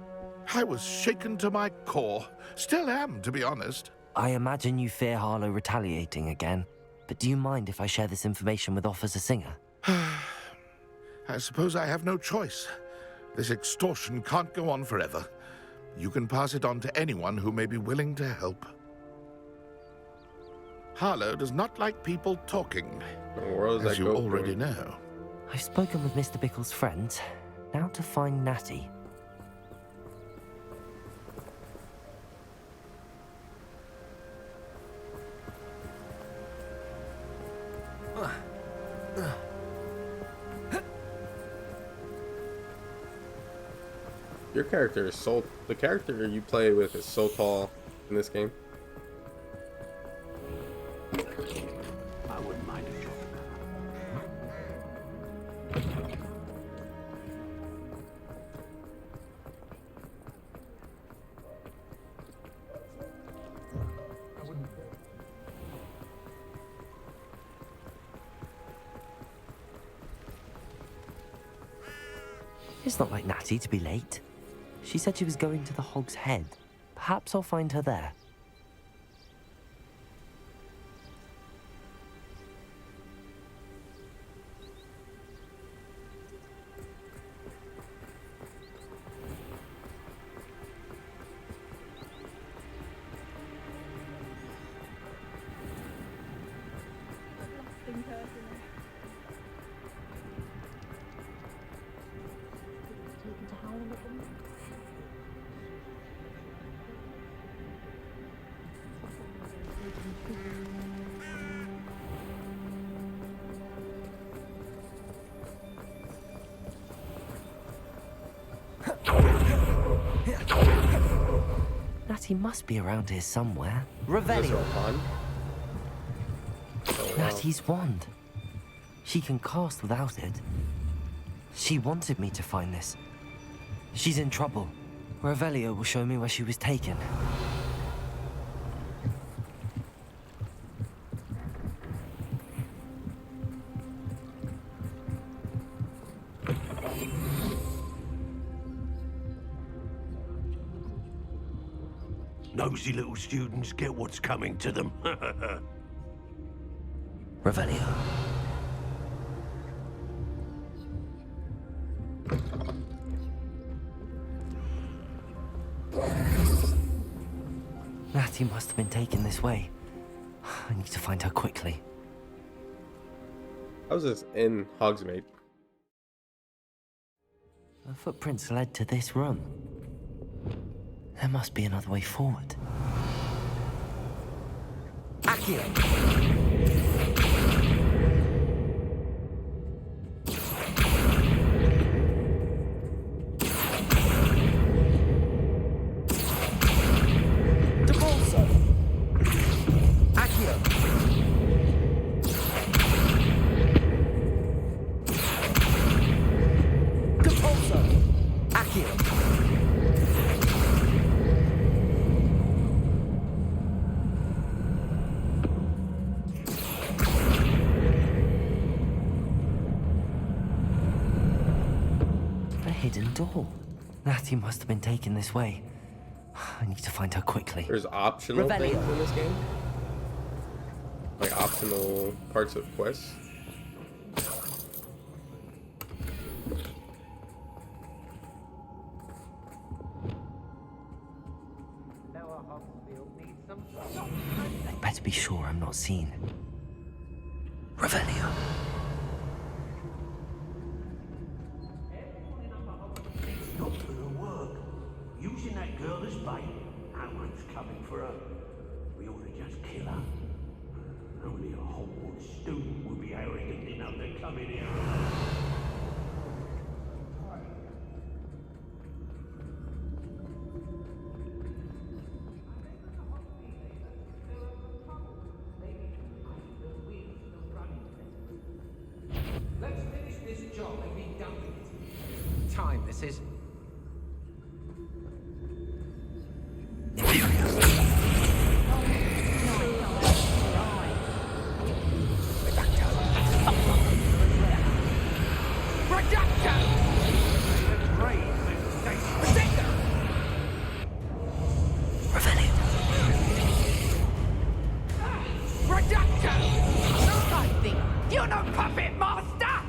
I was shaken to my core. Still am, to be honest. I imagine you fear Harlow retaliating again, but do you mind if I share this information with Officer Singer? I suppose I have no choice. This extortion can't go on forever. You can pass it on to anyone who may be willing to help. Harlow does not like people talking, as you already know. I've spoken with Mr. Bickle's friends. Now to find Natty. Your character is so... The character you play with is so tall in this game. I wouldn't mind a job. It's not like Natty to be late. She said she was going to the Hog's Head. Perhaps I'll find her there. Natty must be around here somewhere. Revelio. Natty's wand. She can cast without it. She wanted me to find this. She's in trouble. Revelio will show me where she was taken. Nosy little students get what's coming to them. Revelio. Natty must have been taken this way. I need to find her quickly. How's this in Hogsmeade? Her footprints led to this room. There must be another way forward. Accio! Hidden door. Natty must have been taken this way. I need to find her quickly. There's optional things in this game? Like optional parts of quests? I better be sure I'm not seen. Revelio. Not gonna work. Using that girl as bait. No one's coming for her. We ought to just kill her. Only a Hogwarts student would be arrogant enough to come in here. Let's finish this job and be done with it. Time, this is. You're no puppet master!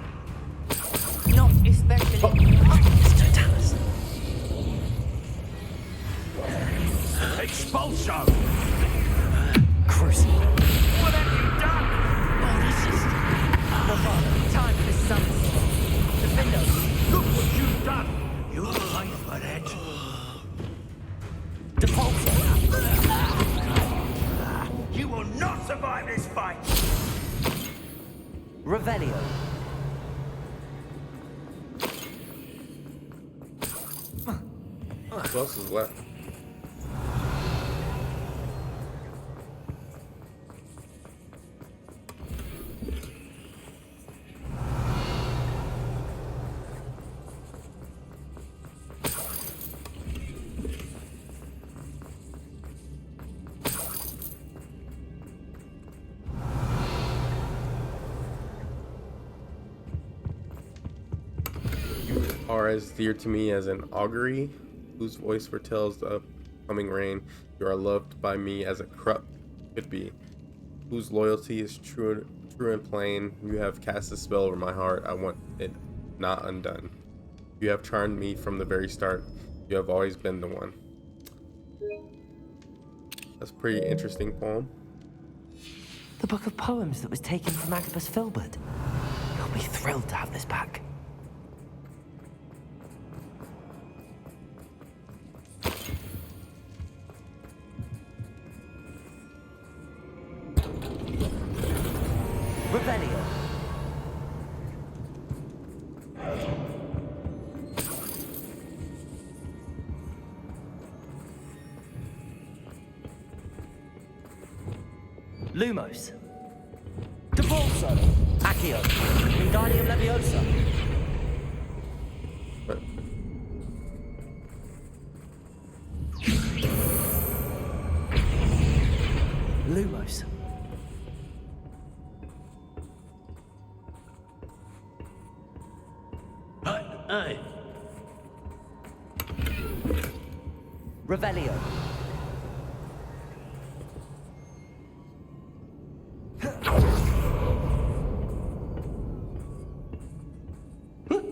Not especially. Expulso! Crucible. What have you done? Oh, this is... time for sunset. Defender. Look what you've done! You're late for that. Defaulter. You will not survive this fight! Revelio. What else is left? Are as dear to me as an augury, whose voice foretells the upcoming rain. You are loved by me as a cup could be, whose loyalty is true and plain. You have cast a spell over my heart. I want it not undone. You have charmed me from the very start. You have always been the one. That's a pretty interesting poem. The book of poems that was taken from Agabus Filbert. You'll be thrilled to have this back. Revelio. Lumos. Devolso. Accio. Wingardium Leviosa. Lumos. Hey. Revelio.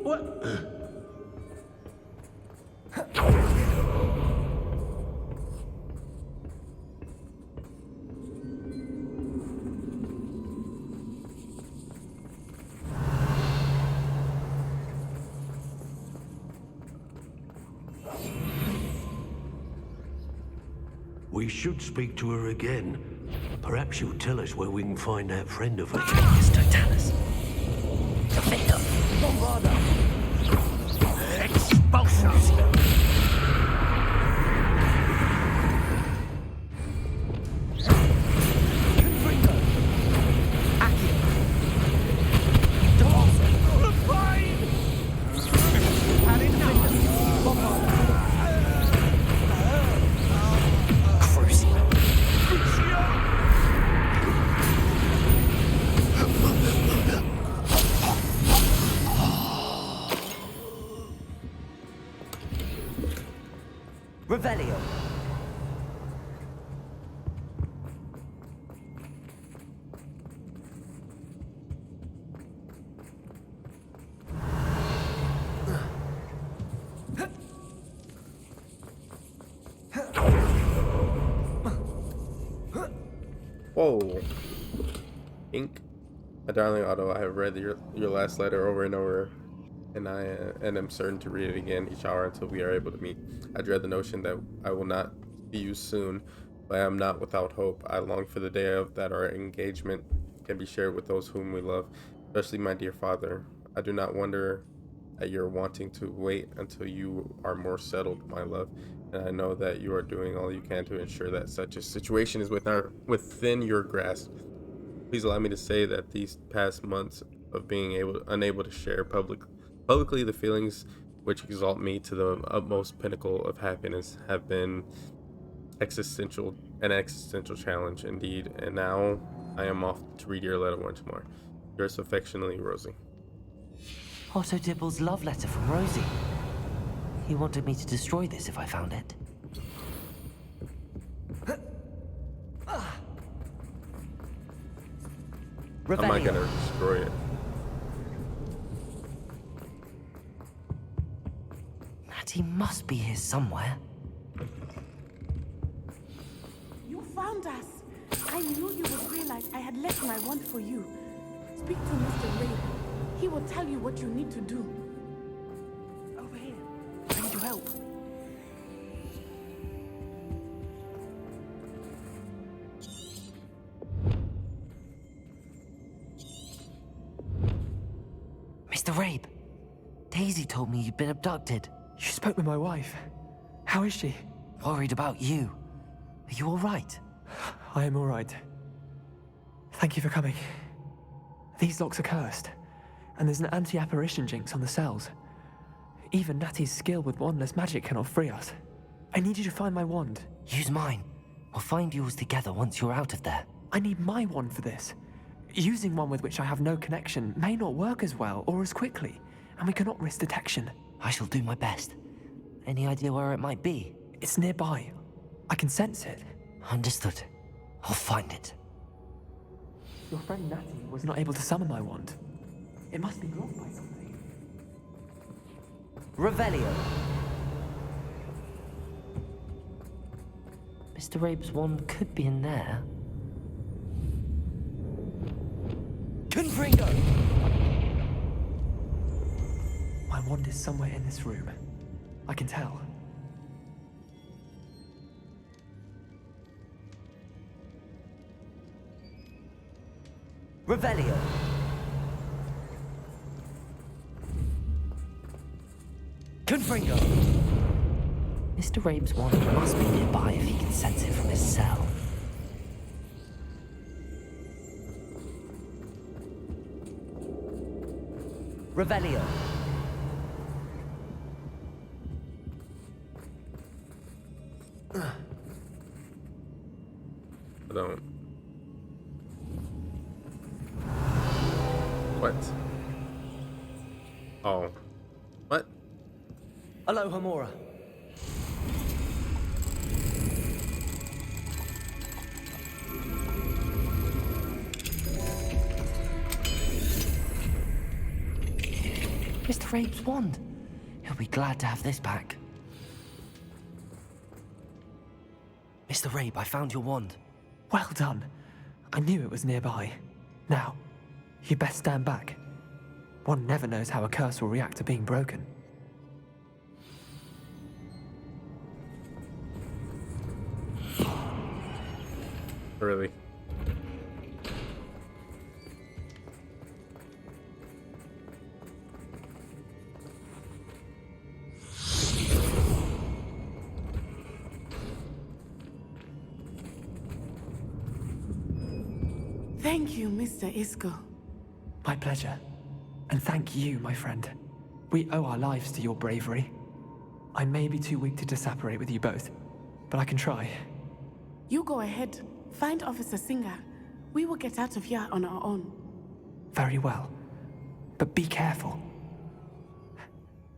What? We should speak to her again. Perhaps she'll tell us where we can find that friend of hers. Mr. Talus. Defender. Bombarda! Expulsion! Revelio. Whoa. Ink. My darling Otto, I have read your last letter over and over, and am certain to read it again each hour until we are able to meet. I dread the notion that I will not see you soon, but I am not without hope. I long for the day that our engagement can be shared with those whom we love, especially my dear father. I do not wonder at your wanting to wait until you are more settled, my love, and I know that you are doing all you can to ensure that such a situation is within your grasp. Please allow me to say that these past months of being unable to share publicly the feelings which exalt me to the utmost pinnacle of happiness have been an existential challenge indeed, and now I am off to read your letter once more. Yours affectionately, Rosie. Otto Dibble's love letter from Rosie. He wanted me to destroy this if I found it. How am I gonna destroy it? Natty must be here somewhere. You found us. I knew you would realize I had left my wand for you. Speak to Mr. Ray. He will tell you what you need to do. Over here. I need your help. Mr. Rabe, Daisy told me you'd been abducted. You spoke with my wife. How is she? Worried about you. Are you all right? I am all right. Thank you for coming. These locks are cursed, and there's an anti-apparition jinx on the cells. Even Natty's skill with wandless magic cannot free us. I need you to find my wand. Use mine. We'll find yours together once you're out of there. I need my wand for this. Using one with which I have no connection may not work as well or as quickly, and we cannot risk detection. I shall do my best. Any idea where it might be? It's nearby. I can sense it. Understood. I'll find it. Your friend Natty was not able to summon my wand. It must be blocked by something. Revelio. Mr. Rabe's wand could be in there. Confringo! My wand is somewhere in this room. I can tell. Revelio. Confringo. Mr. Rabe's wand must be nearby if he can sense it from his cell. Revelio. I don't. What? Oh. What? Aloha Mora. Mr. Rabe's wand. He'll be glad to have this back. Mr. Rabe, I found your wand. Well done. I knew it was nearby. Now, you best stand back. One never knows how a curse will react to being broken. Really. Thank you, Mr. Isco. My pleasure. And thank you, my friend. We owe our lives to your bravery. I may be too weak to separate with you both, but I can try. You go ahead. Find Officer Singer. We will get out of here on our own. Very well. But be careful.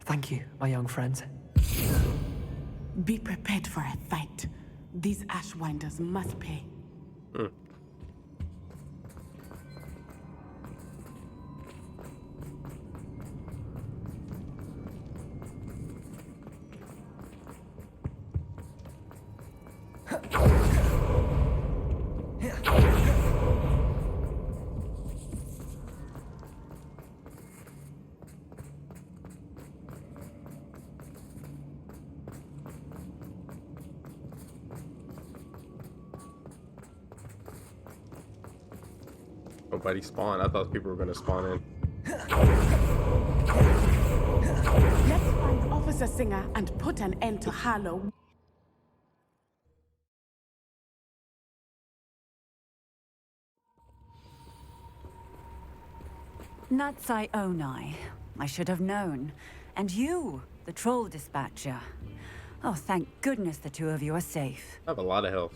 Thank you, my young friends. Be prepared for a fight. These Ashwinders must pay. Nobody spawned. I thought people were gonna spawn in. Let's find Officer Singer and put an end to Harlow. Natsai Onai. I should have known. And you, the troll dispatcher. Oh, thank goodness the two of you are safe. I have a lot of health.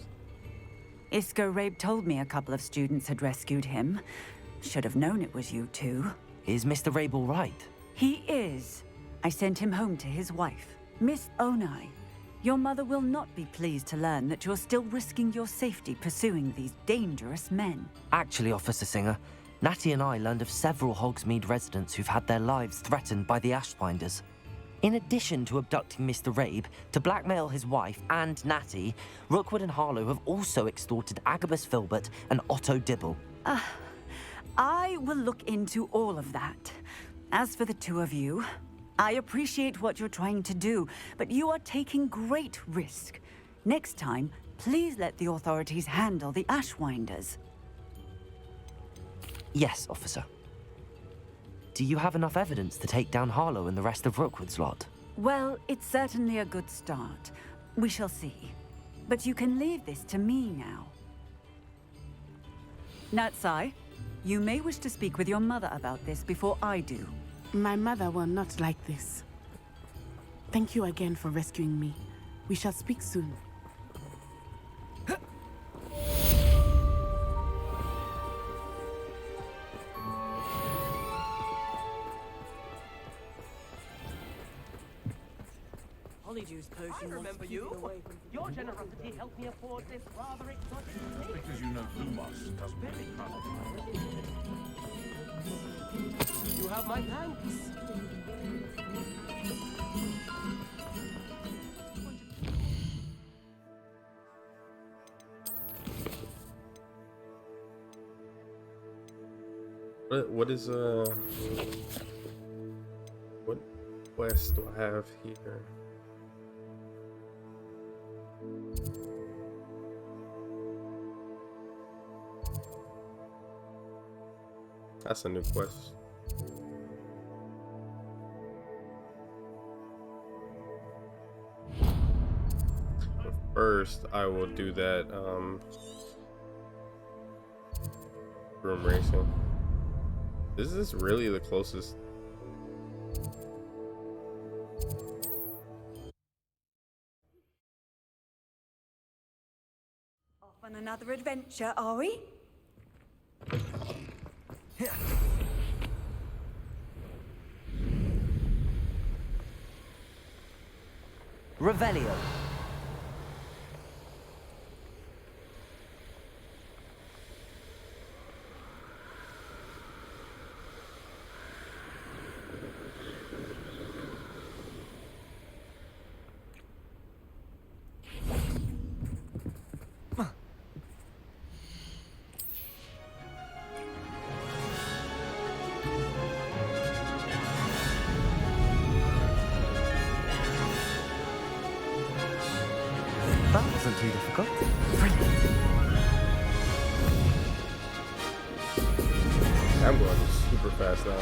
Isco Rabe told me a couple of students had rescued him. Should have known it was you two. Is Mr. Rabe all right? He is. I sent him home to his wife, Miss Onai. Your mother will not be pleased to learn that you're still risking your safety pursuing these dangerous men. Actually, Officer Singer, Natty and I learned of several Hogsmeade residents who've had their lives threatened by the Ashbinders. In addition to abducting Mr. Rabe to blackmail his wife and Natty, Rookwood and Harlow have also extorted Agabus Filbert and Otto Dibble. I will look into all of that. As for the two of you, I appreciate what you're trying to do, but you are taking great risk. Next time, please let the authorities handle the Ashwinders. Yes, officer. Do you have enough evidence to take down Harlow and the rest of Rookwood's lot? Well, it's certainly a good start. We shall see. But you can leave this to me now. Natsai, you may wish to speak with your mother about this before I do. My mother will not like this. Thank you again for rescuing me. We shall speak soon. Polyjuice potion. I remember you. Your generosity helped me afford this rather exotic thing. Because you know Lumos does very well. You have my thanks. What is what quest do I have here? That's a new quest. But first, I will do that room racing. Is this really the closest? Off on another adventure, are we? Revelio. That wasn't too difficult. Brilliant. I'm going super fast now.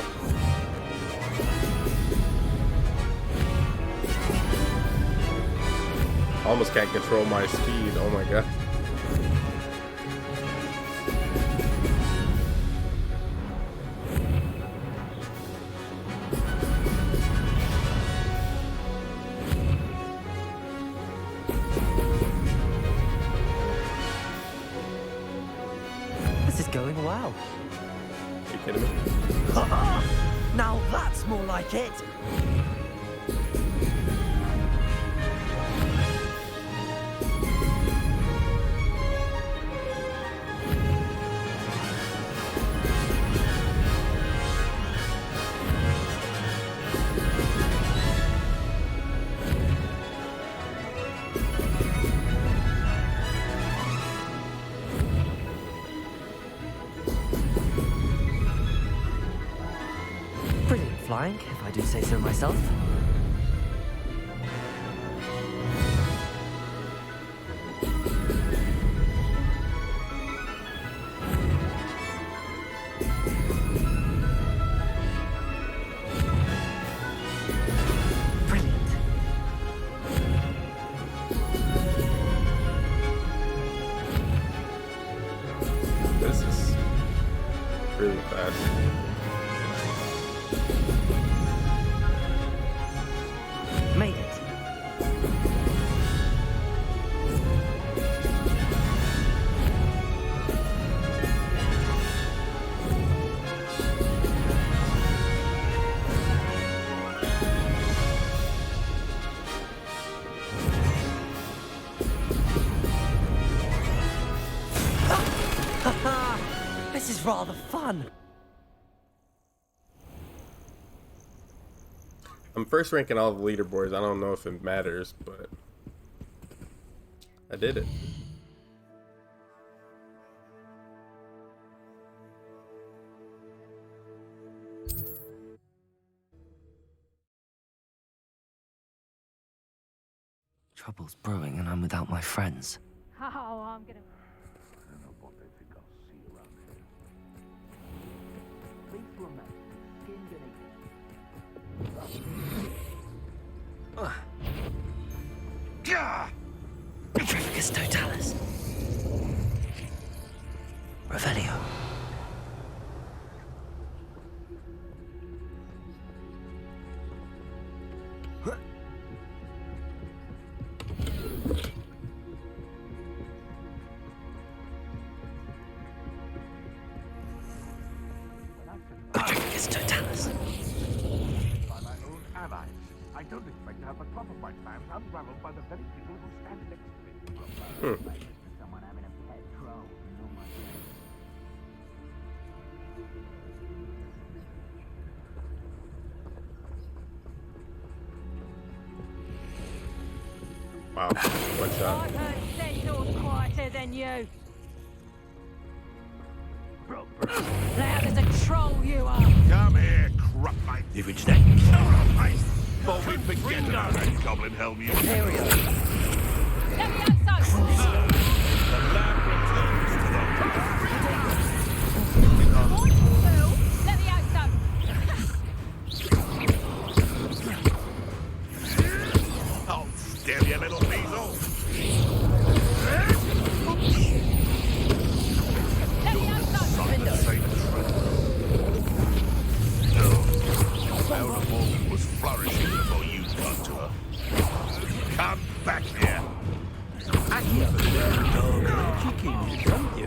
I almost can't control my speed. Oh my god. This is going well. Are you kidding me? Now that's more like it. Brilliant flying, if I do say so myself. This is really fast. Made it. This is rather fun. I'm first ranking all the leaderboards. I don't know if it matters, but I did it. Trouble's brewing and I'm without my friends. Oh, I'm gonna. Petrificus totalis. Revelio. Petrificus totalis. By my own allies. I don't expect to have the top of my plans unraveled by the very people who stand next to me. Someone having a pet troll. No, my friend. Wow, one shot. I've heard centaurs quieter than you. Loud as a troll you are. Come here, crop-mate. If it's that crop-mate. Before we forget about that goblin helm you. Let me outside. The lab returns to Let me outside. the... Oh, still, you little weasel. The same truth. No. Elder Morgan was flourishing before you got to her. Come back here.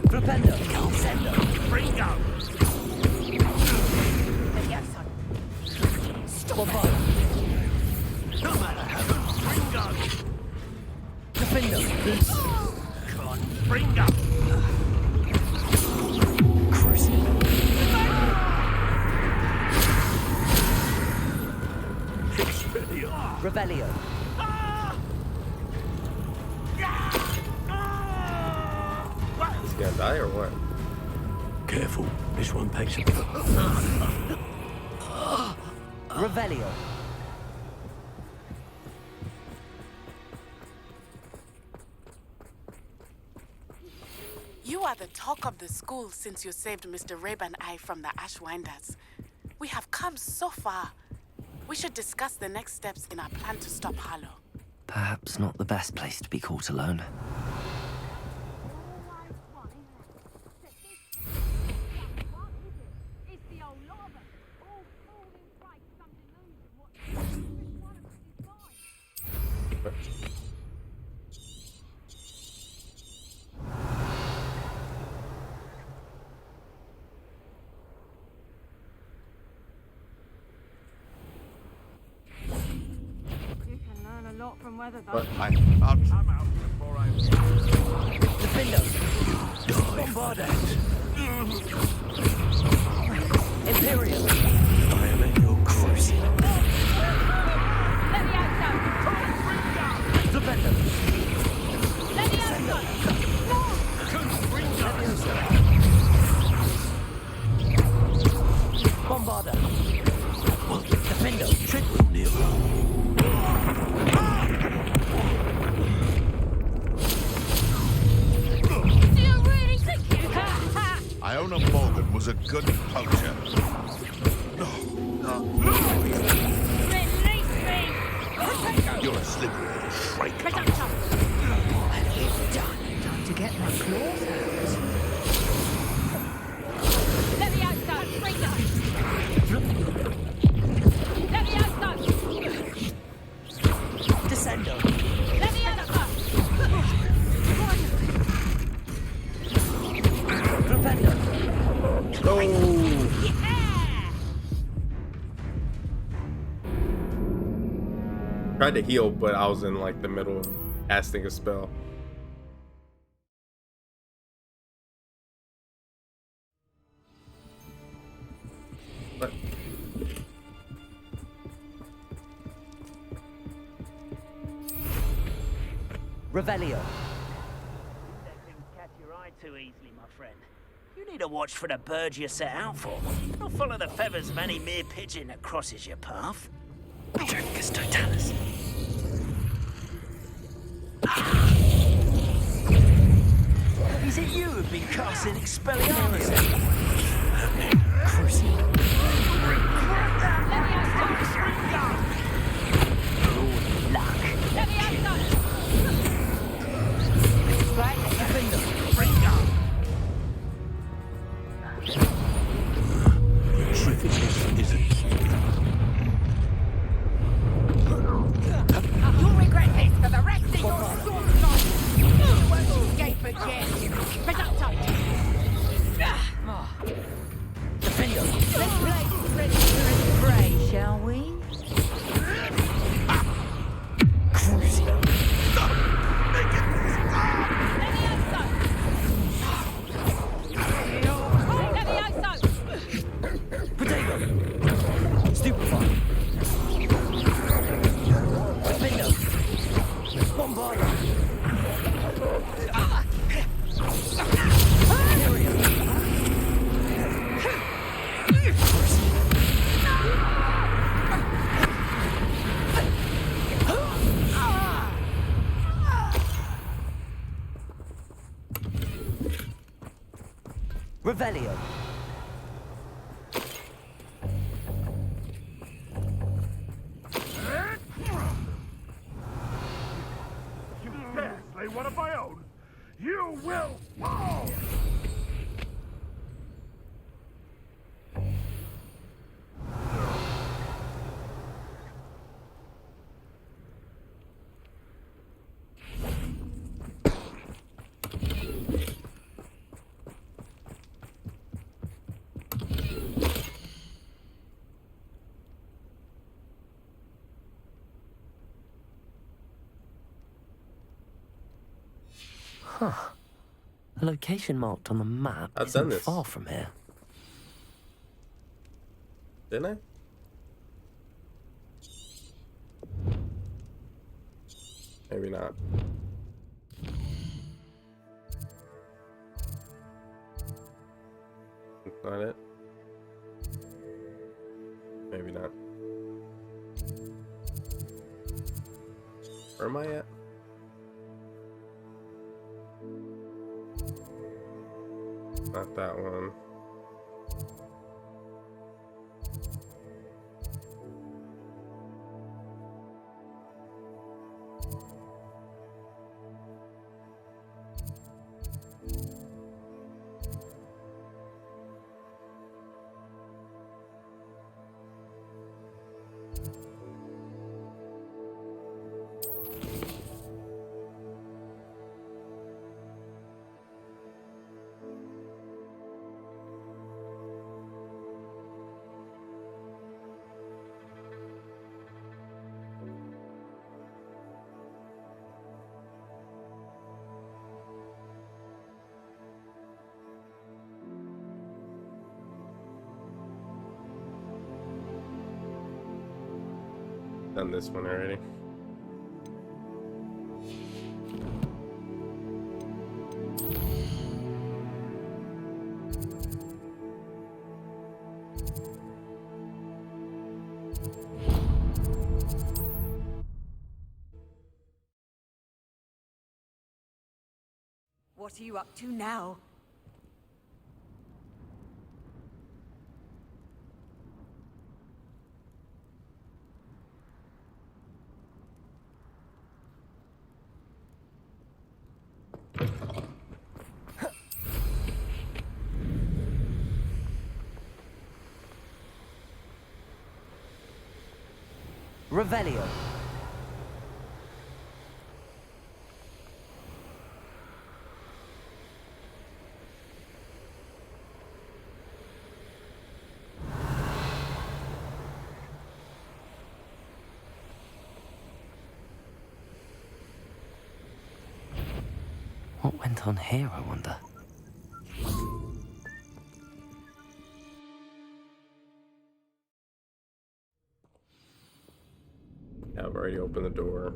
Propendo, Calcendo. Bringo. Stop fire. No matter how. Bringo. Propendo. Come on, Bringo. Revelio. Is he gonna die or what? Careful, this one takes a... Revelio. You are the the talk of the school since you saved Mr. Rabe and I from the Ashwinders. We have come so far. We should discuss the next steps in our plan to stop Harlow. Perhaps not the best place to be caught alone. From weather, But I'm out before I... Defender! Bombarda! Imperium! I am at your course. Let me out, Defender! Let me out, Bombarda! Defender! Treadwell Nero! Iona Morgan was a good poacher. Release me! You're a slippery little shrike. Time to get my claws out. Let me out, son! Freeze up! Let me out, son! Descendo! Let me out, son! Propender! Tried to heal, but I was in like the middle of casting a spell. But Revelio. Let things catch your eye too easily, my friend. You need to watch for the birds you set out for. Don't follow the feathers of any mere pigeon that crosses your path. Petricus totalis. Is it you who've been casting Expelliarmus? Let me out, son! Triffids is a key. You'll regret this for the rest of your short life! You won't escape it yet! Reducto! Let's play predator and prey, shall we? Stupefy. Defender. Bombarda. Revelio. You dare slay one of my own, you will fall! Huh. A location marked on the map I've done isn't this. far from here. Didn't I? Maybe not. That's not it. Maybe not. Where am I at? Not that one. Done this one already. What are you up to now? Revelio. What went on here, I wonder? Yeah, I've already opened the door.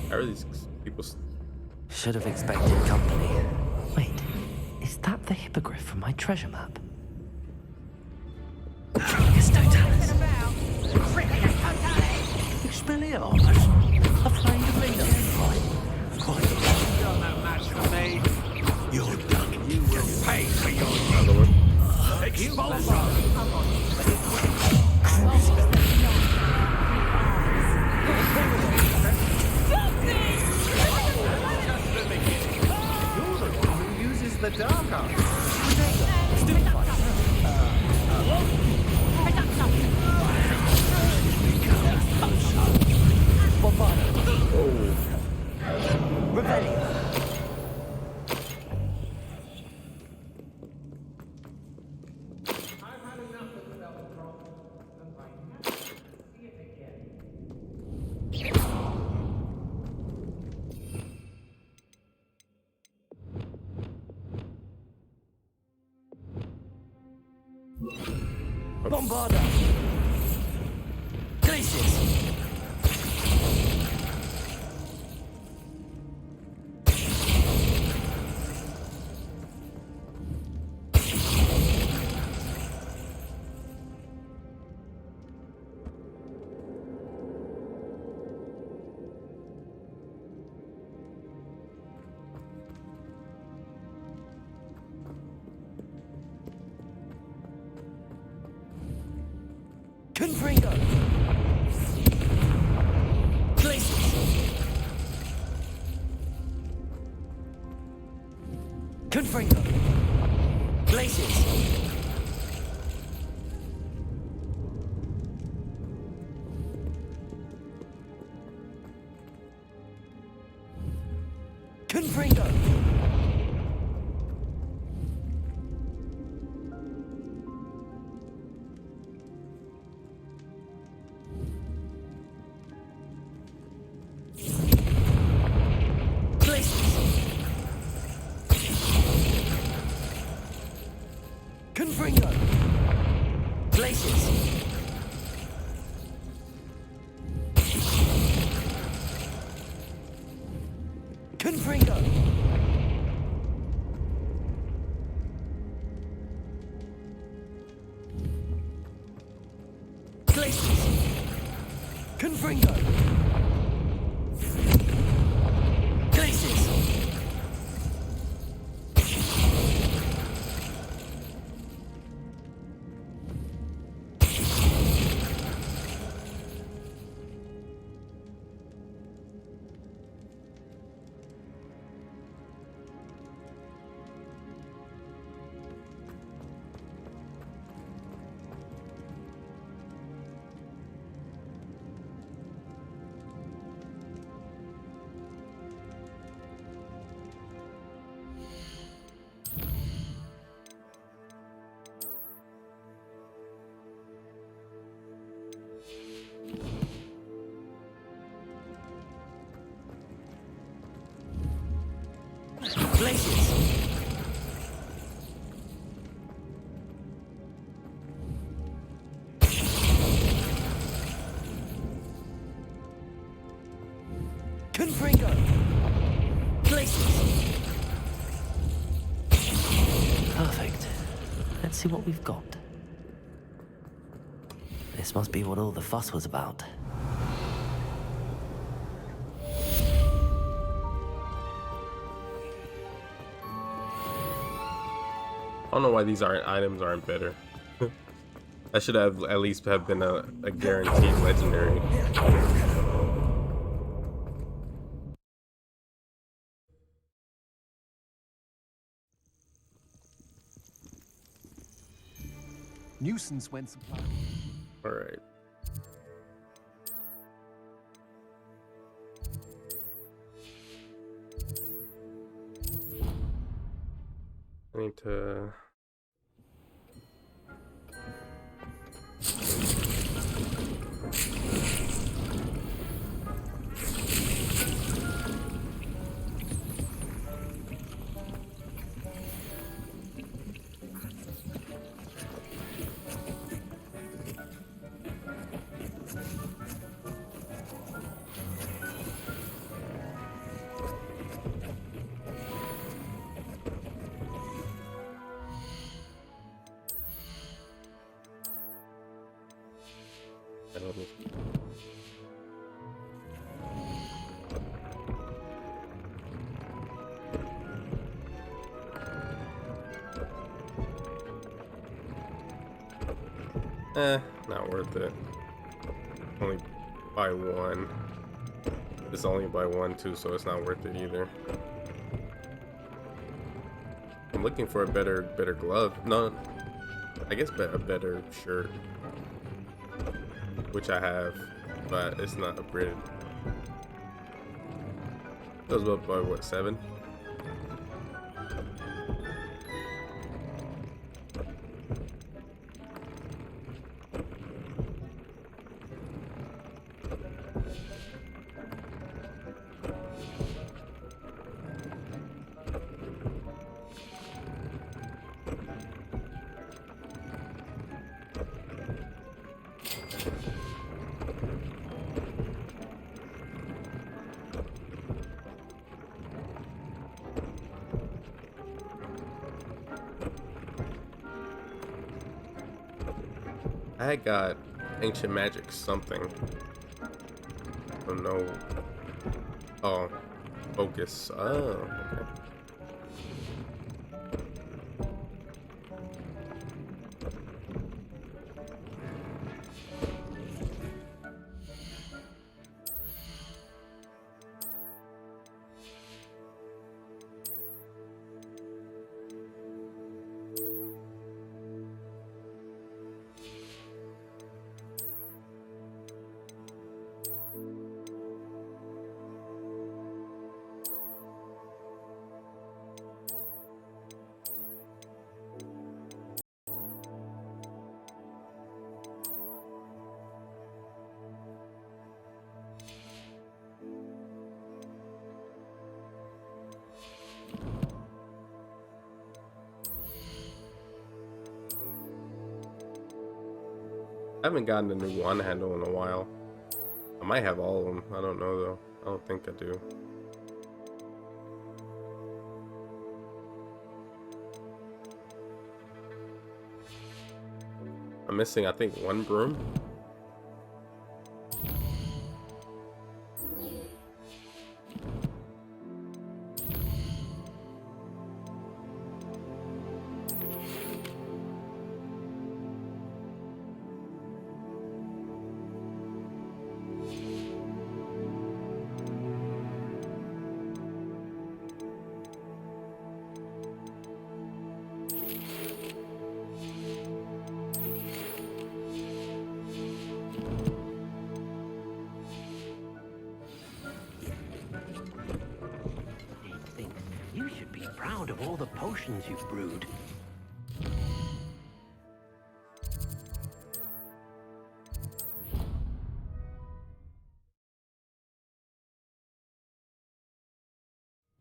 How are these people? Should have expected company. Wait, is that the hippogriff from my treasure map? Expelliarmus? Afraid of me, no? Quite a done that match for me. You're done. You will pay for your Another one. You're the one who uses the dark arts. Bombarda! Glacius! Confringo! Glacius! Confringo! Glacius! Confringo! Confringo! Glacius! Confringo! Glacius! Confringo! Let's see what we've got. This must be what all the fuss was about. I don't know why these items aren't better. That should have at least have been a guaranteed legendary. Nuisance when supply. All right. I need to. Not worth it. Only buy one. It's only buy one too, so it's not worth it either. I'm looking for a better glove. No, I guess a better shirt, which I have, but it's not upgraded. That was up by what, 7? I got ancient magic something. Oh no. Oh, focus. Oh, okay. I haven't gotten a new one handle in a while. I might have all of them. I don't know though. I don't think I do. I'm missing, I think, one broom. You should be proud of all the potions you've brewed.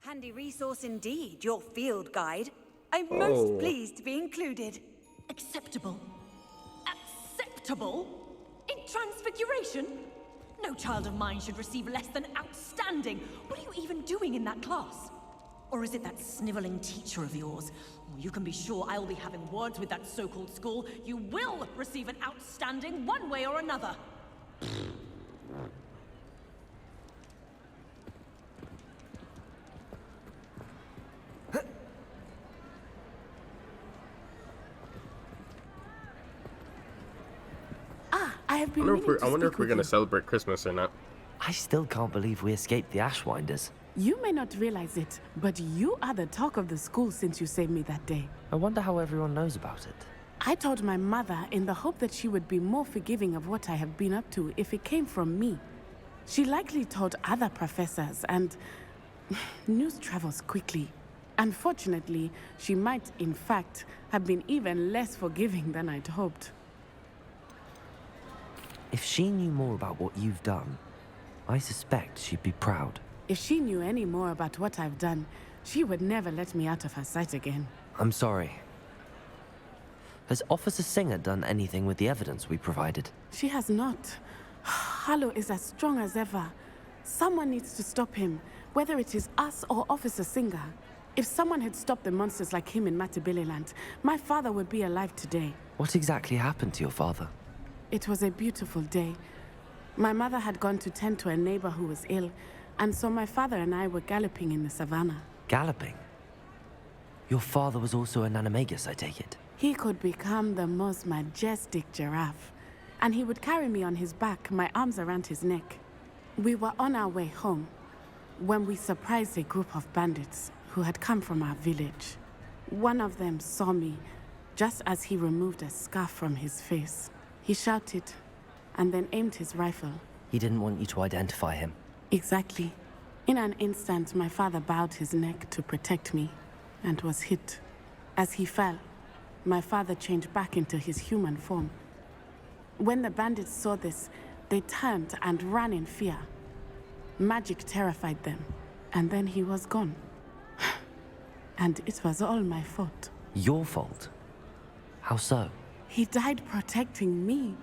Handy resource indeed, your field guide. I'm most pleased to be included. Acceptable. Acceptable? In Transfiguration? No child of mine should receive less than outstanding. What are you even doing in that class? Or is it that sniveling teacher of yours? Well, you can be sure I will be having words with that so-called school. You will receive an outstanding one way or another. I have been I wonder if we're going to celebrate Christmas or not. I still can't believe we escaped the Ashwinders. You may not realize it, but you are the talk of the school since you saved me that day. I wonder how everyone knows about it. I told my mother in the hope that she would be more forgiving of what I have been up to if it came from me. She likely told other professors, and news travels quickly. Unfortunately, she might, in fact, have been even less forgiving than I'd hoped. If she knew more about what you've done, I suspect she'd be proud. If she knew any more about what I've done, she would never let me out of her sight again. I'm sorry. Has Officer Singer done anything with the evidence we provided? She has not. Harlow is as strong as ever. Someone needs to stop him, whether it is us or Officer Singer. If someone had stopped the monsters like him in Matabeleland, my father would be alive today. What exactly happened to your father? It was a beautiful day. My mother had gone to tend to a neighbor who was ill, and so my father and I were galloping in the savannah. Galloping? Your father was also an animagus, I take it? He could become the most majestic giraffe, and he would carry me on his back, my arms around his neck. We were on our way home when we surprised a group of bandits who had come from our village. One of them saw me just as he removed a scarf from his face. He shouted and then aimed his rifle. He didn't want you to identify him. Exactly. In an instant, my father bowed his neck to protect me and was hit. As he fell, my father changed back into his human form. When the bandits saw this, they turned and ran in fear. Magic terrified them, and then he was gone. And it was all my fault. Your fault? How so? He died protecting me.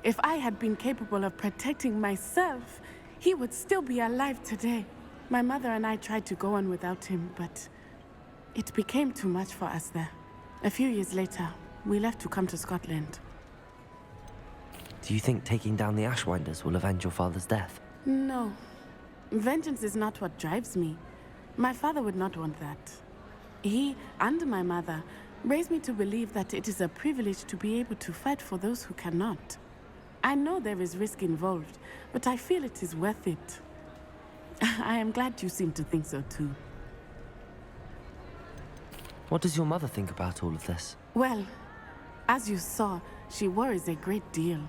If I had been capable of protecting myself, he would still be alive today. My mother and I tried to go on without him, but it became too much for us there. A few years later, we left to come to Scotland. Do you think taking down the Ashwinders will avenge your father's death? No. Vengeance is not what drives me. My father would not want that. He and my mother raised me to believe that it is a privilege to be able to fight for those who cannot. I know there is risk involved, but I feel it is worth it. I am glad you seem to think so too. What does your mother think about all of this? Well, as you saw, she worries a great deal.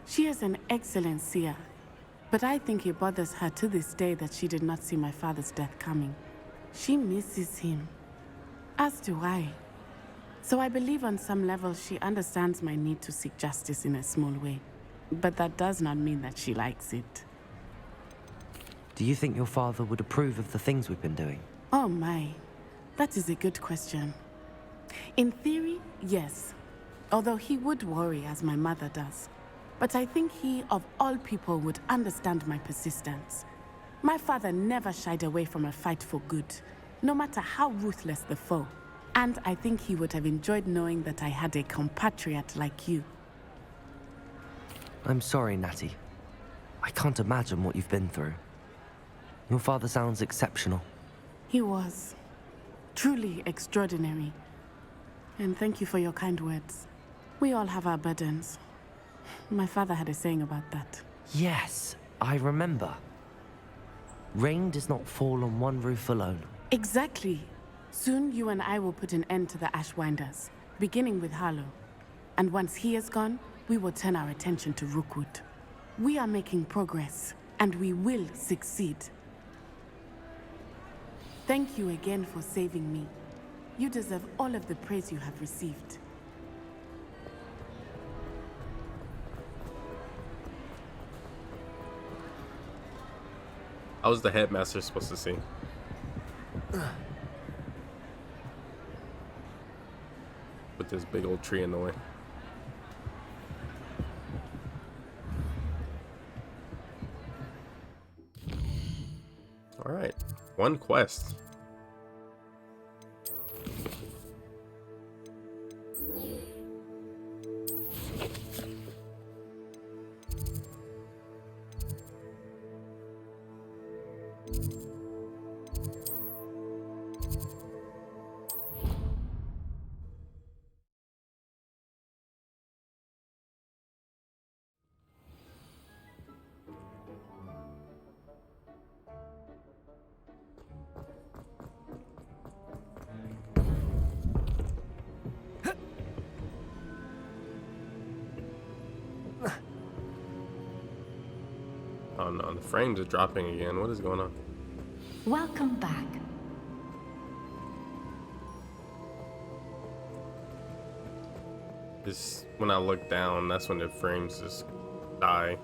She is an excellent seer, but I think it bothers her to this day that she did not see my father's death coming. She misses him, as do I. So I believe on some level she understands my need to seek justice in a small way. But that does not mean that she likes it. Do you think your father would approve of the things we've been doing? Oh my, that is a good question. In theory, yes. Although he would worry as my mother does. But I think he, of all people, would understand my persistence. My father never shied away from a fight for good, no matter how ruthless the foe. And I think he would have enjoyed knowing that I had a compatriot like you. I'm sorry, Natty. I can't imagine what you've been through. Your father sounds exceptional. He was. Truly extraordinary. And thank you for your kind words. We all have our burdens. My father had a saying about that. Yes, I remember. Rain does not fall on one roof alone. Exactly. Soon you and I will put an end to the Ashwinders, beginning with Harlow. And once he is gone, we will turn our attention to Rookwood. We are making progress, and we will succeed. Thank you again for saving me. You deserve all of the praise you have received. How was the headmaster supposed to see? With this big old tree in the way. Alright. One quest. Oh no, the frames are dropping again. What is going on? Welcome back. Just when I look down, that's when the frames just die.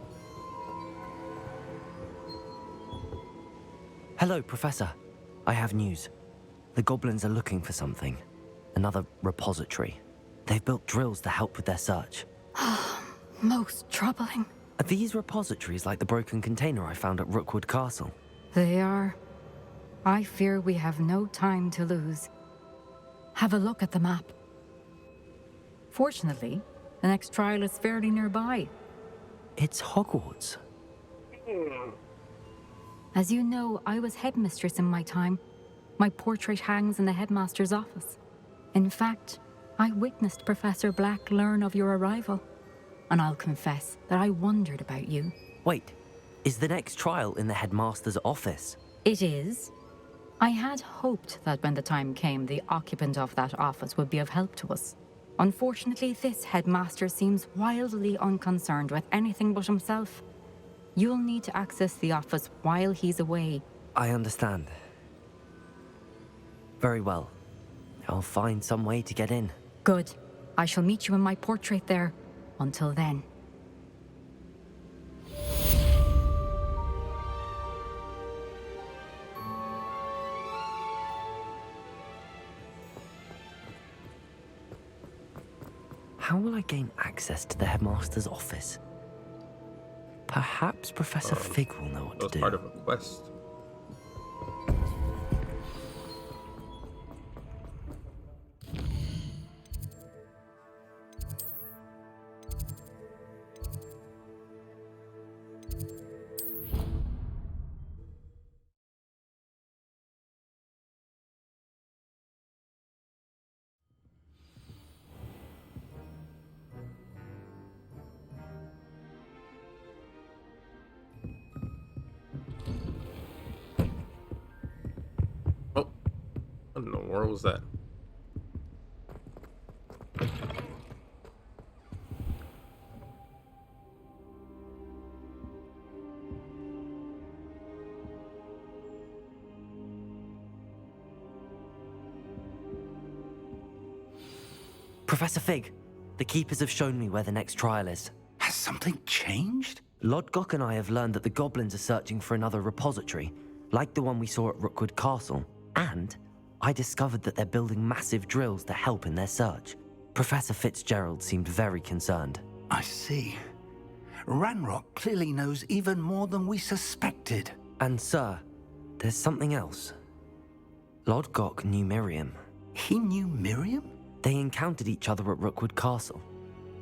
Hello, Professor. I have news. The goblins are looking for something. Another repository. They've built drills to help with their search. Most troubling. Are these repositories like the broken container I found at Rookwood Castle? They are. I fear we have no time to lose. Have a look at the map. Fortunately, the next trial is fairly nearby. It's Hogwarts. As you know, I was headmistress in my time. My portrait hangs in the headmaster's office. In fact, I witnessed Professor Black learn of your arrival. And I'll confess that I wondered about you. Wait, is the next trial in the headmaster's office? It is. I had hoped that when the time came, the occupant of that office would be of help to us. Unfortunately, this headmaster seems wildly unconcerned with anything but himself. You'll need to access the office while he's away. I understand. Very well. I'll find some way to get in. Good. I shall meet you in my portrait there. Until then. How will I gain access to the headmaster's office? Perhaps Professor Fig will know what to do. That was part of a quest. What in the world was that? Professor Fig, the Keepers have shown me where the next trial is. Has something changed? Lodgok and I have learned that the goblins are searching for another repository, like the one we saw at Rookwood Castle. And I discovered that they're building massive drills to help in their search. Professor Fitzgerald seemed very concerned. I see. Ranrock clearly knows even more than we suspected. And sir, there's something else. Lodgok knew Miriam. He knew Miriam? They encountered each other at Rookwood Castle.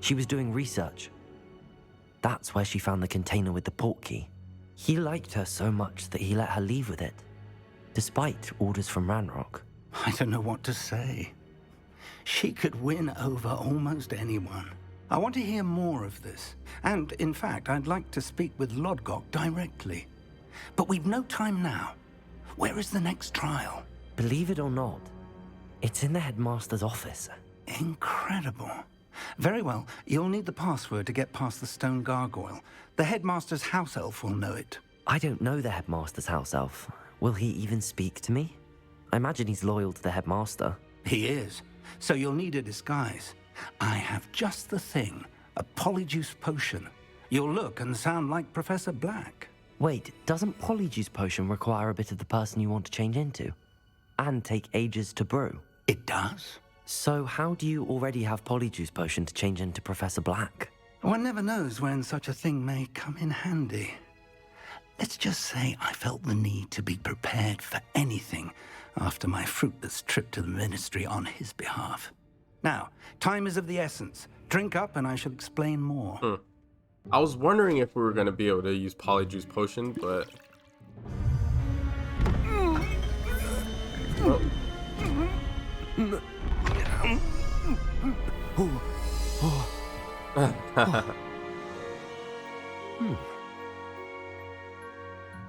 She was doing research. That's where she found the container with the portkey. He liked her so much that he let her leave with it, despite orders from Ranrock. I don't know what to say. She could win over almost anyone. I want to hear more of this. And, in fact, I'd like to speak with Lodgok directly. But we've no time now. Where is the next trial? Believe it or not, it's in the headmaster's office. Incredible. Very well. You'll need the password to get past the stone gargoyle. The headmaster's house elf will know it. I don't know the headmaster's house elf. Will he even speak to me? I imagine he's loyal to the headmaster. He is. So you'll need a disguise. I have just the thing. A polyjuice potion. You'll look and sound like Professor Black. Wait, doesn't polyjuice potion require a bit of the person you want to change into? And take ages to brew? It does. So how do you already have polyjuice potion to change into Professor Black? One never knows when such a thing may come in handy. Let's just say I felt the need to be prepared for anything after my fruitless trip to the ministry on his behalf. Now, time is of the essence. Drink up and I shall explain more. I was wondering if we were going to be able to use Polyjuice Potion, but...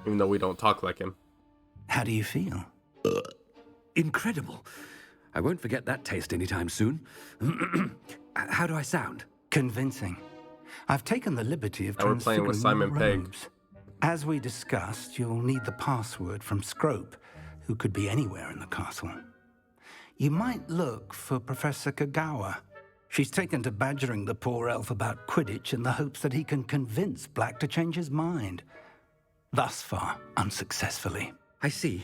Even though we don't talk like him. How do you feel? Incredible. I won't forget that taste anytime soon. How do I sound? Convincing. I've taken the liberty of we're playing with transfiguring Simon your Pegg. robes. As we discussed, you'll need the password from Scrope, who could be anywhere in the castle. You might look for Professor Kagawa. She's taken to badgering the poor elf about Quidditch in the hopes that he can convince Black to change his mind. Thus far, unsuccessfully. I see.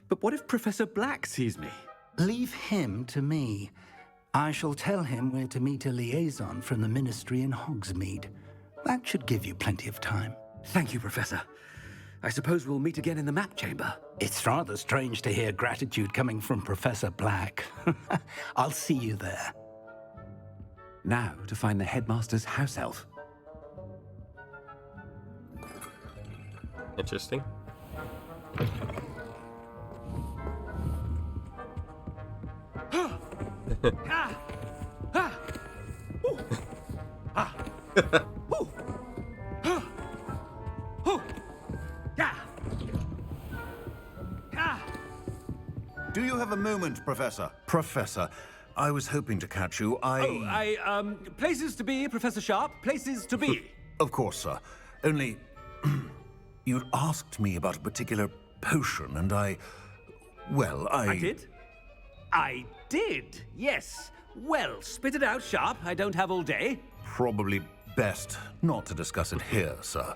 But what if Professor Black sees me? Leave him to me. I shall tell him where to meet a liaison from the ministry in Hogsmeade. That should give you plenty of time. Thank you, Professor. I suppose we'll meet again in the map chamber. It's rather strange to hear gratitude coming from Professor Black. I'll see you there. Now to find the headmaster's house elf. Interesting. Do you have a moment, Professor? Professor, I was hoping to catch you. Places to be, Professor Sharp. Places to be. Of course, sir. Only, you'd asked me about a particular potion, and I did? I did, yes. Well, spit it out, Sharp. I don't have all day. Probably best not to discuss it here, sir.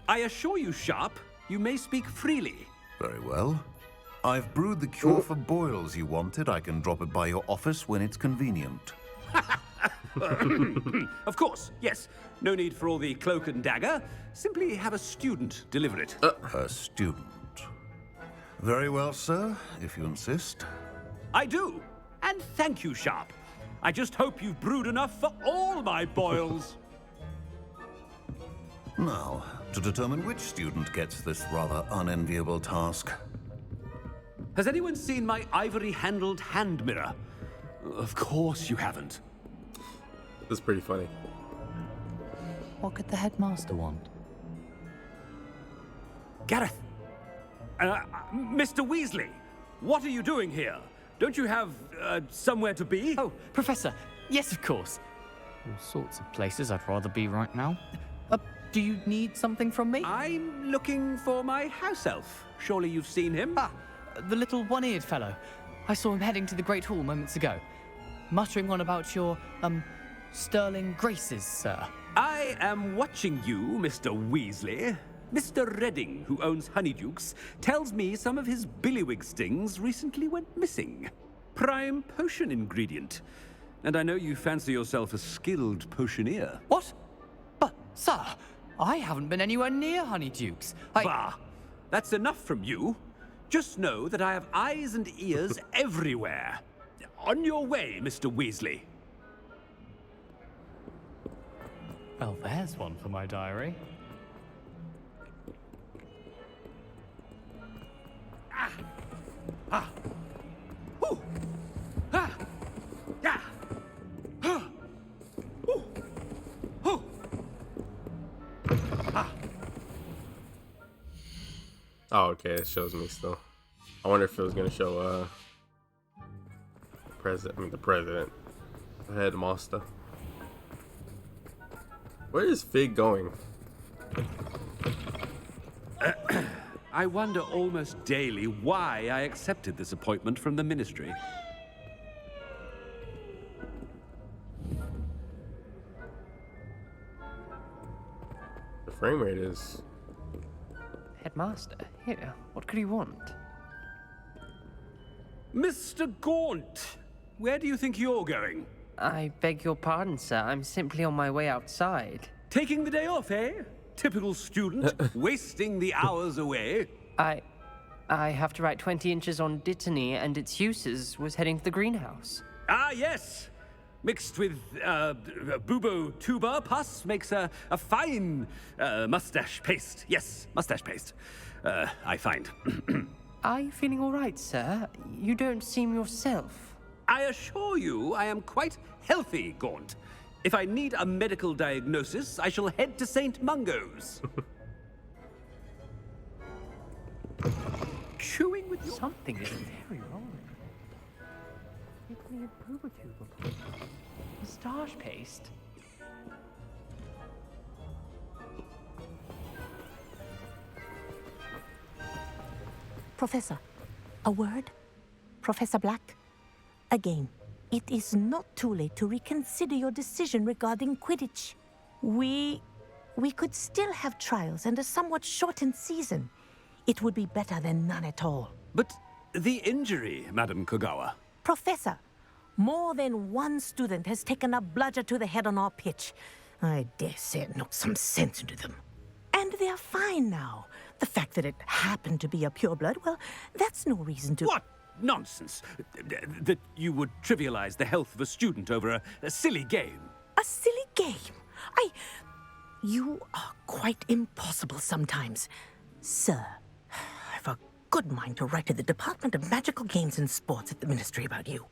I assure you, Sharp, you may speak freely. Very well. I've brewed the cure for boils you wanted. I can drop it by your office when it's convenient. Of course, yes. No need for all the cloak and dagger. Simply have a student deliver it. A student. Very well, sir, if you insist. I do. And thank you, Sharp. I just hope you've brewed enough for all my boils. Now, to determine which student gets this rather unenviable task. Has anyone seen my ivory-handled hand mirror? Of course you haven't. That's pretty funny. What could the headmaster want? Gareth! Mr. Weasley, what are you doing here? Don't you have, somewhere to be? Oh, Professor, yes, of course. All sorts of places I'd rather be right now. Do you need something from me? I'm looking for my house elf. Surely you've seen him? Ah, the little one-eared fellow. I saw him heading to the Great Hall moments ago, muttering on about your, sterling graces, sir. I am watching you, Mr. Weasley. Mr. Redding, who owns Honeydukes, tells me some of his billywig stings recently went missing. Prime potion ingredient. And I know you fancy yourself a skilled potioneer. What? But, sir, I haven't been anywhere near Honeydukes. Bah! That's enough from you. Just know that I have eyes and ears everywhere. On your way, Mr. Weasley. Well, there's one for my diary. Oh, okay, it shows me still. I wonder if it was gonna show the president, the headmaster. Where is Fig going? I wonder almost daily why I accepted this appointment from the ministry. The frame rate is... Headmaster, here, what could he want? Mr. Gaunt, where do you think you're going? I beg your pardon, sir. I'm simply on my way outside. Taking the day off, eh? Typical student, wasting the hours away. I have to write 20 inches on Dittany and its uses was heading to the greenhouse. Ah, yes. Mixed with bubo tuber pus makes a fine mustache paste. Yes, mustache paste. I find. Are you feeling all right, sir? You don't seem yourself. I assure you I am quite healthy, Gaunt. If I need a medical diagnosis, I shall head to St. Mungo's. Chewing with your... Something is very wrong. Dittany and Bubotuber. Moustache paste. Professor, a word? Professor Black? Again, it is not too late to reconsider your decision regarding Quidditch. We could still have trials and a somewhat shortened season. It would be better than none at all. But the injury, Madam Kogawa. Professor, more than one student has taken a bludger to the head on our pitch. I dare say it knocked some sense into them. And they're fine now. The fact that it happened to be a pureblood, well, that's no reason to... What nonsense! That you would trivialize the health of a student over a silly game. A silly game? You are quite impossible sometimes. Sir, I've a good mind to write to the Department of Magical Games and Sports at the Ministry about you.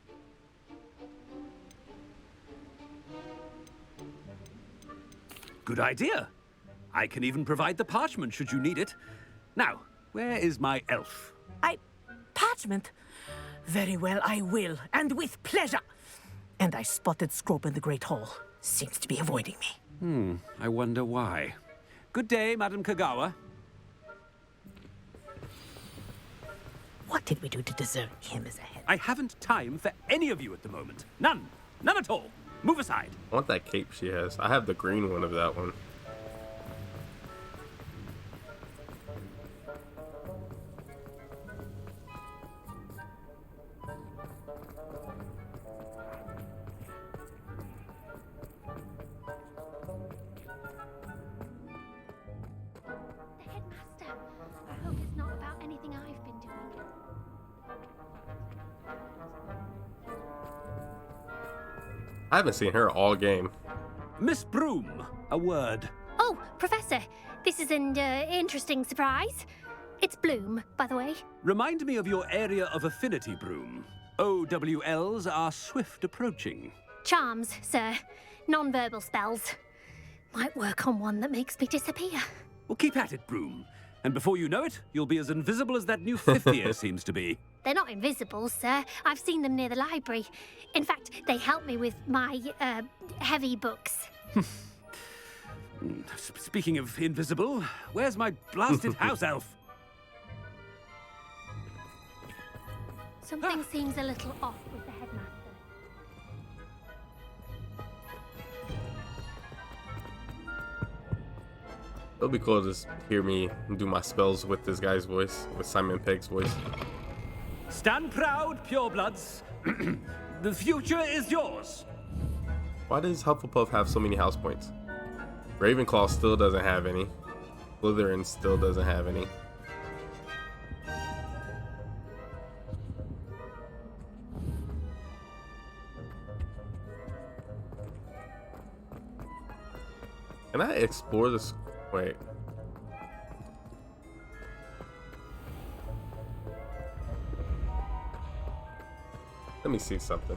Good idea. I can even provide the parchment should you need it. Now, where is my elf? Parchment? Very well, I will, and with pleasure. And I spotted Scrope in the Great Hall. Seems to be avoiding me. I wonder why. Good day, Madam Kogawa. What did we do to deserve him as a head? I haven't time for any of you at the moment. None. None at all. Move aside. I want that cape she has. I have the green one of that one. The headmaster. I hope it's not about anything I've been doing. I haven't seen her all game. Miss Broom, a word. Oh, Professor, this is an interesting surprise. It's Bloom, by the way. Remind me of your area of affinity, Broom. OWLs are swift approaching. Charms, sir. Non-verbal spells. Might work on one that makes me disappear. Well, keep at it, Broom. And before you know it, you'll be as invisible as that new fifth year seems to be. They're not invisible, sir. I've seen them near the library. In fact, they help me with my, heavy books. Speaking of invisible, where's my blasted house elf? Something seems a little off with the headmaster. It'll be cool to just hear me do my spells with this guy's voice, with Simon Pegg's voice. Stand proud, purebloods. The future is yours. Why does Hufflepuff have so many house points? Ravenclaw still doesn't have any. Slytherin still doesn't have any. Can I explore this? Wait. Let me see something.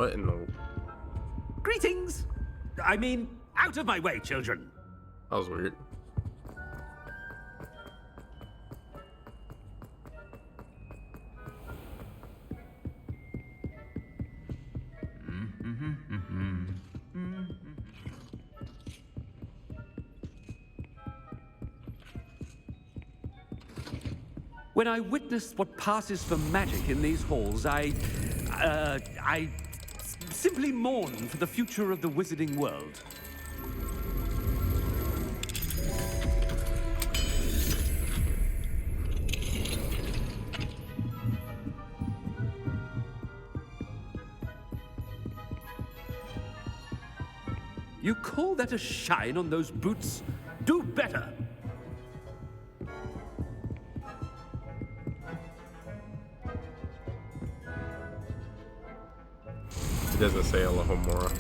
What in the... Greetings! I mean, out of my way, children! That was weird. When I witness what passes for magic in these halls, I simply mourn for the future of the wizarding world. You call that a shine on those boots? Do better! It doesn't say Alohomora.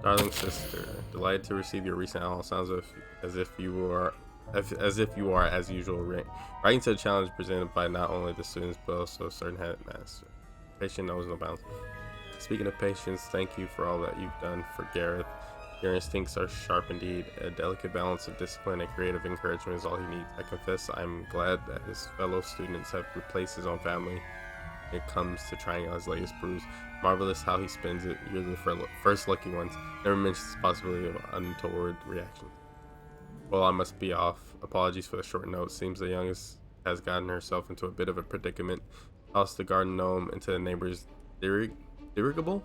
Darling sister, delighted to receive your recent all. Sounds as if you are as usual. Writing to the challenge presented by not only the students but also a certain headmaster. Patience knows no bounds. Speaking of patience, thank you for all that you've done for Gareth. Your instincts are sharp indeed. A delicate balance of discipline and creative encouragement is all he needs. I confess I'm glad that his fellow students have replaced his own family when it comes to trying out his latest brews. Marvelous how he spends it. You're the first lucky ones. Never mentions the possibility of untoward reaction. Well, I must be off. Apologies for the short note. Seems the youngest has gotten herself into a bit of a predicament. Tossed the garden gnome into the neighbor's dirigible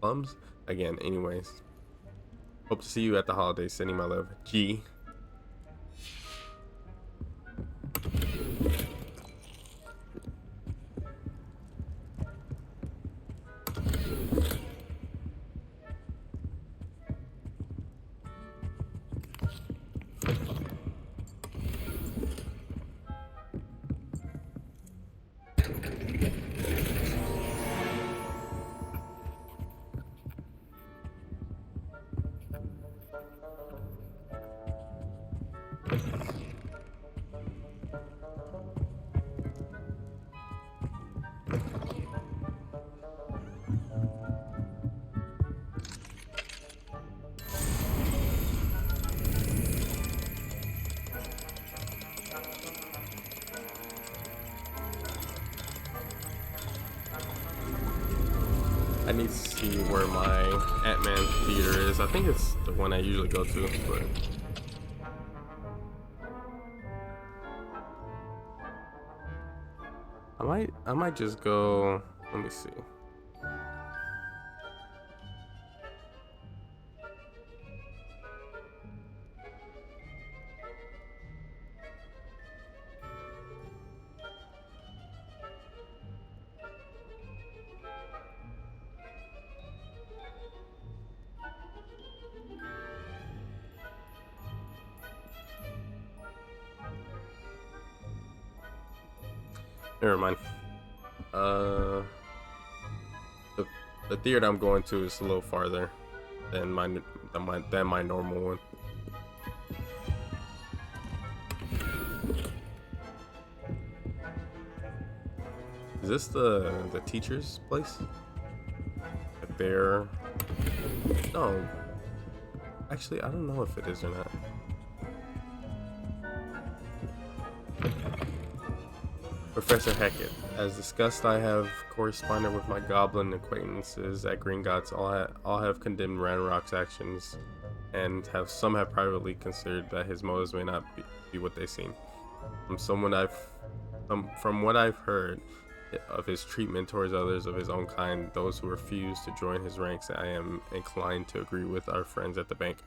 plums again. Anyways, hope to see you at the holidays. Sending my love, G. I need to see where my Ant-Man theater is. I think it's the one I usually go to, but I might just go. Let me see. Never mind. The theater I'm going to is a little farther than my normal one. Is this the teacher's place? Like there? No. Actually, I don't know if it is or not. Professor Hackett. As discussed, I have corresponded with my goblin acquaintances at Gringotts. All have condemned Ranrock's actions, and some have privately considered that his motives may not be what they seem. From what I've heard of his treatment towards others of his own kind, those who refuse to join his ranks, I am inclined to agree with our friends at the bank.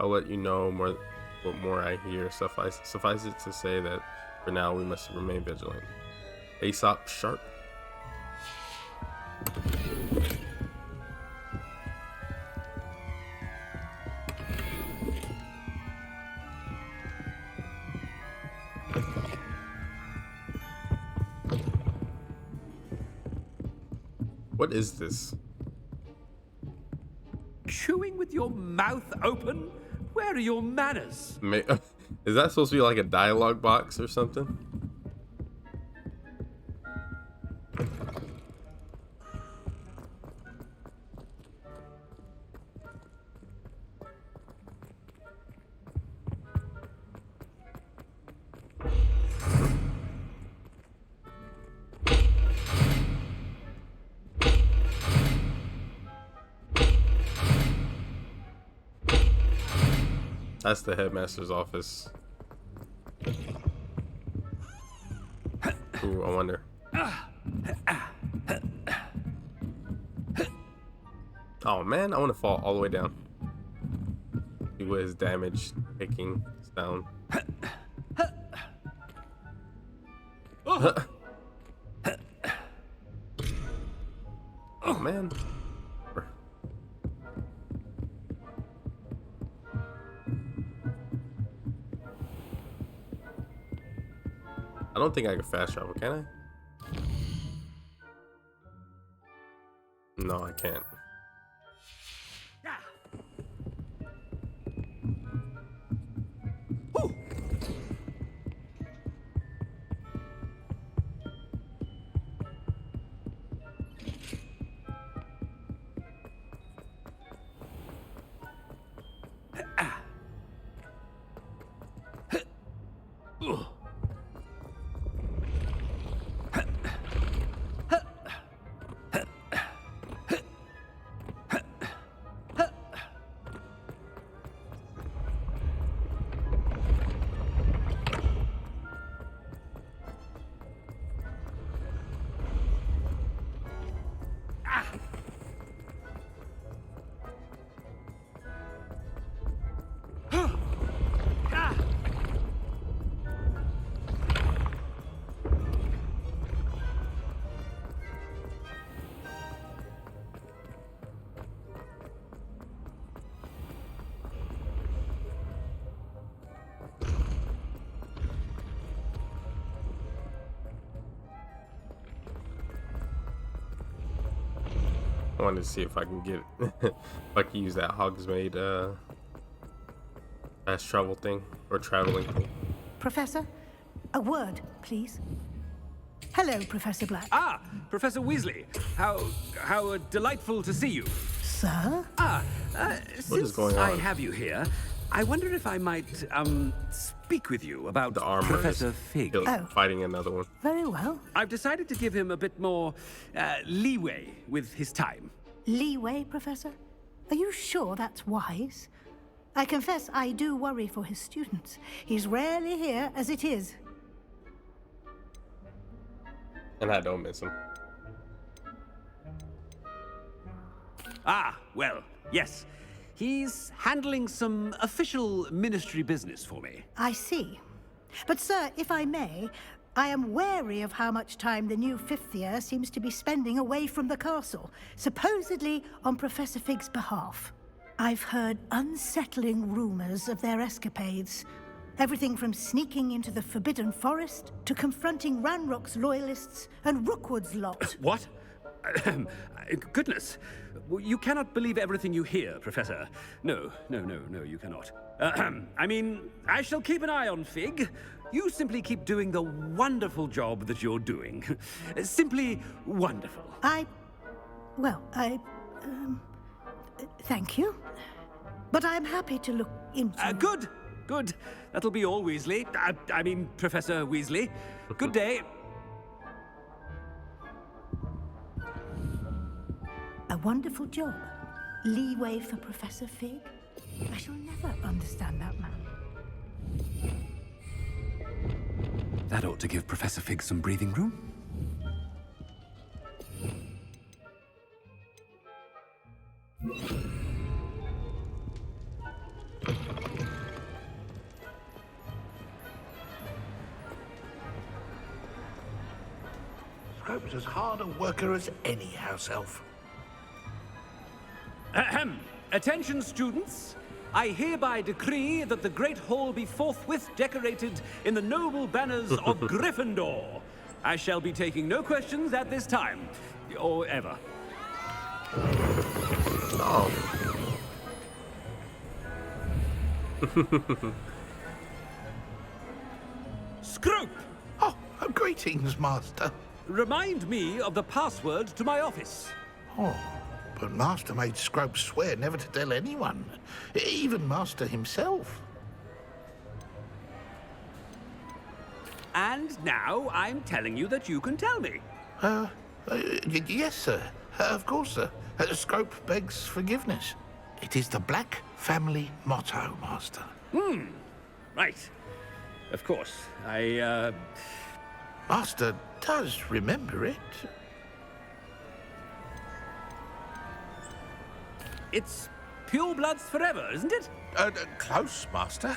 I'll let you know what more I hear. Suffice it to say that for now we must remain vigilant. Aesop Sharp. What is this? Chewing with your mouth open? Where are your manners? Is that supposed to be like a dialogue box or something? That's the headmaster's office. Ooh, I wonder. Oh man, I want to fall all the way down. See what his damage taking down. Oh man. I don't think I can fast travel, can I? No, I can't. I wanted to see if I can get if I can use that Hogsmeade fast travel thing or traveling thing. Professor, a word, please. Hello, Professor Black. Ah, Professor Weasley. How delightful to see you. Sir? Since going on? I have you here, I wonder if I might speak with you about The armor Professor Fig. Fighting another one. Very well. I've decided to give him a bit more leeway with his time. Leeway, Professor? Are you sure that's wise? I confess I do worry for his students. He's rarely here as it is. And I don't miss him. Ah, well, yes. He's handling some official ministry business for me. I see. But, sir, if I may, I am wary of how much time the new fifth year seems to be spending away from the castle, supposedly on Professor Fig's behalf. I've heard unsettling rumors of their escapades. Everything from sneaking into the Forbidden Forest to confronting Ranrock's loyalists and Rookwood's lot. What? Goodness. You cannot believe everything you hear, Professor. No, you cannot. I mean, I shall keep an eye on Fig. You simply keep doing the wonderful job that you're doing. Simply wonderful. Thank you. But I'm happy to look into... Good. That'll be all, Weasley. I mean, Professor Weasley. Good day. A wonderful job. Leeway for Professor Fig? I shall never understand that man. That ought to give Professor Fig some breathing room. Thrope's as hard a worker as any house elf. Ahem. Attention, students. I hereby decree that the Great Hall be forthwith decorated in the noble banners of Gryffindor. I shall be taking no questions at this time, or ever. Oh. Scrope! Oh, greetings, Master. Remind me of the password to my office. Oh, but Master made Scrope swear never to tell anyone, even Master himself. And now I'm telling you that you can tell me. Yes, sir. Of course, sir. Scrope begs forgiveness. It is the Black family motto, Master. Right. Of course. Master does remember it. It's pure bloods forever, isn't it? Close, Master.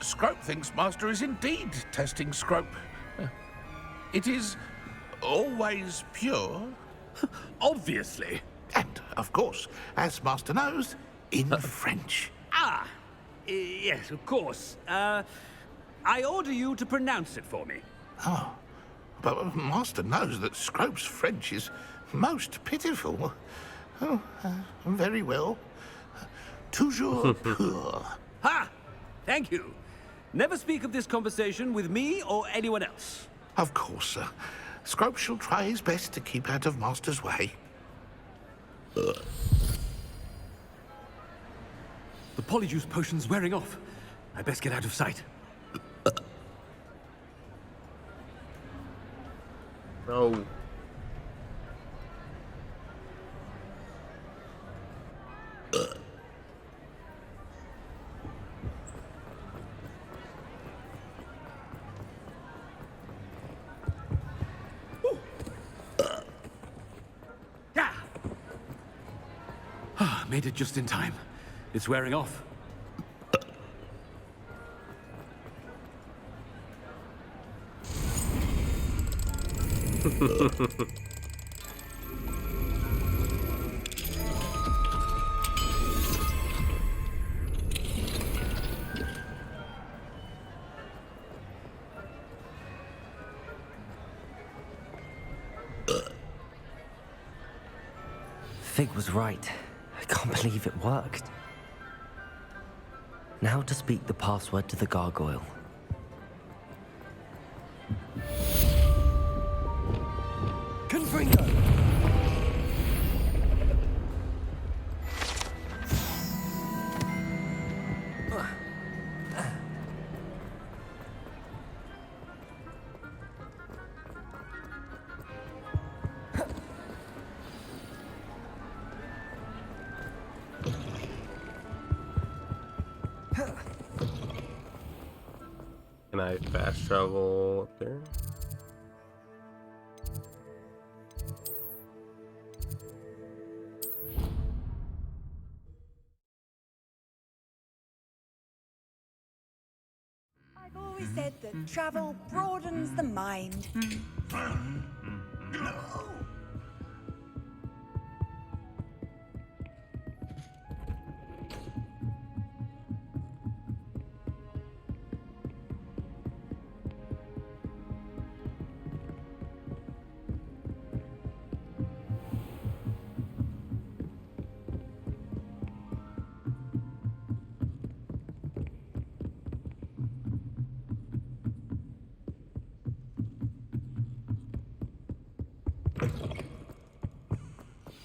Scrope thinks Master is indeed testing Scrope. It is always pure. Obviously. And, of course, as Master knows, in French. Yes, of course. I order you to pronounce it for me. Oh, but Master knows that Scrope's French is most pitiful. Oh, very well. Toujours pur. Ha! Thank you. Never speak of this conversation with me or anyone else. Of course, sir. Scrope shall try his best to keep out of Master's way. The polyjuice potion's wearing off. I best get out of sight. No. Made it just in time. It's wearing off. Fig was right. I can't believe it worked. Now to speak the password to the gargoyle. Confringo! Can I fast travel up there? I've always said that travel broadens the mind.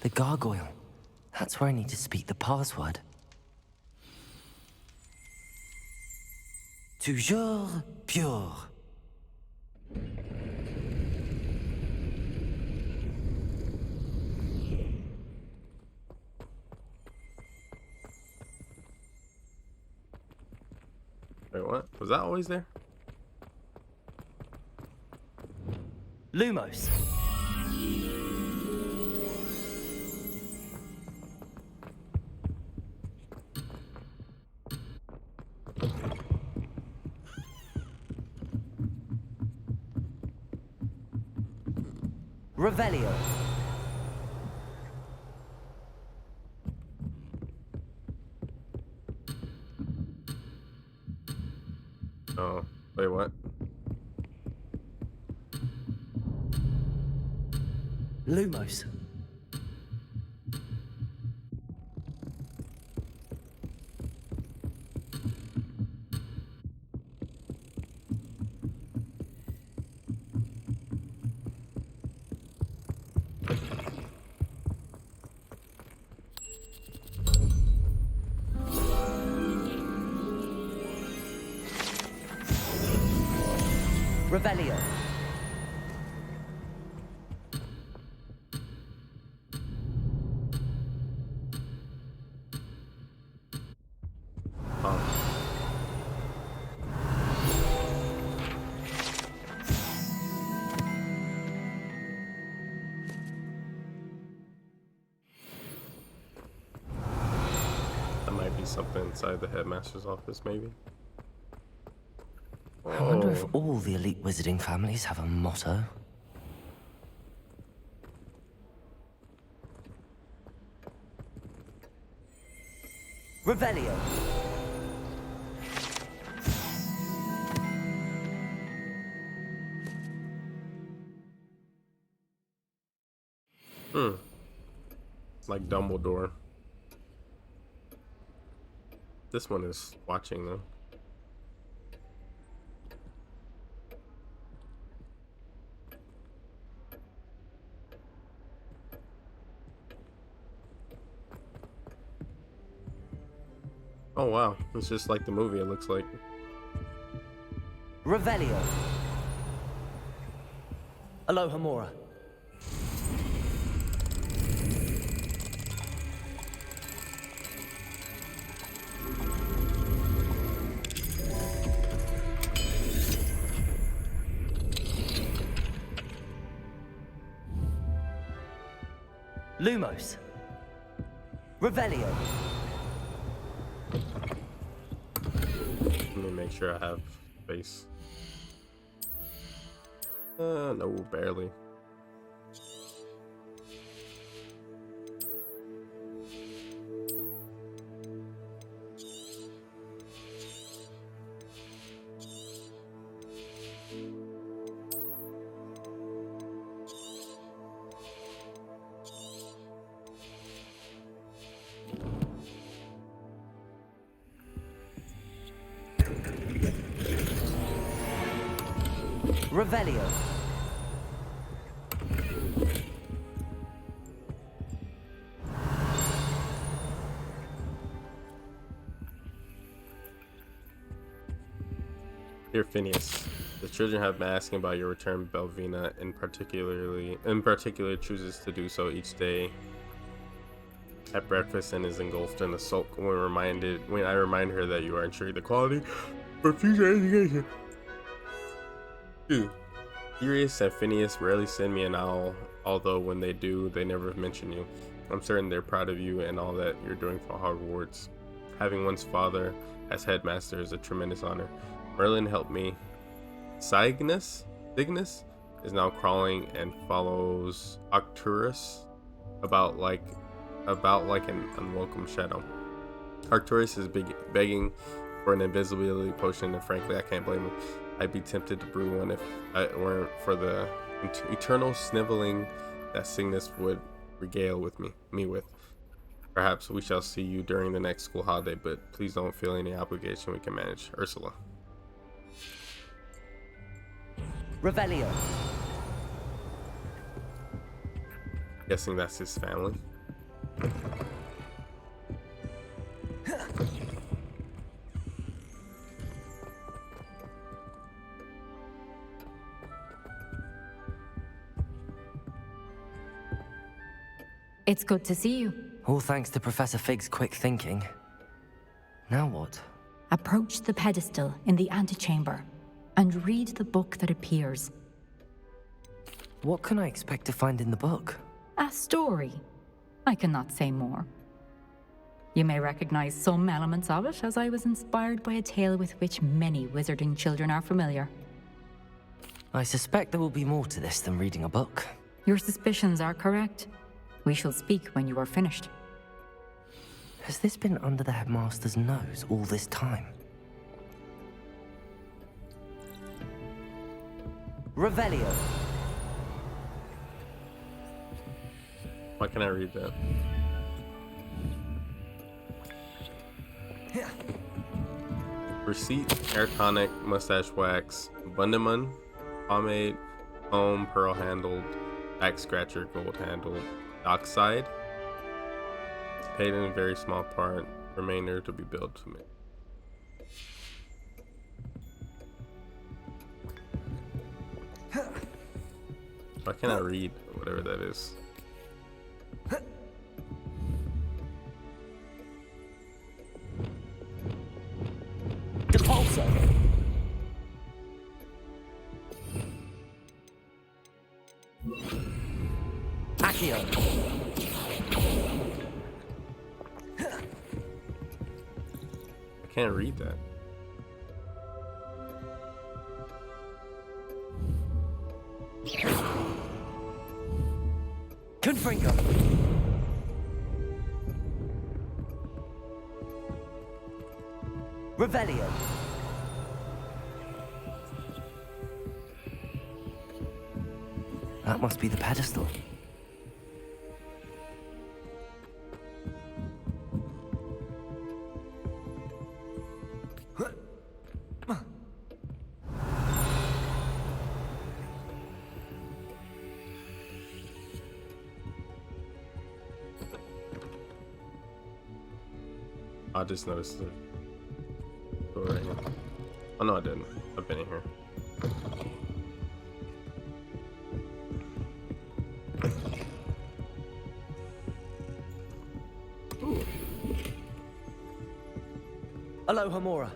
The gargoyle. That's where I need to speak the password. Toujours pure. Wait, what? Was that always there? Lumos. Revelio. Oh, wait, what? Lumos. Revelio. That might be something inside the headmaster's office, maybe. I wonder if all the elite wizarding families have a motto. Revelio. Like Dumbledore. This one is watching though. Oh wow, it's just like the movie, it looks like. Revelio. Aloha Mora. Lumos. Revelio. Let me make sure I have space. No, barely. Revelio. Dear Phineas, the children have been asking about your return. Belvina, in particular, chooses to do so each day at breakfast and is engulfed in a sulk when I remind her that you are ensuring the quality for future education. Sirius and Phineas rarely send me an owl, although when they do, they never mention you. I'm certain they're proud of you and all that you're doing for Hogwarts. Having one's father as headmaster is a tremendous honor. Merlin helped me. Cygnus is now crawling and follows Arcturus about like an unwelcome shadow. Arcturus is begging for an invisibility potion, and frankly, I can't blame him. I'd be tempted to brew one if it weren't for the eternal sniveling that Cygnus would regale me with. Perhaps we shall see you during the next school holiday, but please don't feel any obligation. We can manage. Ursula. Revelio. Guessing that's his family. It's good to see you. All thanks to Professor Fig's quick thinking. Now what? Approach the pedestal in the antechamber and read the book that appears. What can I expect to find in the book? A story. I cannot say more. You may recognize some elements of it, as I was inspired by a tale with which many wizarding children are familiar. I suspect there will be more to this than reading a book. Your suspicions are correct. We shall speak when you are finished. Has this been under the headmaster's nose all this time? Revelio. Why can I read that? Receipt, hair tonic, mustache wax, Bundamun, pomade, comb, pearl handled, back scratcher, gold handled, dockside. Paid in a very small part, remainder to be billed to me. Why can't I read whatever that is? Depulso. Accio. I can't read that. Confringo. Revelio. That must be the pedestal. I just noticed the door right here. Oh no, I didn't. I've been in here. Ooh. Aloha Mora.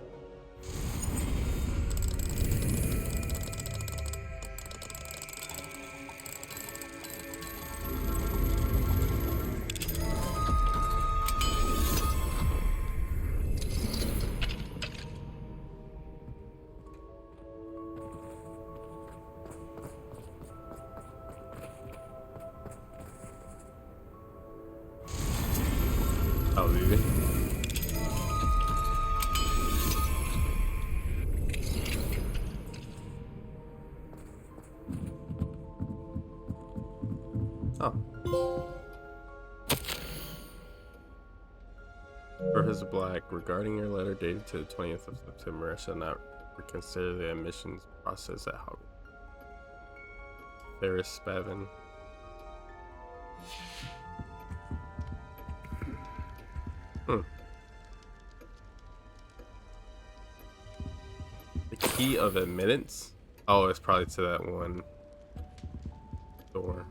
Oh, dude. Oh. Professor Black, regarding your letter dated to the 20th of September, I shall not reconsider the admissions process at Hogwarts. Ferris Spavin. The key of admittance? Oh, it's probably to that one door.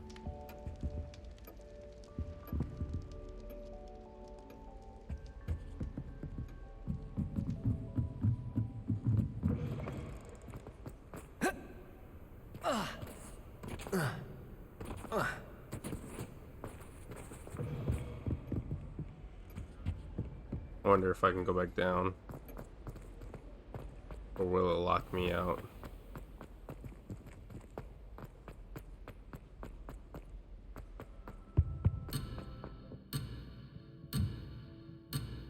I wonder if I can go back down, or will it lock me out?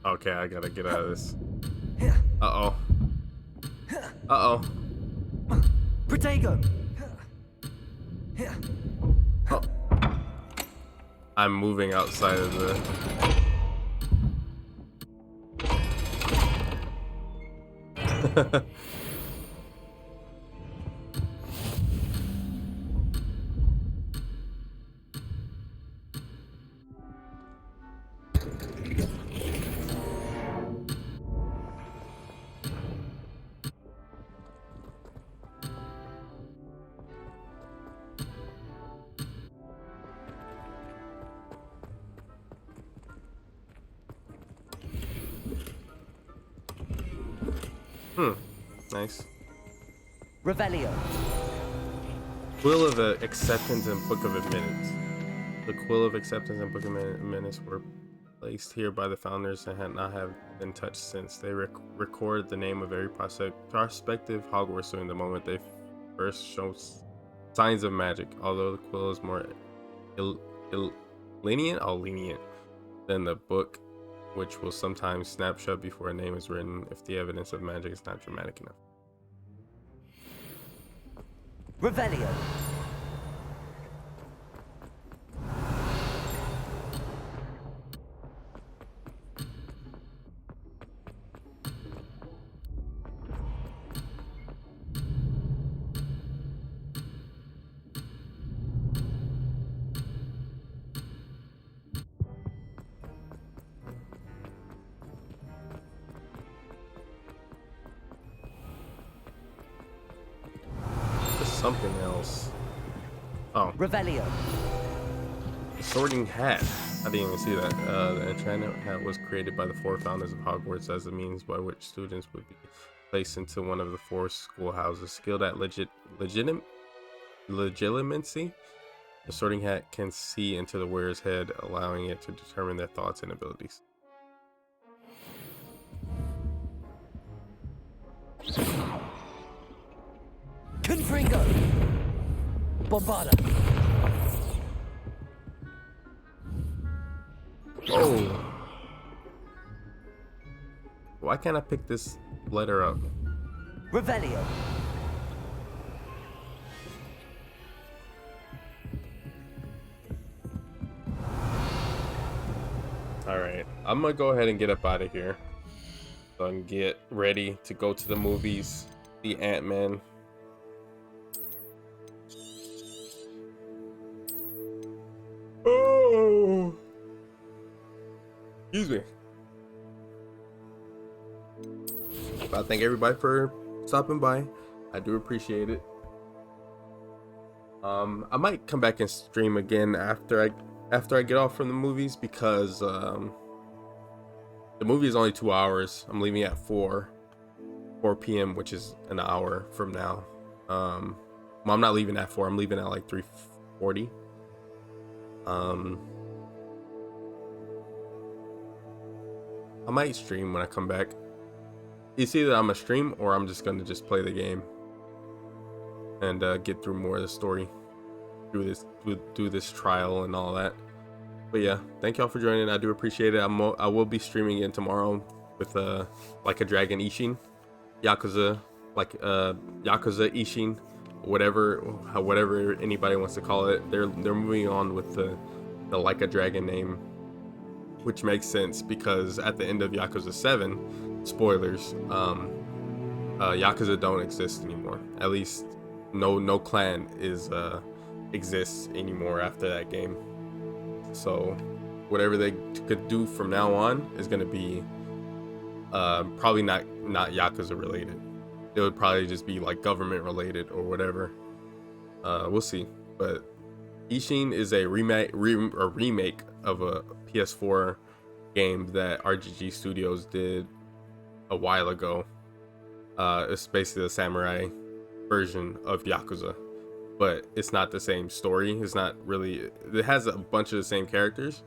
Okay, I gotta get out of this. Uh-oh. Uh-oh. Protego. Oh. I'm moving outside of the... Nice. Revelio. Quill of Acceptance and Book of Admittance. The Quill of Acceptance and Book of Admittance were placed here by the founders and had not have been touched since. They record the name of every prospective Hogwarts during the moment they first show signs of magic. Although the Quill is more lenient than the book, which will sometimes snap shut before a name is written if the evidence of magic is not dramatic enough. Revelio. Something else. Oh. Revelio. Sorting Hat. I didn't even see that. The enchanted hat was created by the four founders of Hogwarts as a means by which students would be placed into one of the four schoolhouses. Skilled at legitimacy, the Sorting Hat can see into the wearer's head, allowing it to determine their thoughts and abilities. Confringo. Bombarda. Oh. Why can't I pick this letter up? Revelio. Alright, I'm gonna go ahead and get up out of here so I can get ready to go to the movies, the Ant-Man. Oh, excuse me. But I thank everybody for stopping by. I do appreciate it. I might come back and stream again after I get off from the movies, because the movie is only 2 hours. I'm leaving at 4 p.m., which is an hour from now. Well, I'm not leaving at 4. I'm leaving at like 3:40. I might stream when I come back. It's either I'm gonna stream or I'm just gonna just play the game and get through more of the story, do this trial and all that. But yeah, thank y'all for joining. I do appreciate it. I will be streaming again tomorrow with Like a Dragon Ishin, Yakuza, Yakuza Ishin, whatever anybody wants to call it. They're moving on with the Like a Dragon name, which makes sense because at the end of Yakuza 7, spoilers, Yakuza don't exist anymore. At least no clan exists anymore after that game. So whatever they could do from now on is going to be probably not Yakuza related. It would probably just be like government related or whatever. We'll see. But Ishin is a remake of a PS4 game that RGG Studios did a while ago. It's basically a samurai version of Yakuza, but it's not the same story. It's not really. It has a bunch of the same characters.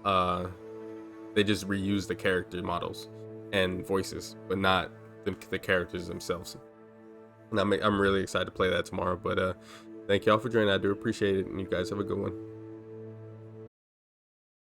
They just reuse the character models and voices, but not the characters themselves. And I'm really excited to play that tomorrow. But thank y'all for joining. I do appreciate it, and you guys have a good one.